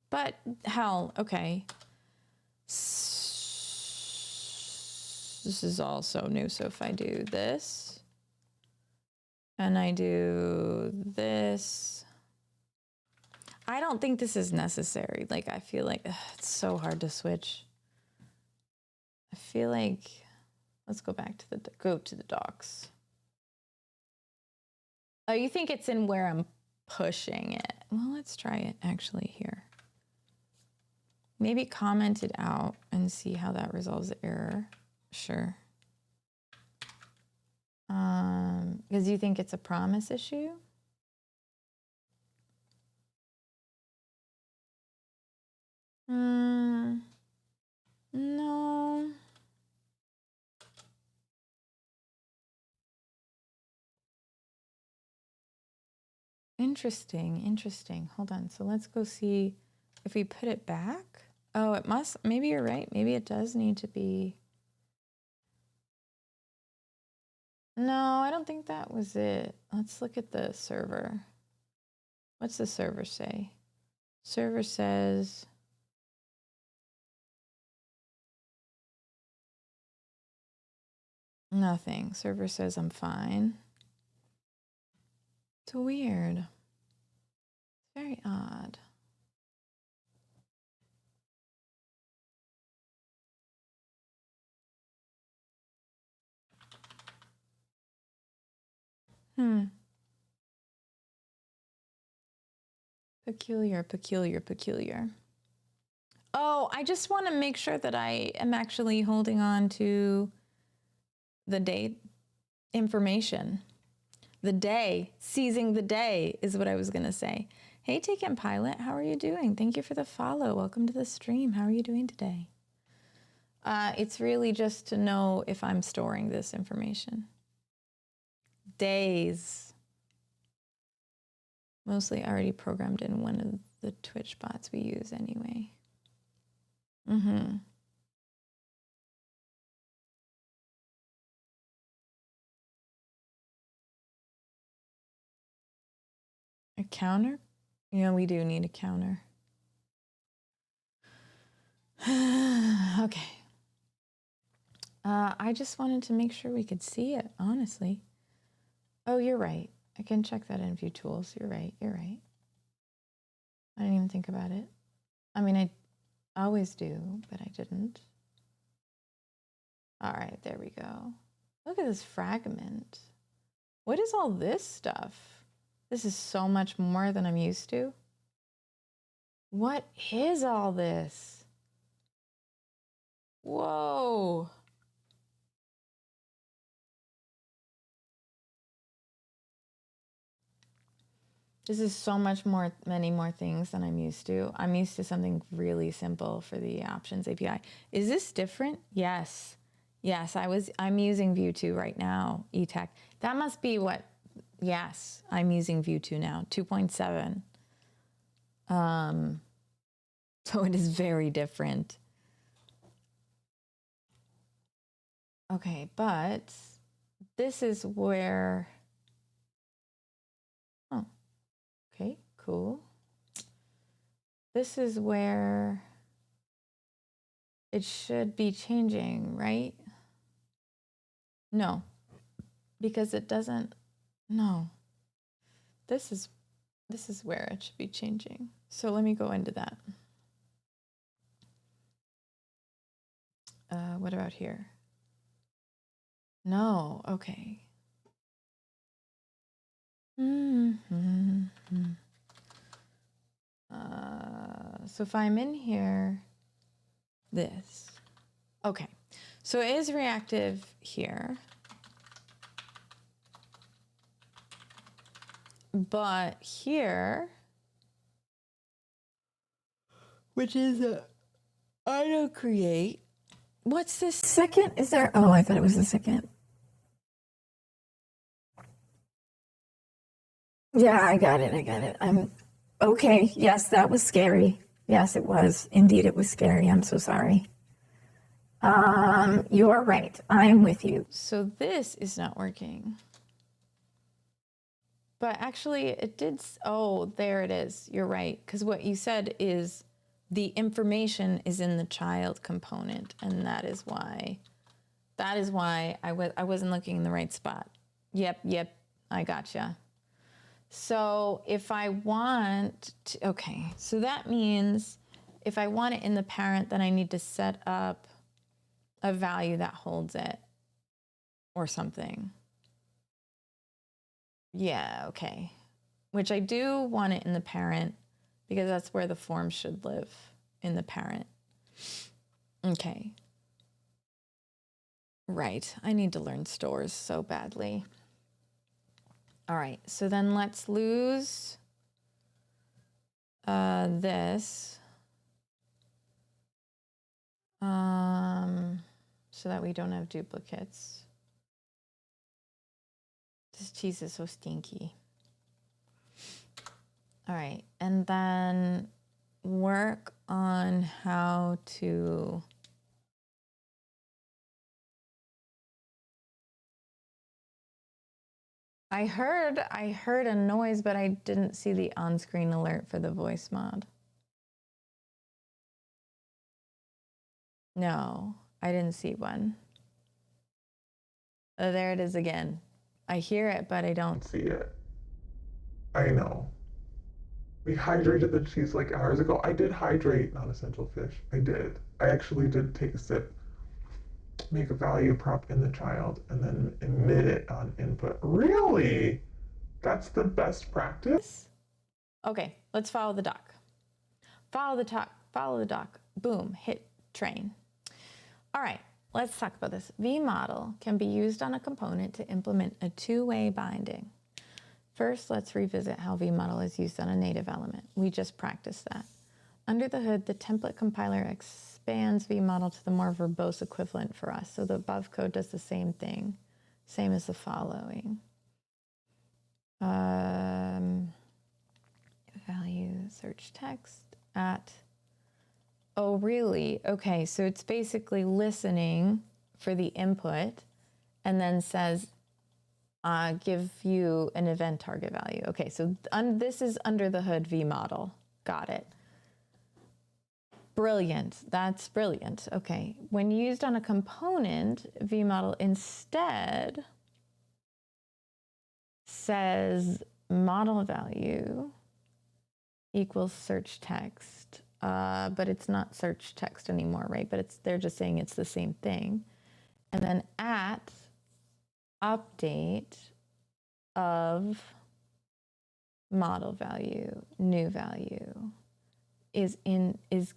But hell, okay. This is all so new. So if I do this and I do this, I don't think this is necessary. Like, I feel like it's so hard to switch. I feel like, let's go back to the docs. Oh, you think it's in where I'm pushing it? Well, let's try it actually here. Maybe comment it out and see how that resolves the error. Sure. Because you think it's a promise issue? No. Interesting. Hold on. So let's go see if we put it back. Oh, it must. Maybe you're right. Maybe it does need to be. No, I don't think that was it. Let's look at the server. What's the server say? Server says nothing. Server says I'm fine. It's weird. Very odd. Peculiar. Oh, I just want to make sure that I am actually holding on to the date information. The day, seizing the day is what I was going to say. Hey, Taken Pilot, how are you doing? Thank you for the follow. Welcome to the stream. How are you doing today? It's really just to know if I'm storing this information. Days. Mostly already programmed in one of the Twitch bots we use anyway. A counter? Yeah, we do need a counter. Okay. I just wanted to make sure we could see it, honestly. Oh, you're right. I can check that in View Tools. You're right. I didn't even think about it. I mean, I always do, but I didn't. All right, there we go. Look at this fragment. What is all this stuff? This is so much more than I'm used to. What is all this? Whoa. This is so much more, many more things than I'm used to. I'm used to something really simple for the options API. Is this different? Yes. I'm using View 2 right now, eTech. That must be what, yes, I'm using View 2 now, 2.7. So it is very different. Okay, but this is where, oh, okay, cool. This is where it should be changing, right? No, because it doesn't, no. This is where it should be changing. So let me go into that. What about here? No, okay. So if I'm in here, this. Okay, so it is reactive here. But here, which is a auto create. What's this second? Is there? Oh, I thought it was the second. Yeah, I got it. I'm okay. Yes, that was scary. Yes, it was. Indeed, it was scary. I'm so sorry. You are right. I am with you. So this is not working. But actually it did. Oh, there it is. You're right. Because what you said is the information is in the child component. And that is why I wasn't looking in the right spot. Yep. I gotcha. So if I want to, okay, so that means if I want it in the parent, then I need to set up a value that holds it or something. Yeah, okay. Which I do want it in the parent because that's where the form should live, in the parent. Okay. Right, I need to learn stores so badly. All right, so then let's lose this. So that we don't have duplicates. This cheese is so stinky. All right, and then work on how to I heard a noise, but I didn't see the on-screen alert for the voice mod. No, I didn't see one. Oh, there it is again. I hear it, but I don't see it. I know. We hydrated the cheese like hours ago. I did hydrate non-essential fish. I did. I actually did take a sip, make a value prop in the child, and then emit it on input. Really? That's the best practice? Okay, let's follow the doc. Follow the doc. Boom, hit train. All right, let's talk about this. V-model can be used on a component to implement a two-way binding. First, let's revisit how V-model is used on a native element. We just practiced that. Under the hood, the template compiler expands V-model to the more verbose equivalent for us. So the above code does the same thing, same as the following. Value search text at, oh really? Okay, so it's basically listening for the input and then says, give you an event target value. Okay, so this is under the hood V-model. Got it. Brilliant, that's brilliant. Okay, when used on a component, V-model instead says model value equals search text, but it's not search text anymore, right? But they're just saying it's the same thing. And then at update of model value, new value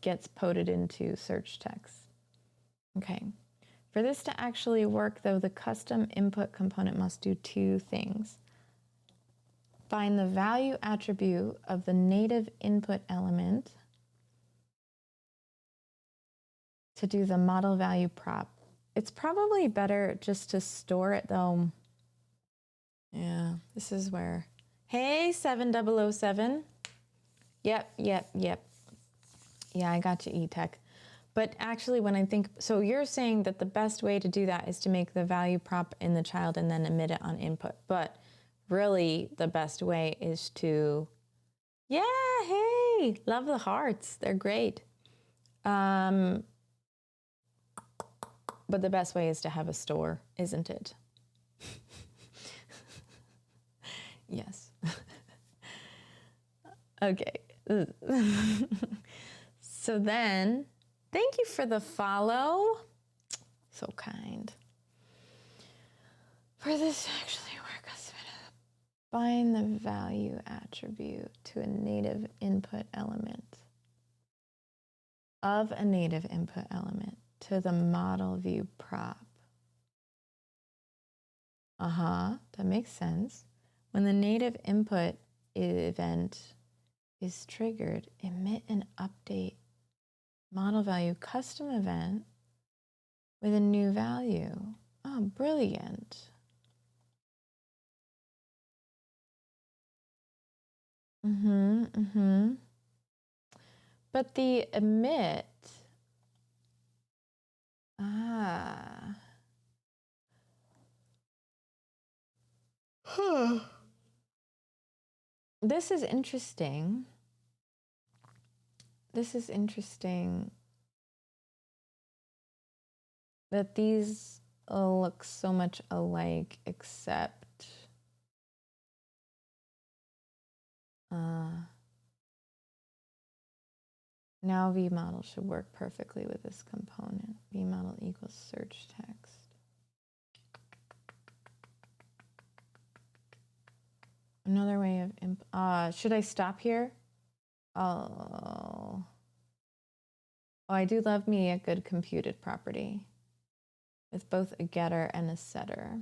gets coded into search text. Okay. For this to actually work though, the custom input component must do two things. Find the value attribute of the native input element to do the model value prop. It's probably better just to store it though. Yeah, this is where, hey, 7007. Yep. Yeah, I got you, E-Tech. But actually when I think, so you're saying that the best way to do that is to make the value prop in the child and then emit it on input. But really the best way is to, yeah, hey, love the hearts. They're great. But the best way is to have a store, isn't it? Yes. Okay. So then, thank you for the follow. So kind. For this to actually work, find the value attribute to a native input element. of a native input element to the model view prop. That makes sense. When the native input event is triggered, emit an update model value custom event with a new value. Oh, brilliant. But the emit, this is interesting. This is interesting that these look so much alike, except now vModel should work perfectly with this component. vModel equals search text. Another way of, should I stop here? Oh, I do love me a good computed property with both a getter and a setter.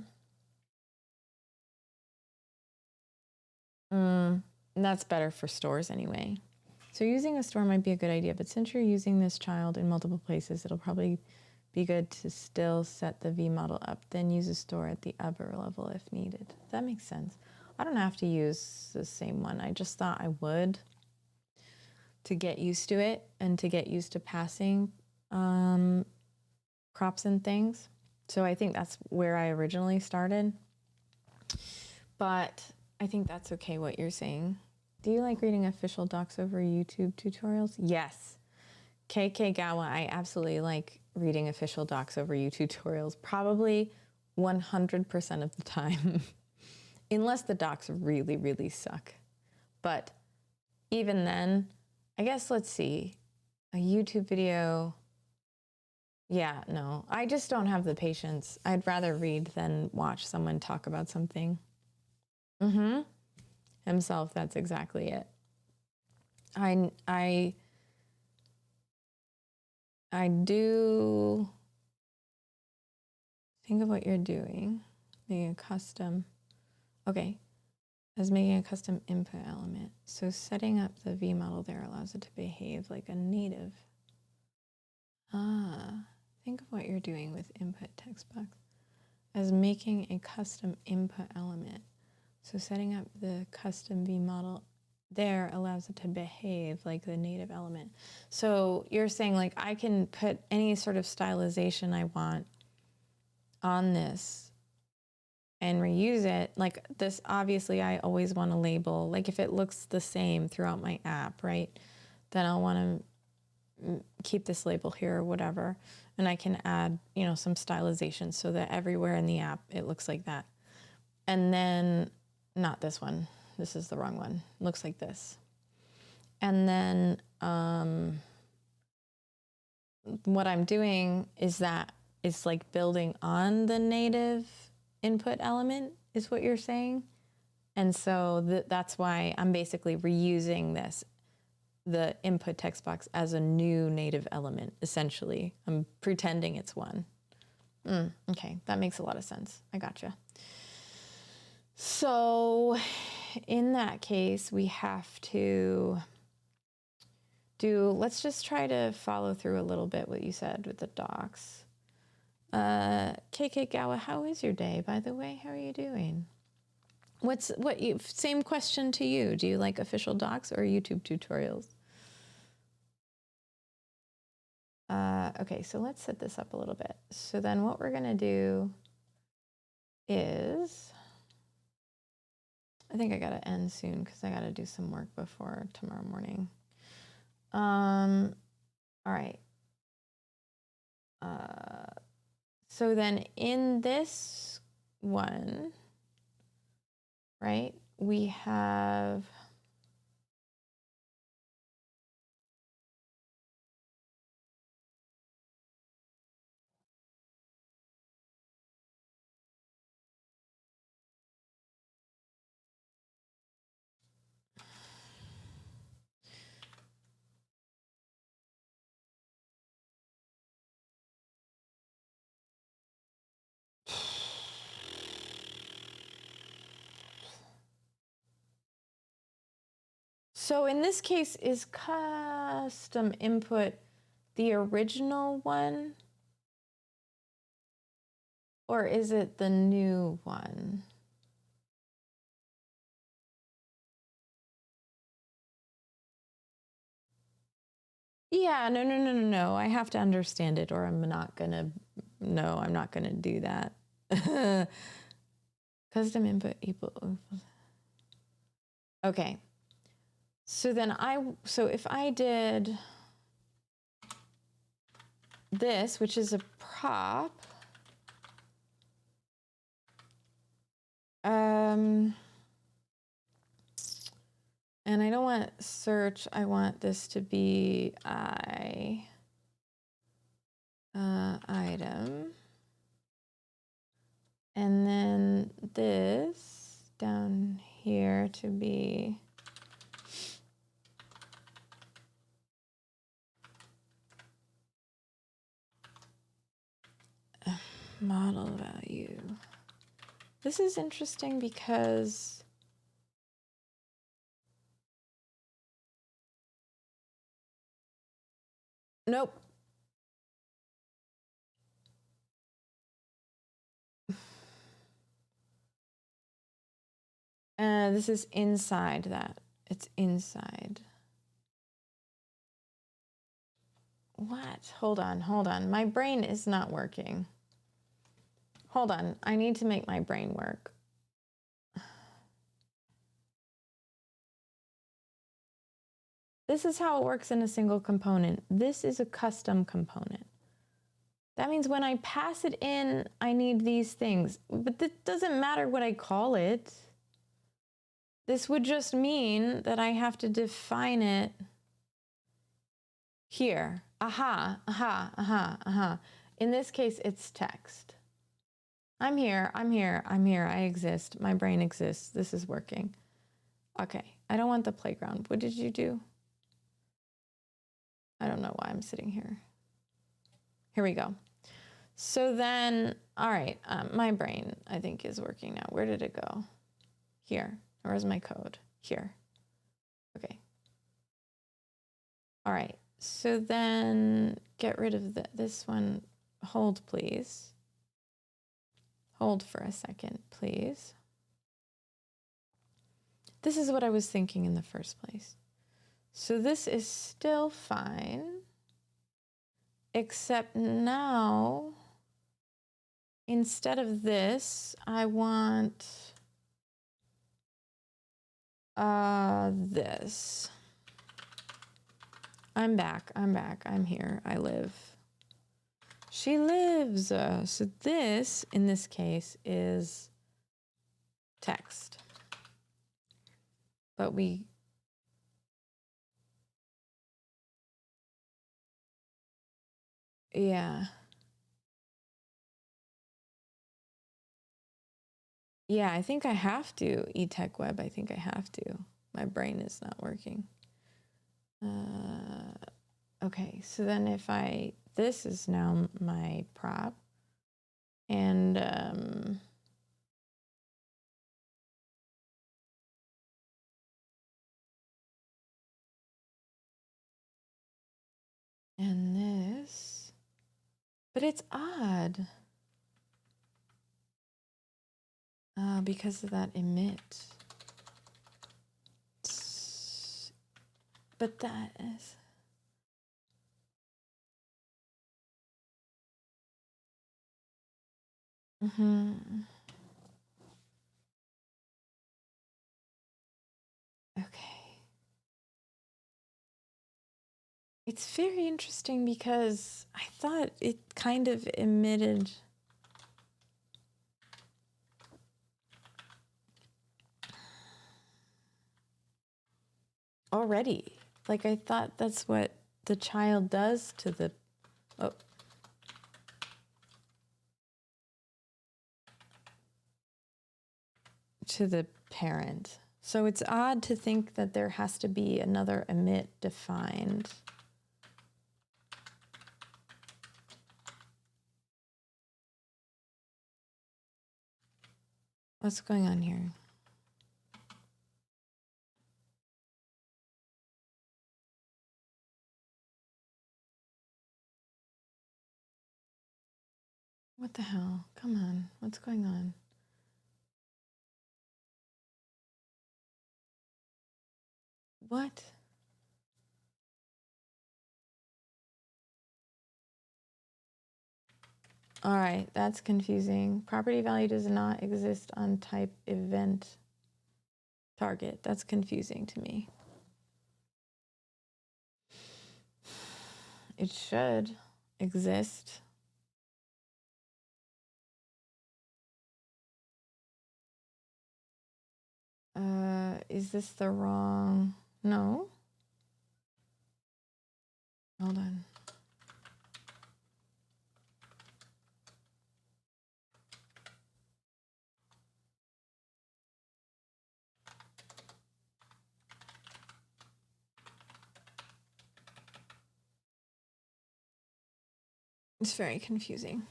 That's better for stores anyway. So using a store might be a good idea, but since you're using this child in multiple places, it'll probably be good to still set the vModel up, then use a store at the upper level if needed. That makes sense. I don't have to use the same one. I just thought I would to get used to it and to get used to passing crops and things. So I think that's where I originally started. But I think that's okay what you're saying. Do you like reading official docs over YouTube tutorials? Yes. KK Gawa, I absolutely like reading official docs over YouTube tutorials, probably 100% of the time, unless the docs really, really suck. But even then, I guess, let's see, a YouTube video, yeah, no, I just don't have the patience. I'd rather read than watch someone talk about something. Himself, that's exactly it. I do think of what you're doing, making a custom, okay, as making a custom input element. So setting up the vModel there allows it to behave like a native. Think of what you're doing with input text box as making a custom input element. So setting up the custom vModel there allows it to behave like the native element. So you're saying like I can put any sort of stylization I want on this and reuse it. Like this, obviously I always want to label, like if it looks the same throughout my app, right? Then I'll want to keep this label here or whatever. And I can add, some stylization so that everywhere in the app, it looks like that. And then, not this one. This is the wrong one. It looks like this. And then what I'm doing is that it's like building on the native input element is what you're saying. And so that's why I'm basically reusing the input text box as a new native element, essentially. I'm pretending it's one. Okay, that makes a lot of sense. I gotcha. So in that case, we have to let's just try to follow through a little bit what you said with the docs. KK Gawa, how is your day, by the way? How are you doing? Same question to you. Do you like official docs or YouTube tutorials? Okay, so let's set this up a little bit. So then what we're gonna do is, I think I gotta end soon because I gotta do some work before tomorrow morning. All right. So then in this one, right, we have So in this case, is custom input the original one? Or is it the new one? Yeah, no. I have to understand it or I'm not gonna, no, I'm not gonna do that. Custom input equal. Okay. So then so if I did this, which is a prop, and I don't want search, I want this to be item. And then this down here to be model value. This is interesting because nope. This is inside that. It's inside. What? Hold on. My brain is not working. Hold on. I need to make my brain work. This is how it works in a single component. This is a custom component. That means when I pass it in, I need these things. But it doesn't matter what I call it. This would just mean that I have to define it here. Aha. In this case, it's text. I'm here. I exist. My brain exists. This is working. Okay. I don't want the playground. What did you do? I don't know why I'm sitting here. Here we go. So then, all right, my brain, I think, is working now. Where did it go? Here. Where's my code? Here. Okay. All right. So then get rid of this one. Hold, please. Hold for a second, please. This is what I was thinking in the first place. So this is still fine, except now, instead of this, I want this. I'm back. I'm here. I live. She lives. So this, in this case, is text. But yeah. Yeah, I think I have to. eTech Web, I think I have to. My brain is not working. Okay, so then if this is now my prop. And this, but it's odd. Because of that emit. But that is. Okay. It's very interesting because I thought it kind of emitted. Already. Like I thought that's what the child does to the, to the parent. So it's odd to think that there has to be another emit defined. What's going on here? What the hell? Come on. What's going on? What? All right, that's confusing. Property value does not exist on type event target. That's confusing to me. It should exist. Is this the wrong? No. Hold on. It's very confusing.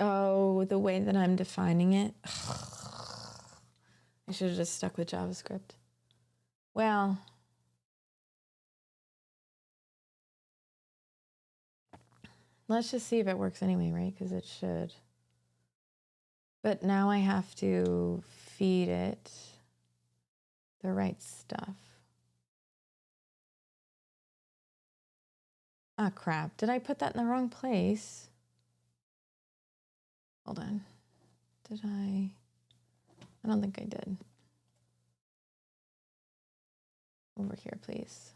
Oh, the way that I'm defining it. I should have just stuck with JavaScript. Well, let's just see if it works anyway, right? Because it should. But now I have to feed it the right stuff. Ah, crap. Did I put that in the wrong place? Hold on. Did I? I don't think I did. Over here, please.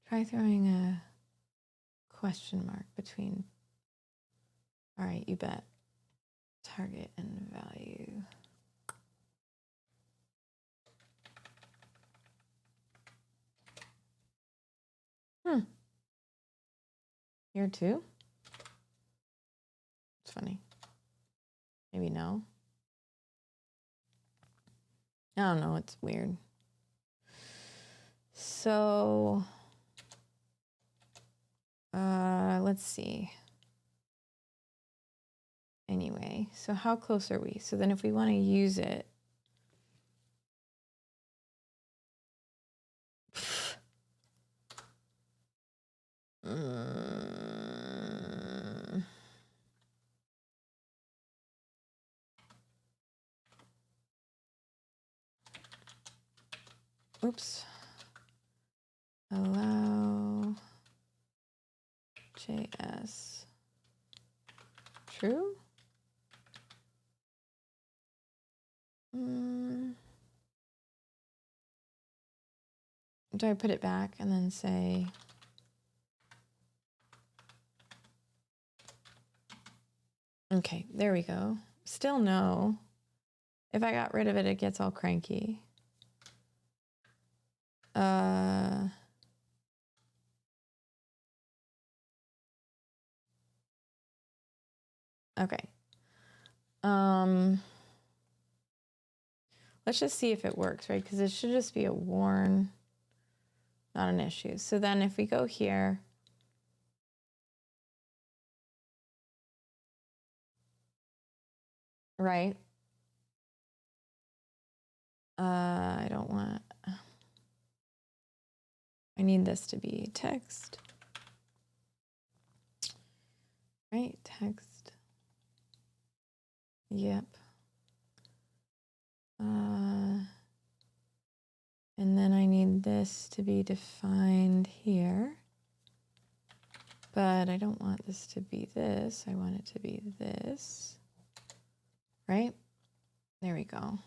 Try throwing a question mark between. All right, you bet. Target and value. Here too? It's funny. Maybe no. I don't know. It's weird. So, let's see. Anyway, so how close are we? So then if we want to use it, oops. Allow JS true. Do I put it back and then say okay, there we go. Still no. If I got rid of it, it gets all cranky. Okay. Let's just see if it works, right? Because it should just be a warn, not an issue. So then if we go here, right? I don't want, I need this to be text, right? Text. Yep. And then I need this to be defined here. But I don't want this to be this. I want it to be this. Right? There we go.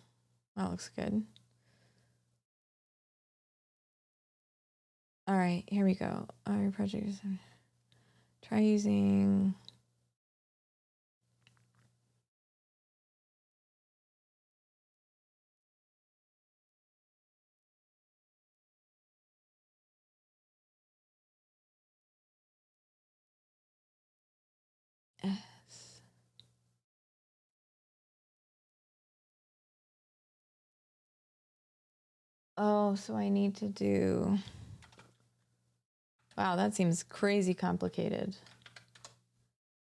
That looks good. All right, here we go. Our project is try using S. Oh, so I need to do. Wow, that seems crazy complicated.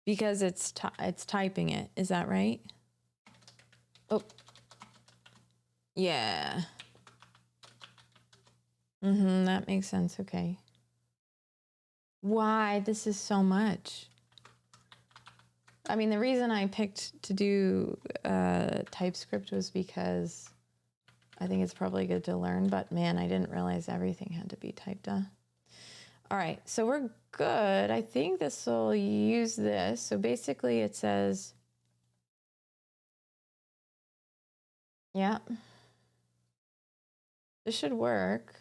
Because it's typing it. Is that right? Oh. Yeah. That makes sense. Okay. Why? This is so much. I mean, the reason I picked to do TypeScript was because I think it's probably good to learn, but man, I didn't realize everything had to be typed up. All right, so we're good. I think this will use this. So basically it says, yeah, this should work.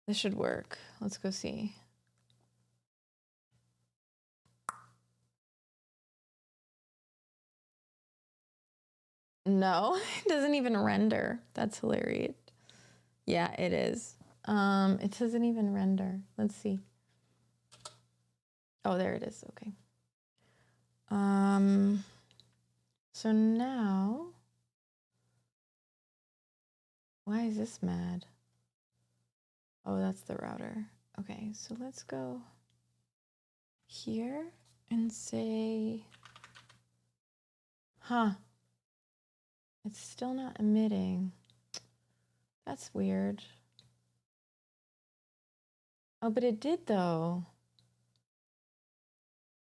This should work. Let's go see. No, it doesn't even render. That's hilarious. Yeah, it is. It doesn't even render. Let's see. Oh, there it is. Okay. So now, why is this mad? Oh, that's the router. Okay, so let's go here and say, huh, it's still not emitting. That's weird. Oh, but it did though.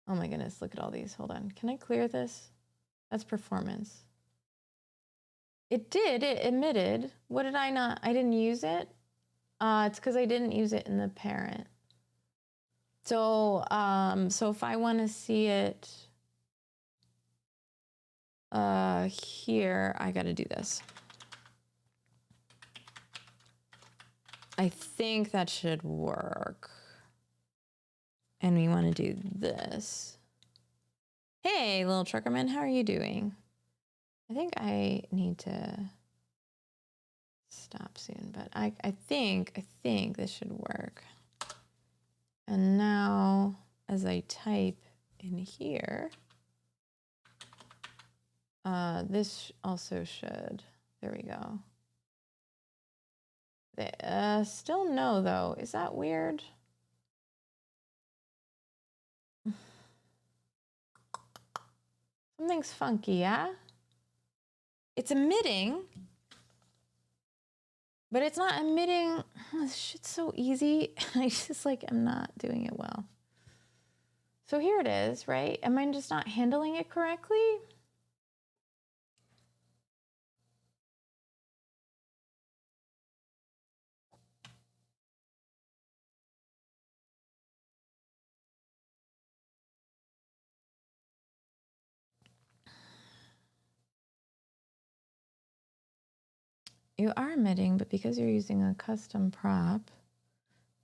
Oh my goodness, look at all these. Hold on. Can I clear this? That's performance. It did, it emitted. What did I not, I didn't use it? It's because I didn't use it in the parent. So, so if I want to see it here, I got to do this. I think that should work. And we want to do this. Hey, little truckerman, how are you doing? I think I need to stop soon, but I think this should work. And now as I type in here, this also should, there we go. Still no though, is that weird? Something's funky, yeah? It's emitting, but it's not emitting. This shit's so easy. I just like, I'm not doing it well. So here it is, right? Am I just not handling it correctly? You are emitting, but because you're using a custom prop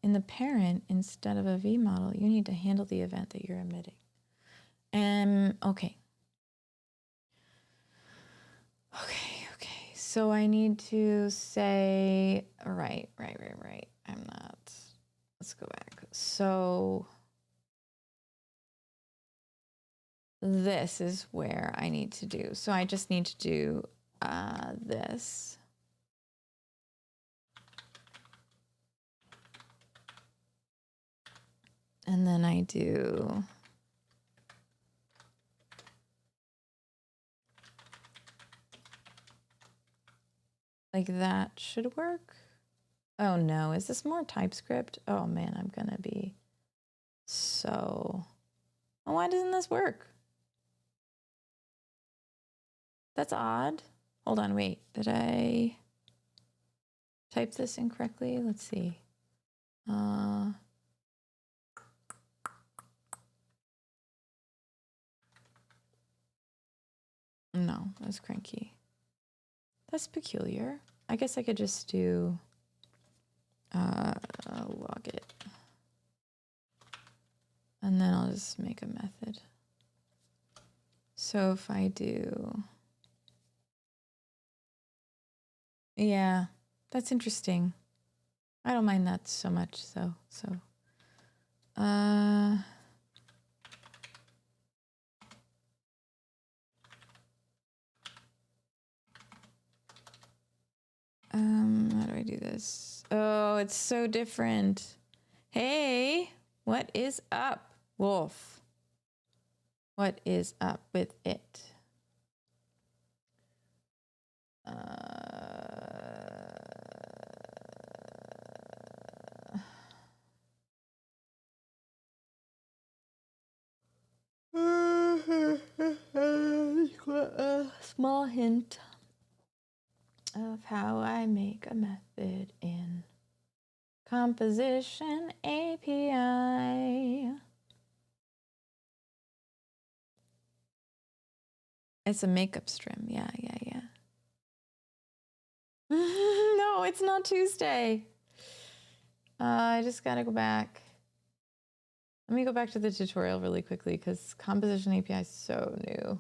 in the parent instead of a V model, you need to handle the event that you're emitting. Okay. Okay. So I need to say, right. I'm not, let's go back. So this is where I need to do. So I just need to do this. And then I do like that should work. Oh no, is this more TypeScript? Oh man, I'm gonna be so... Oh, why doesn't this work? That's odd. Hold on, wait, did I type this incorrectly? Let's see. No, that's cranky. That's peculiar. I guess I could just do log it. And then I'll just make a method. So if I do, yeah, that's interesting. I don't mind that so much, so how do I do this? Oh, it's so different. Hey, what is up, Wolf? What is up with it? small hint of how I make a method in Composition API. It's a makeup string. Yeah. No, it's not Tuesday. I just gotta go back. Let me go back to the tutorial really quickly because Composition API is so new.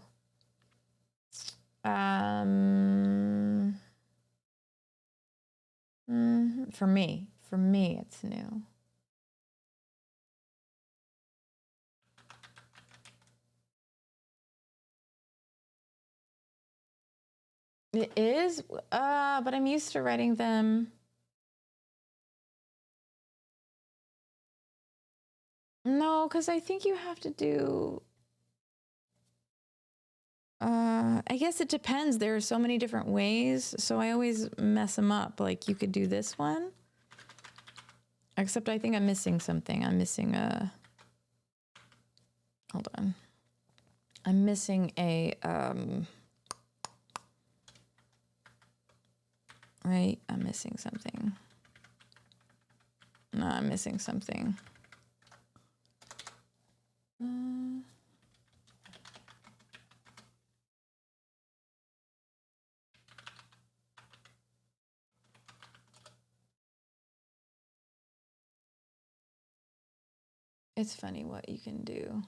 For me, it's new. It is, but I'm used to writing them. No, because I think you have to do. I guess it depends. There are so many different ways, so I always mess them up. Like you could do this one, except I think I'm missing something. I'm missing a. Hold on. I'm missing a. Right, I'm missing something. No, I'm missing something. It's funny what you can do.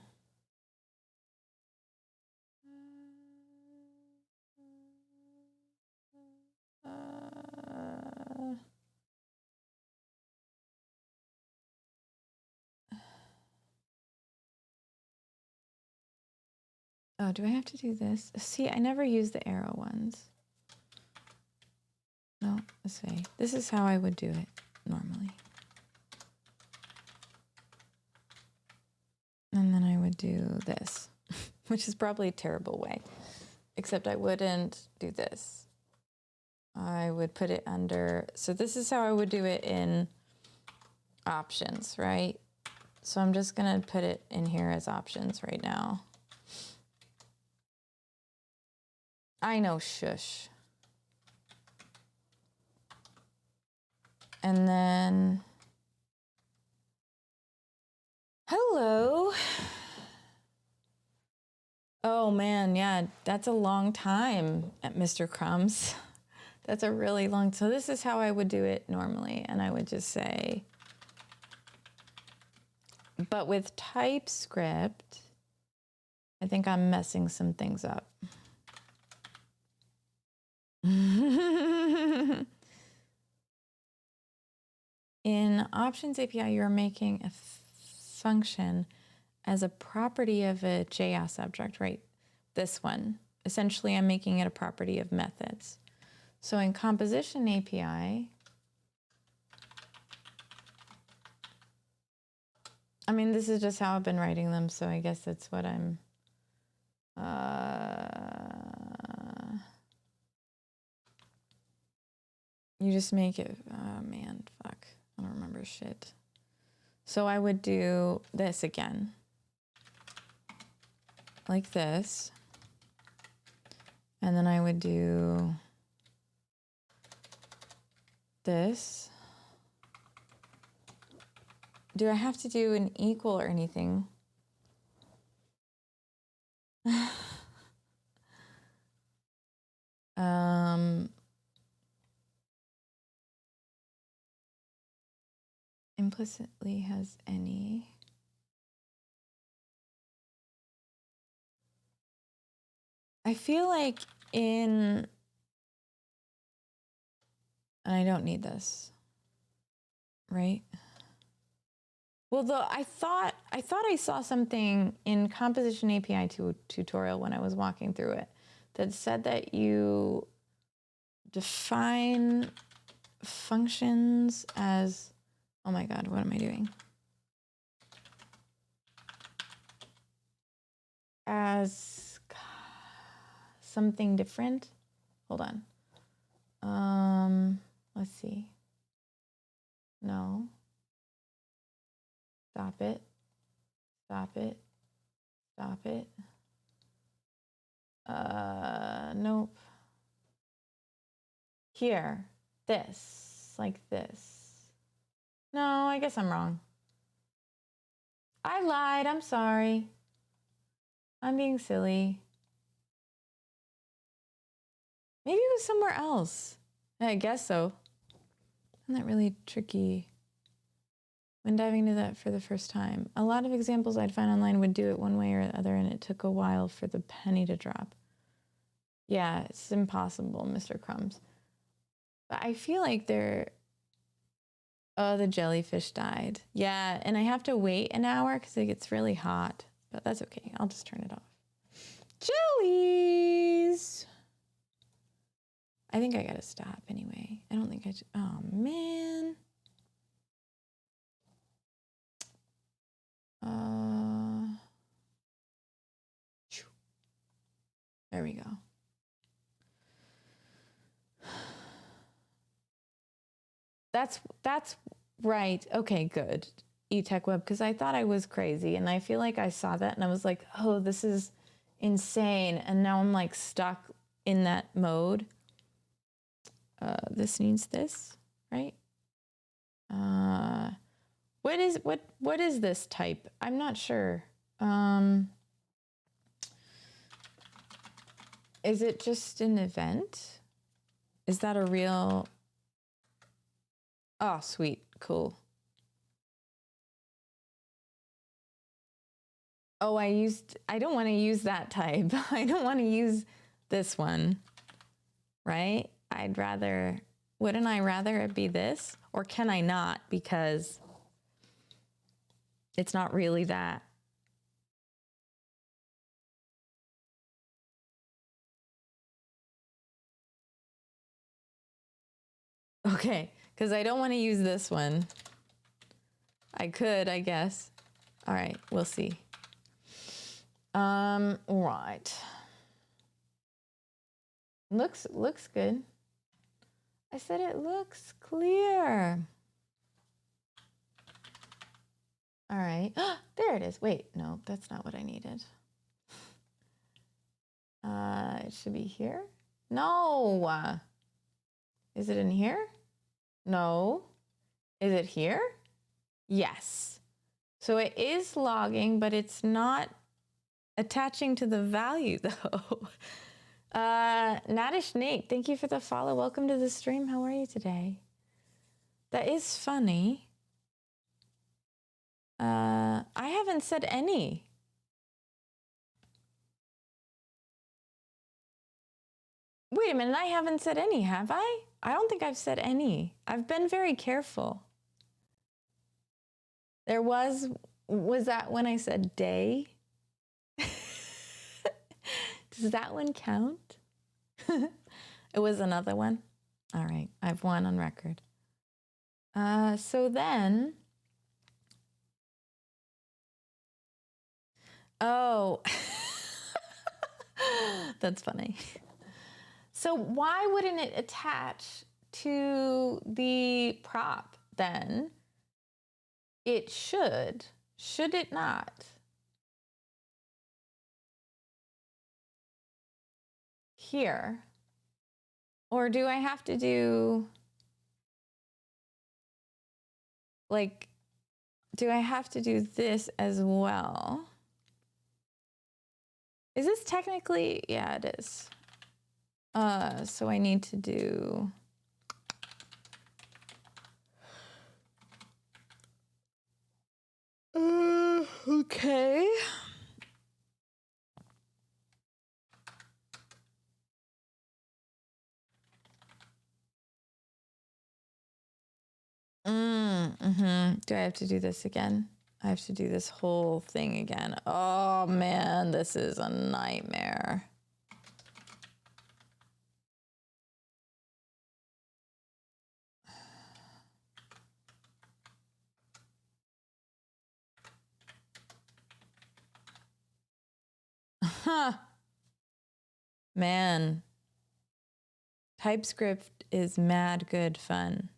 Oh, do I have to do this? See, I never use the arrow ones. No, let's see. This is how I would do it normally. And then I would do this, which is probably a terrible way, except I wouldn't do this. I would put it under, so this is how I would do it in options, right? So I'm just gonna put it in here as options right now. I know, shush. And then, hello. Oh man, yeah, that's a long time at Mr. Crumbs. That's a really long, so this is how I would do it normally. And I would just say, but with TypeScript, I think I'm messing some things up. In Options API, you're making a function as a property of a JS object, right? This one. Essentially, I'm making it a property of methods. So in Composition API, I mean, this is just how I've been writing them, so I guess that's what I'm... you just make it... Oh, man, fuck. I don't remember shit. So I would do this again. Like this. And then I would do this. Do I have to do an equal or anything? Implicitly has any. I feel like and I don't need this, right? Well, I thought I saw something in Composition API tutorial when I was walking through it that said that you define functions as, oh my God, what am I doing? As something different. Hold on. Let's see. No. Stop it. Stop it. Stop it. Nope. Here, this, like this. No, I guess I'm wrong. I lied, I'm sorry. I'm being silly. Maybe it was somewhere else. I guess so. Isn't that really tricky? When diving into that for the first time, a lot of examples I'd find online would do it one way or the other, and it took a while for the penny to drop. Yeah, it's impossible, Mr. Crumbs. But I feel like they're... Oh, the jellyfish died. Yeah, and I have to wait an hour because it gets really hot. But that's okay. I'll just turn it off. Jellies! I think I gotta stop anyway. I don't think I... Oh, man. There we go. That's right. Okay, good. eTech Web, because I thought I was crazy, and I feel like I saw that and I was like, oh, this is insane, and now I'm like stuck in that mode. This needs this, right? What is this type? I'm not sure. Is it just an event? Is that a real... Oh, sweet, cool. Oh, I don't want to use that type. I don't want to use this one, right? Wouldn't I rather it be this? Or can I not, because it's not really that? Okay, because I don't want to use this one. I could, I guess. All right, we'll see. Right. Looks good. I said it looks clear. All right. There it is. Wait, no, that's not what I needed. It should be here. No. Is it in here? No. Is it here? Yes. So it is logging, but it's not attaching to the value though. Nadish Nate, thank you for the follow. Welcome to the stream. How are you today? That is funny. I haven't said any. Wait a minute, I haven't said any, have I? I don't think I've said any. I've been very careful. Was that when I said day? Does that one count? It was another one? All right, I've one on record. So then... Oh, that's funny. So why wouldn't it attach to the prop then? It should it not? Here. Or do I have to do, like, do I have to do this as well? Is this technically, yeah, it is. So I need to do, okay. Do I have to do this again? I have to do this whole thing again. Oh man, this is a nightmare. Huh. Man. TypeScript is mad good fun.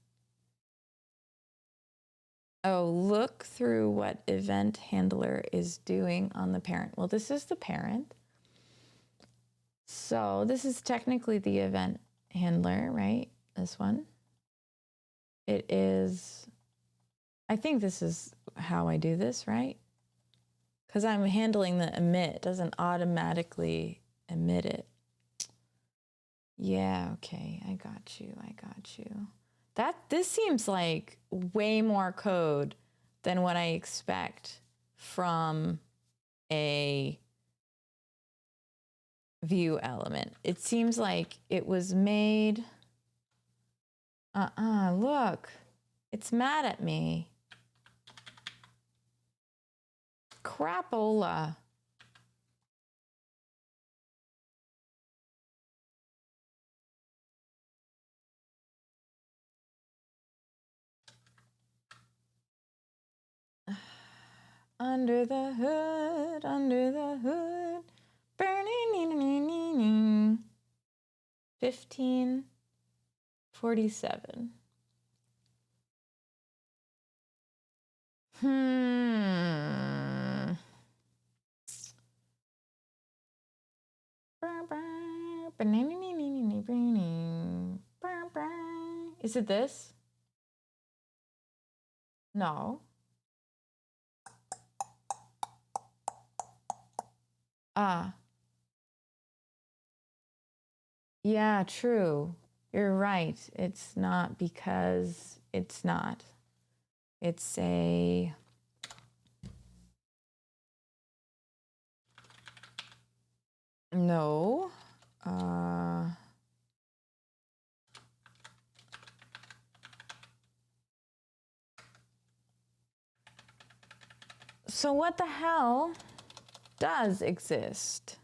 Oh, look through what event handler is doing on the parent. Well, this is the parent. So this is technically the event handler, right? This one. It is, I think this is how I do this, right? Because I'm handling the emit, it doesn't automatically emit it. Yeah, okay, I got you. This seems like way more code than what I expect from a view element. It seems like it was made, look, it's mad at me. Crapola. Under the hood, under the hood, burning. 1547. Is it this? No. Ah. Yeah, true. You're right. It's not because it's not. It's a... No. So what the hell does exist?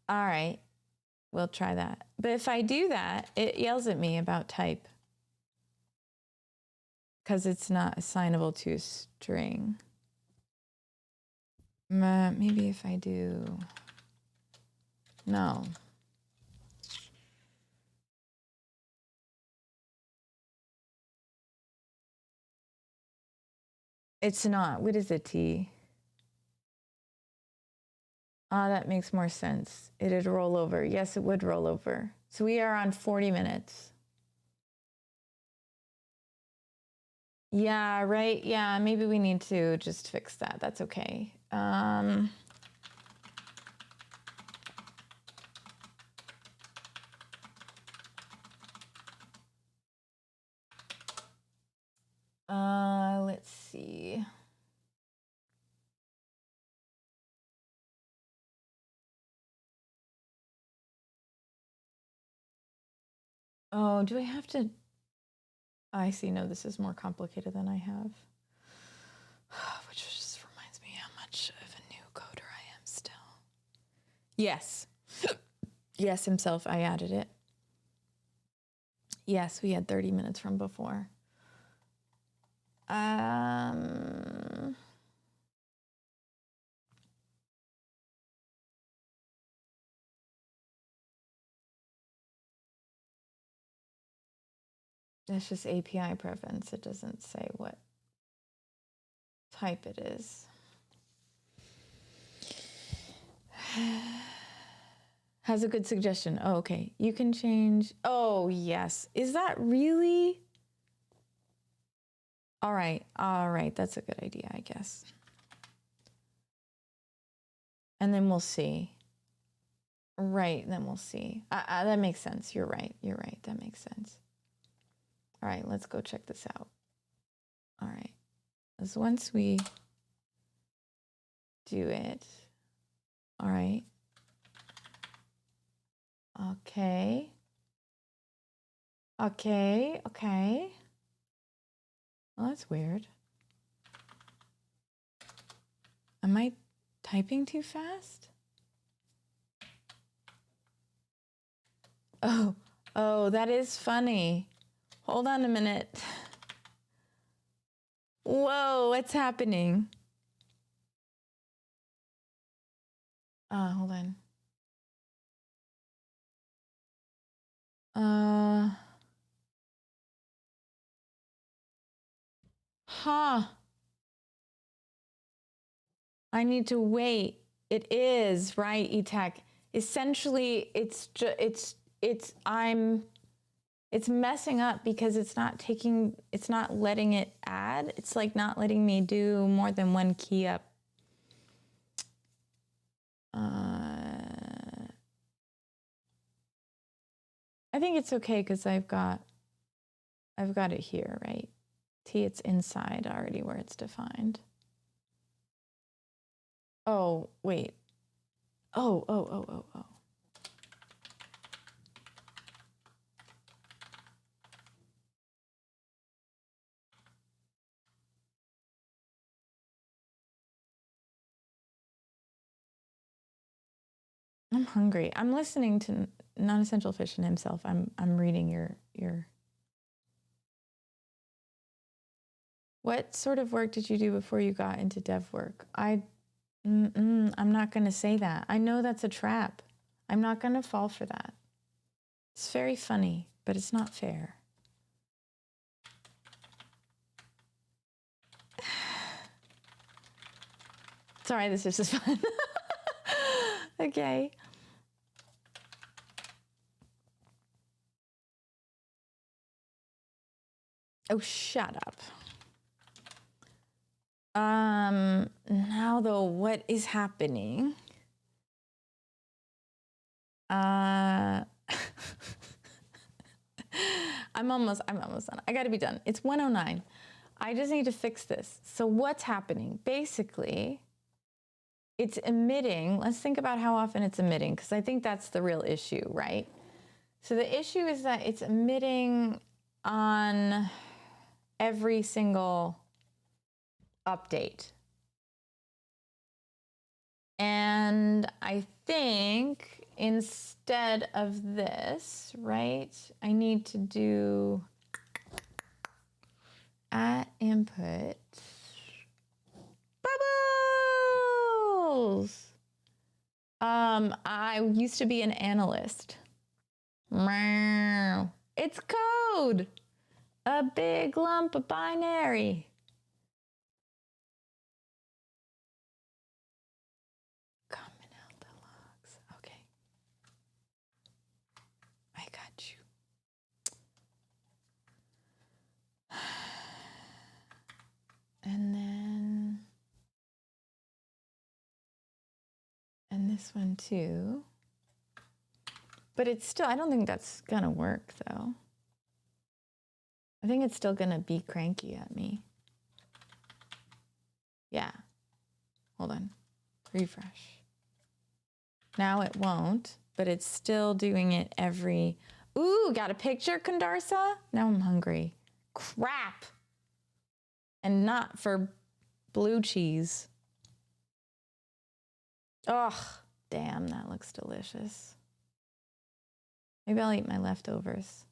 All right, we'll try that. But if I do that, it yells at me about type because it's not assignable to a string. Maybe if I do, no. It's not. What is it, T? Ah, that makes more sense. It'd roll over. Yes, it would roll over. So we are on 40 minutes. Yeah, right. Yeah, maybe we need to just fix that. That's okay. Let's see. Oh, do I have to? I see. No, this is more complicated than I have. Which just reminds me how much of a new coder I am still. Yes. Yes, himself. I added it. Yes, we had 30 minutes from before. That's just API preference. It doesn't say what type it is. Has a good suggestion. Oh, okay. You can change. Oh, yes. Is that really? All right. All right. That's a good idea, I guess. And then we'll see. Right. Then we'll see. That makes sense. You're right. You're right. That makes sense. All right. Let's go check this out. All right. So once we do it. All right. Okay. Okay. Okay. Well, that's weird. Am I typing too fast? Oh, that is funny. Hold on a minute. Whoa, what's happening? Hold on. Huh. I need to wait. It is, right, E-Tech? Essentially, it's messing up because it's not letting it add. It's like not letting me do more than one key up. I think it's okay because I've got it here, right? T, it's inside already where it's defined. Oh, wait. Oh. I'm hungry. I'm listening to Non-Essential Fish and himself. I'm reading your. What sort of work did you do before you got into dev work? I'm not going to say that. I know that's a trap. I'm not going to fall for that. It's very funny, but it's not fair. Sorry, this is just fun. Okay. Oh, shut up. Now though, what is happening? I'm almost done. I gotta be done. It's 1:09. I just need to fix this. So what's happening? Basically, it's emitting. Let's think about how often it's emitting, because I think that's the real issue, right? So the issue is that it's emitting on every single update. And I think instead of this, right, I need to do at input bubbles. I used to be an analyst. It's code. A big lump of binary. Coming out the logs. Okay. I got you. And this one too. But it's still, I don't think that's gonna work though. I think it's still gonna be cranky at me. Yeah. Hold on. Refresh. Now it won't, but it's still doing it every. Ooh, got a picture, Condarsa? Now I'm hungry. Crap. And not for blue cheese. Ugh, damn, that looks delicious. Maybe I'll eat my leftovers.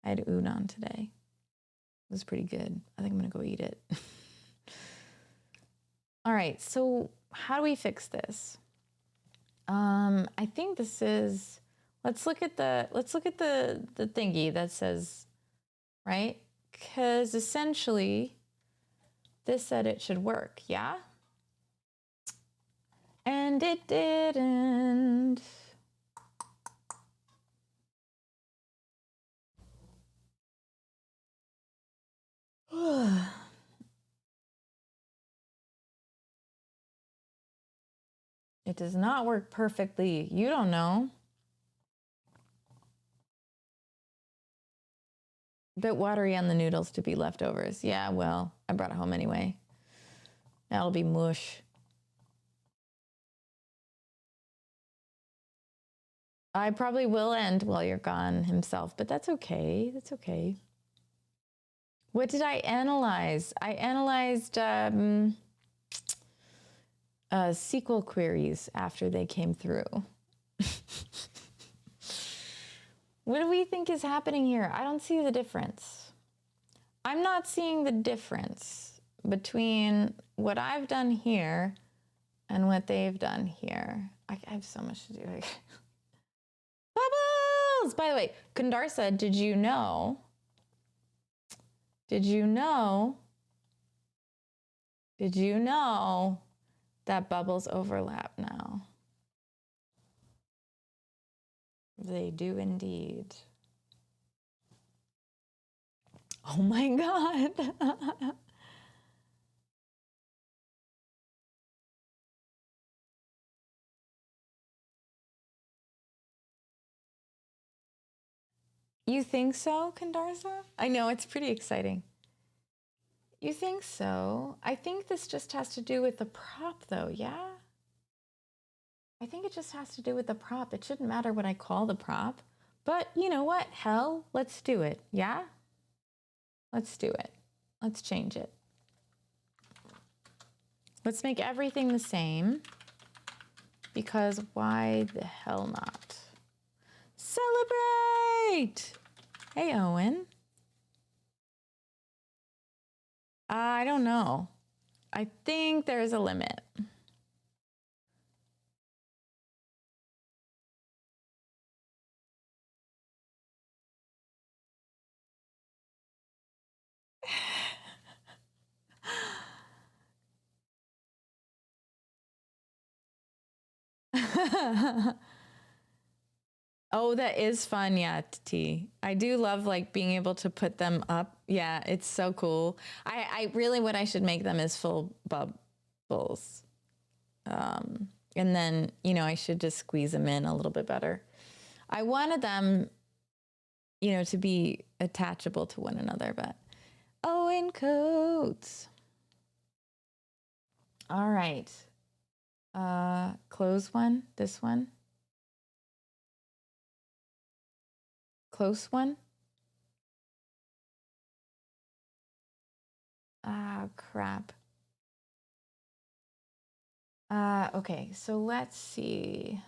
I had udon today. It was pretty good. I think I'm gonna go eat it. All right, so how do we fix this? I think this is, let's look at the thingy that says, right? Because essentially this said it should work, yeah? And it didn't. It does not work perfectly. You don't know. Bit watery on the noodles to be leftovers. Yeah, well, I brought it home anyway. That'll be mush. I probably will end while you're gone himself, but that's okay. That's okay. What did I analyze? I analyzed SQL queries after they came through. What do we think is happening here? I don't see the difference. I'm not seeing the difference between what I've done here and what they've done here. I have so much to do. Bubbles! By the way, Condarsa, did you know that bubbles overlap now. They do indeed. Oh my God. You think so, Kandarza? I know, it's pretty exciting. You think so? I think this just has to do with the prop though, yeah? I think it just has to do with the prop. It shouldn't matter what I call the prop. But you know what? Hell, let's do it, yeah? Let's do it. Let's change it. Let's make everything the same. Because why the hell not? Celebrate! Hey, Owen. I don't know. I think there's a limit. Oh, that is fun. Yeah, T. I do love like being able to put them up. Yeah, it's so cool. I really, what I should make them is full bubbles. And then, you know, I should just squeeze them in a little bit better. I wanted them, you know, to be attachable to one another, but Owen coats. All right. Close one, this one. Close one. Ah, crap. Okay, so let's see.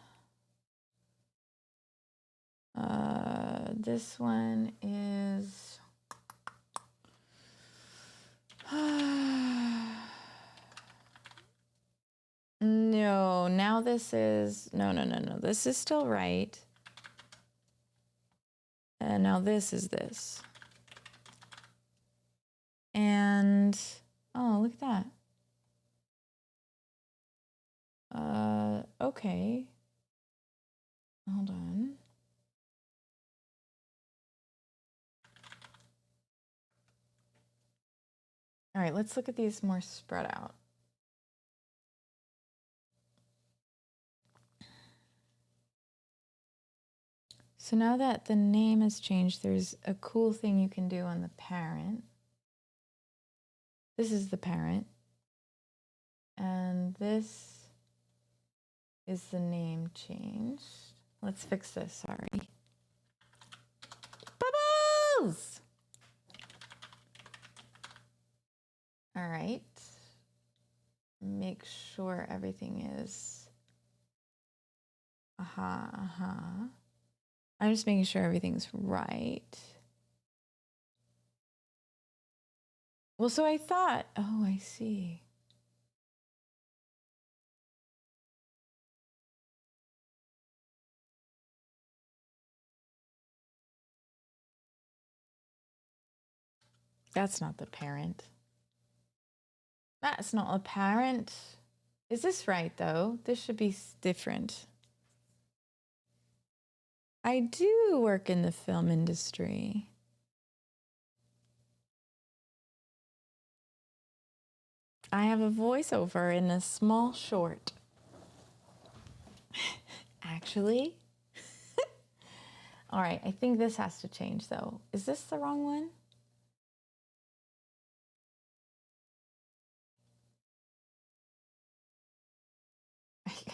This one is no, now this is no. This is still right. And now this is this. And oh, look at that. Okay. Hold on. All right, let's look at these more spread out. So now that the name has changed, there's a cool thing you can do on the parent. This is the parent. And this is the name changed. Let's fix this, sorry. Bubbles! All right. Make sure everything is, I'm just making sure everything's right. Well, so I thought, oh, I see. That's not the parent. That's not a parent. Is this right, though? This should be different. I do work in the film industry. I have a voiceover in a small short. Actually. All right, I think this has to change, though. Is this the wrong one?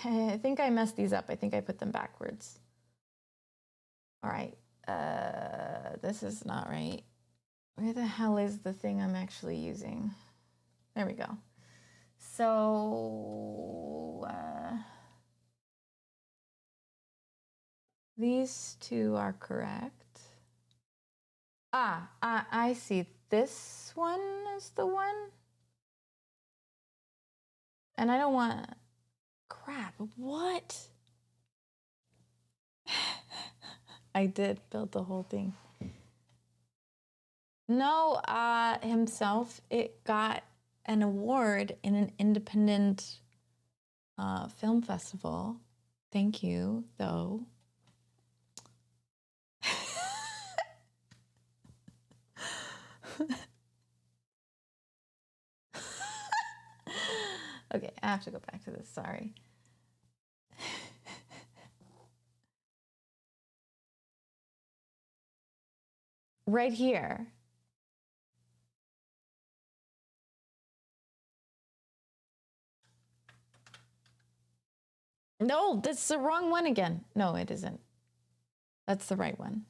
I think I messed these up. I think I put them backwards. All right. This is not right. Where the hell is the thing I'm actually using? There we go. So these two are correct. I see. This one is the one. And I don't want... Crap, what? I did build the whole thing. No, himself, it got an award in an independent film festival. Thank you, though. Okay, I have to go back to this. Sorry. Right here. No, that's the wrong one again. No, it isn't. That's the right one.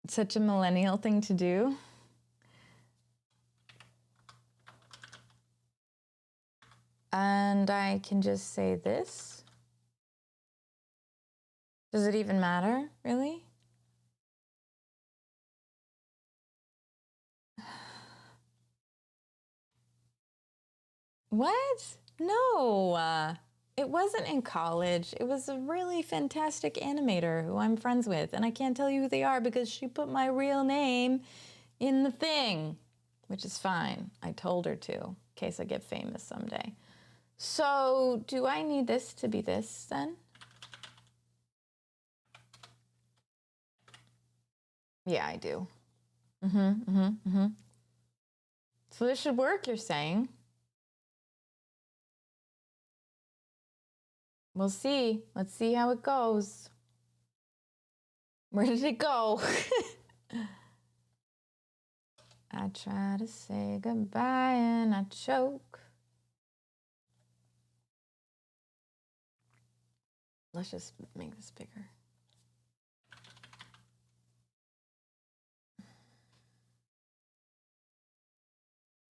Such a millennial thing to do. And I can just say this. Does it even matter, really? What? No, it wasn't in college. It was a really fantastic animator who I'm friends with, and I can't tell you who they are because she put my real name in the thing, which is fine. I told her to, in case I get famous someday. So, do I need this to be this then? Yeah, I do. So this should work, you're saying? We'll see. Let's see how it goes. Where did it go? I try to say goodbye and I choke. Let's just make this bigger.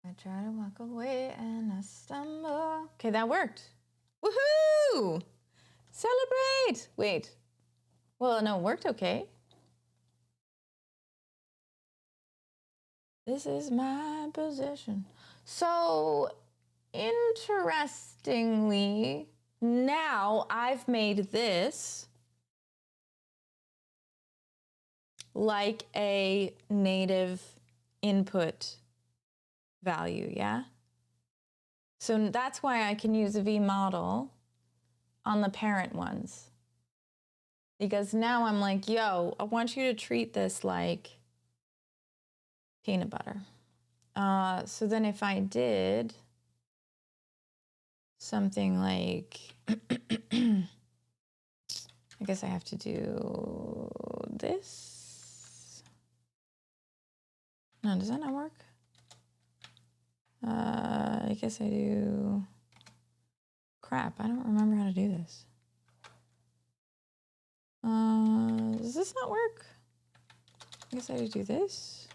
I try to walk away and I stumble. Okay, that worked. Woohoo! Celebrate! Wait. Well, no, it worked okay. This is my position. So, interestingly, now I've made this like a native input value, yeah? So that's why I can use a V model on the parent ones. Because now I'm like, yo, I want you to treat this like peanut butter. So then if I did something like, I guess I have to do this. No, does that not work? I guess I do. Crap, I don't remember how to do this. Does this not work? I guess I do this.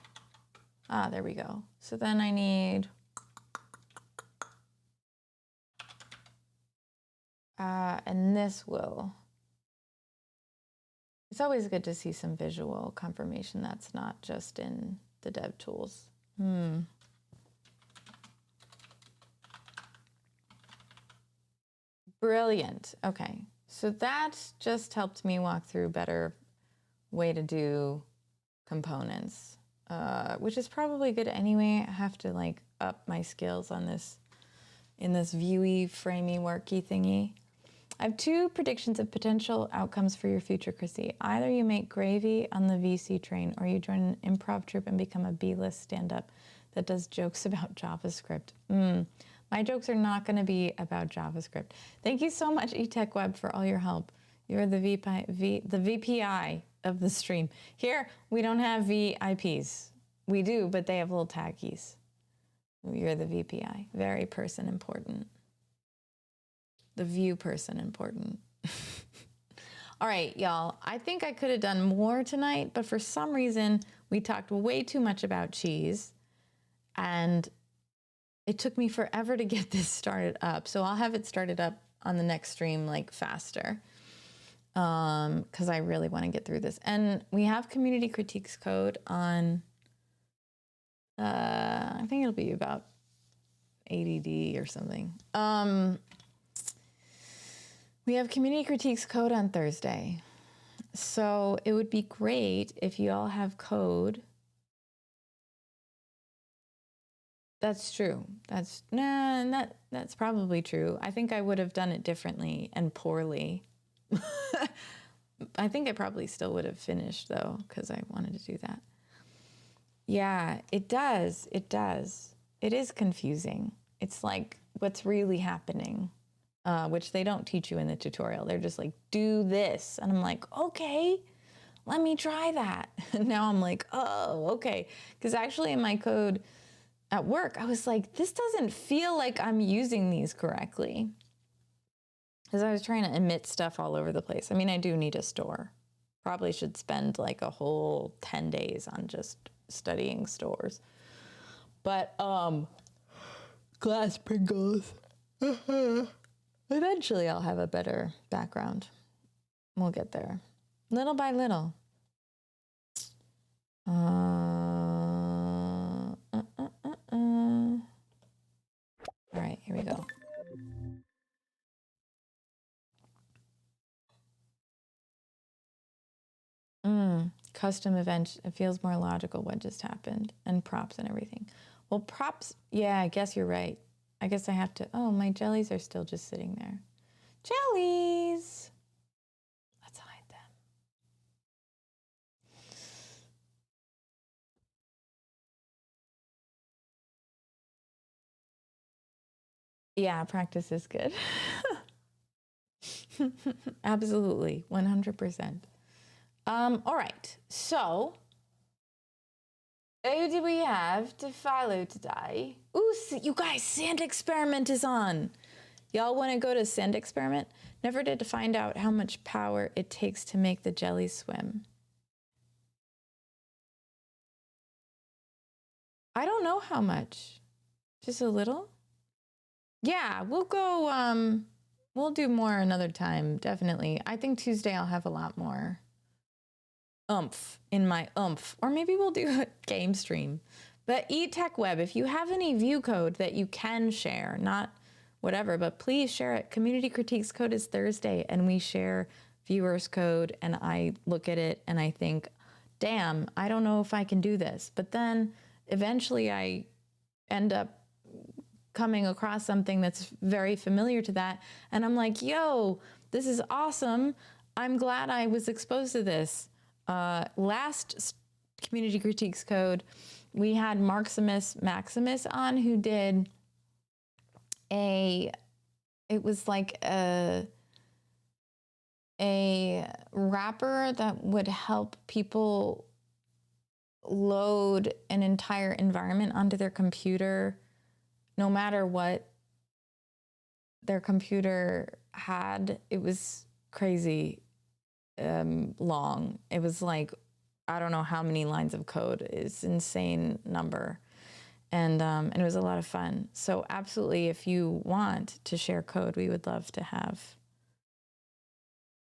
Ah, there we go. So then I need and this will. It's always good to see some visual confirmation that's not just in the dev tools. Brilliant. Okay. So that just helped me walk through a better way to do components, which is probably good anyway. I have to like up my skills on this in this viewy, framey, worky thingy. I have two predictions of potential outcomes for your future, Chrissy. Either you make gravy on the VC train or you join an improv troupe and become a B-list stand-up that does jokes about JavaScript. My jokes are not going to be about JavaScript. Thank you so much, eTechWeb, for all your help. You're the VPI of the stream. Here, we don't have VIPs. We do, but they have little tag keys. You're the VPI. Very person important. The view person important. All right, y'all. I think I could have done more tonight, but for some reason, we talked way too much about cheese. And it took me forever to get this started up. So I'll have it started up on the next stream like faster. Because I really want to get through this. And we have community critiques code on, I think it'll be about ADD or something. We have community critiques code on Thursday. So it would be great if you all have code. That's true. That's probably true. I think I would have done it differently and poorly. I think I probably still would have finished though, because I wanted to do that. Yeah, it does. It does. It is confusing. It's like what's really happening, which they don't teach you in the tutorial. They're just like, do this. And I'm like, okay, let me try that. And now I'm like, oh, okay. Because actually in my code at work, I was like, this doesn't feel like I'm using these correctly. Because I was trying to emit stuff all over the place. I mean, I do need a store. Probably should spend like a whole 10 days on just studying stores. But glass Pringles. Eventually I'll have a better background. We'll get there. Little by little. All right, here we go. Custom event, it feels more logical what just happened, and props and everything. Well, props, yeah, I guess you're right. I guess I have to, oh, my jellies are still just sitting there. Jellies! Let's hide them. Yeah, practice is good. Absolutely, 100%. All right, so who do we have to follow today? Ooh, you guys, sand experiment is on. Y'all want to go to sand experiment? Never did to find out how much power it takes to make the jelly swim. I don't know how much. Just a little? Yeah, we'll go, we'll do more another time, definitely. I think Tuesday I'll have a lot more oomph in my oomph. Or maybe we'll do a game stream. But eTechWeb, if you have any view code that you can share, not whatever, but please share it. Community Critiques code is Thursday, and we share viewers code, and I look at it and I think, damn, I don't know if I can do this. But then eventually I end up coming across something that's very familiar to that. And I'm like, yo, this is awesome. I'm glad I was exposed to this. Last Community Critiques code, we had Maximus on, who did it was like a wrapper that would help people load an entire environment onto their computer, no matter what their computer had. It was crazy long. It was like, I don't know how many lines of code. It's an insane number. And it was a lot of fun. So absolutely, if you want to share code, we would love to have.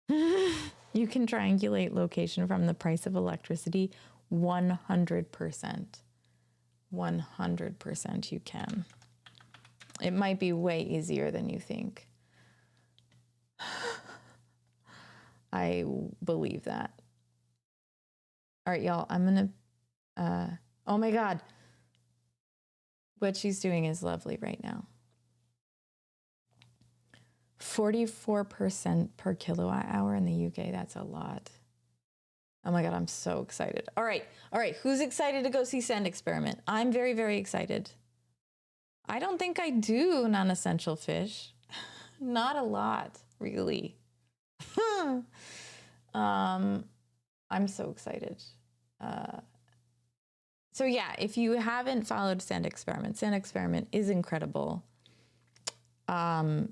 You can triangulate location from the price of electricity. 100%. 100% you can. It might be way easier than you think. I believe that. All right, y'all, I'm gonna, oh my God. What she's doing is lovely right now. 44% per kilowatt hour in the UK. That's a lot. Oh my God, I'm so excited. All right. Who's excited to go see Sand Experiment? I'm very, very excited. I don't think I do non-essential fish. Not a lot, really. I'm so excited. So yeah, if you haven't followed Sand Experiment is incredible.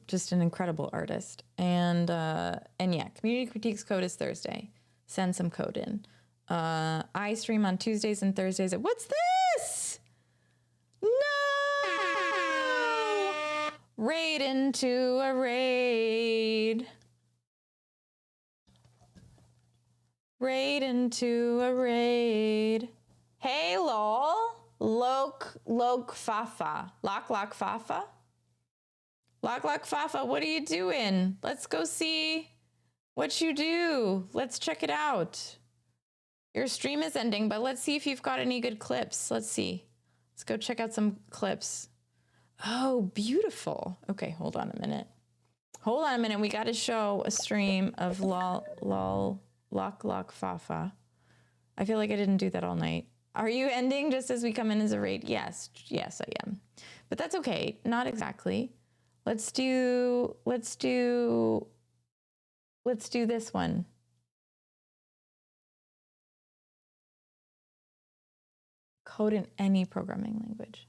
Just an incredible artist. And yeah, Community Critiques code is Thursday. Send some code in. I stream on Tuesdays and Thursdays. What's this? No! Raid into a raid. Raid into a raid. Hey, lol. Lok Fafa. Lok Fafa? Lok Fafa, what are you doing? Let's go see What you do? Let's check it out. Your stream is ending, but let's see if you've got any good clips. Let's see. Let's go check out some clips. Oh, beautiful. Okay, hold on a minute. Hold on a minute. We got to show a stream of lol lock fafa. I feel like I didn't do that all night. Are you ending just as we come in as a raid? Yes, yes, I am. But that's okay. Not exactly. Let's do this one. Code in any programming language.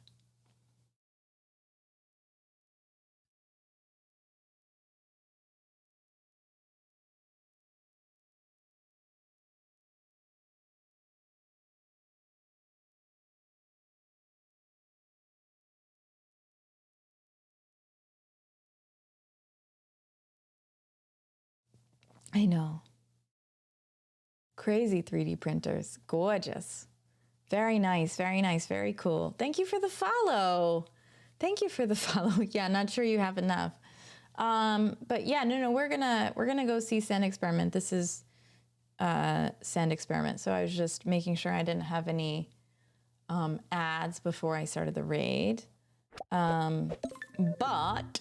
I know. Crazy 3D printers. Gorgeous. Very nice, very nice, very cool. Thank you for the follow. Thank you for the follow. Yeah, not sure you have enough. But yeah, no, we're gonna go see Sand Experiment. This is Sand Experiment. So I was just making sure I didn't have any ads before I started the raid. But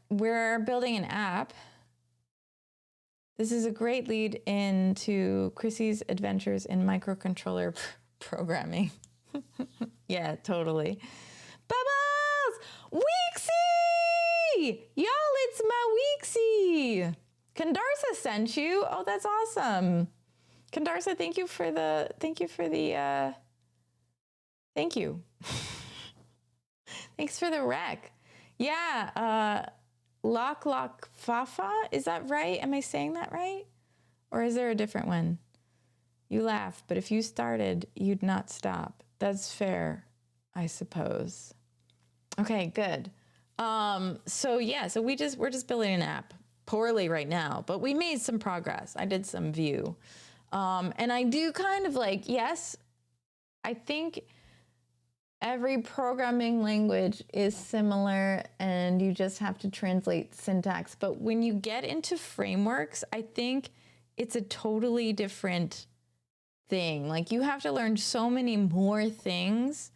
we're building an app. This is a great lead into Chrissy's adventures in microcontroller programming. Yeah, totally. Bubbles! Weeksy! Y'all, it's my Weeksy! Kandarsa sent you. Oh, that's awesome. Kandarsa, thank you. Thanks for the rec. Yeah, Lock Fafa, is that right? Am I saying that right? Or is there a different one? You laugh, but if you started, you'd not stop. That's fair, I suppose. Okay, good. So we're just building an app poorly right now, but we made some progress. I did some Vue. And I do kind of like, yes, I think every programming language is similar and you just have to translate syntax. But when you get into frameworks, I think it's a totally different thing. Like you have to learn so many more things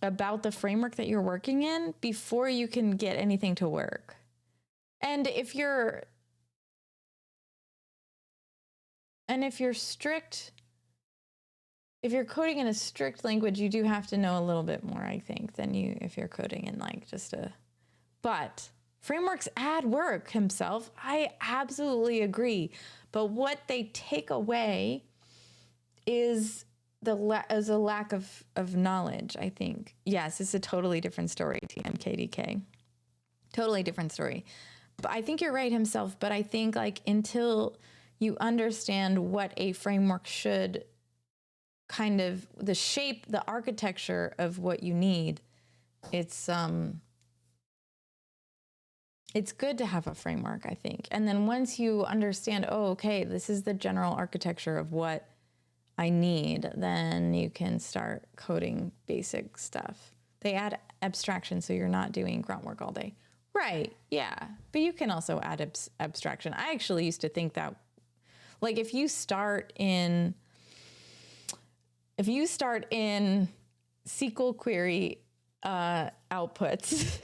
about the framework that you're working in before you can get anything to work. And if you're strict, if you're coding in a strict language, you do have to know a little bit more, I think, than if you're coding in like just a, but frameworks add work himself. I absolutely agree. But what they take away is a lack of knowledge, I think. Yes, it's a totally different story, TMKDK. Totally different story. But I think you're right himself, but I think like until you understand what a framework should kind of the shape, the architecture of what you need, it's good to have a framework, I think. And then once you understand, oh, okay, this is the general architecture of what I need, then you can start coding basic stuff. They add abstraction so you're not doing grunt work all day. Right, yeah. But you can also add abstraction. I actually used to think that, like if you start in SQL query outputs,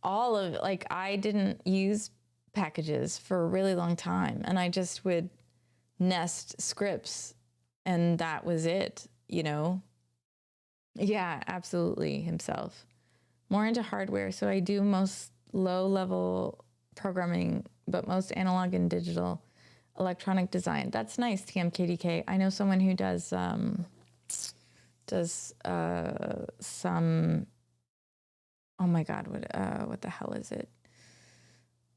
all of like I didn't use packages for a really long time, and I just would nest scripts, and that was it, you know? Yeah, absolutely himself. More into hardware, so I do most low-level programming, but most analog and digital electronic design. That's nice, TMKDK. I know someone who does some, oh my God, what the hell is it?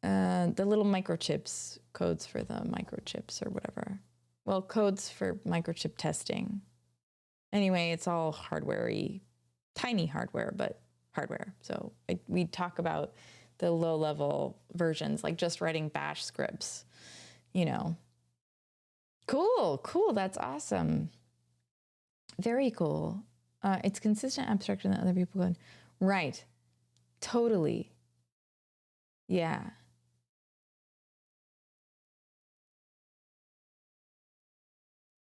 The little microchips, codes for the microchips or whatever. Well, codes for microchip testing. Anyway, it's all hardware-y, tiny hardware, but hardware. So we talk about the low-level versions, like just writing bash scripts, you know. Cool. That's awesome. Very cool. It's consistent abstraction that other people go in. Right. Totally. Yeah.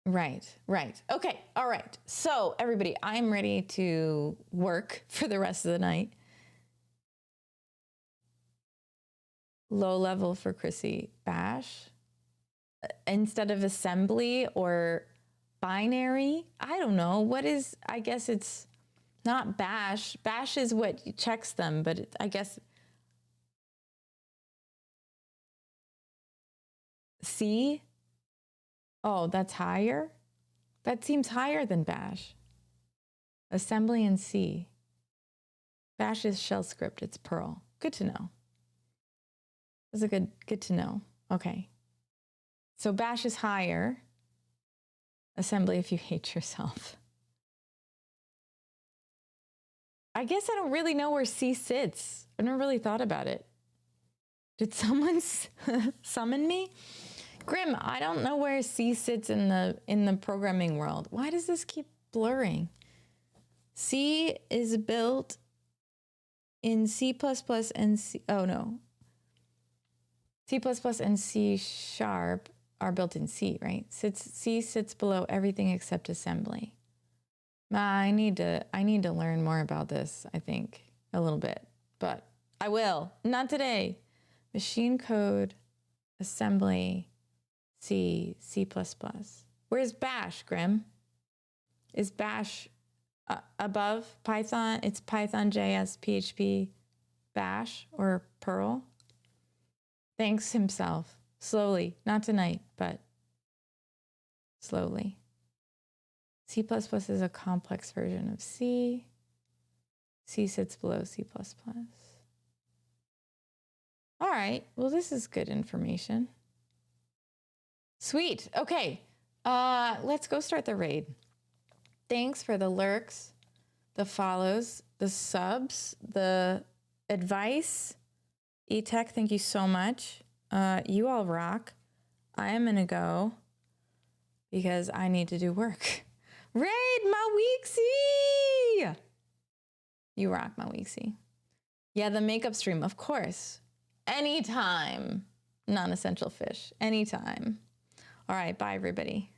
Right, right. Okay, all right. So, everybody, I'm ready to work for the rest of the night. Low level for Chrissy. Bash. Instead of assembly or binary. I don't know. What is, I guess it's not bash. Bash is what checks them, but I guess C. Oh, that's higher? That seems higher than bash. Assembly in C. Bash is shell script. It's Perl. Good to know. That's a good to know. Okay. So bash is higher. Assembly if you hate yourself. I guess I don't really know where C sits. I never really thought about it. Did someone summon me? Grim, I don't know where C sits in the programming world. Why does this keep blurring? C is built in C++ and C, oh no. C++ and C# are built in C, right? C sits below everything except assembly. I need to learn more about this, I think, a little bit, but I will. Not today. Machine code, assembly, C, C++. Where's bash, Grim? Is bash above Python? It's Python, JS, PHP, bash, or Perl? Thanks himself. Slowly. Not tonight, but slowly. C++ is a complex version of C. C sits below C++. All right. Well, this is good information. Sweet. Okay. Let's go start the raid. Thanks for the lurks, the follows, the subs, the advice. E-Tech, thank you so much. You all rock. I am going to go because I need to do work. Raid Maweeksy! You rock, Maweeksy. Yeah, the makeup stream, of course. Anytime. Non-essential fish. Anytime. All right, bye, everybody.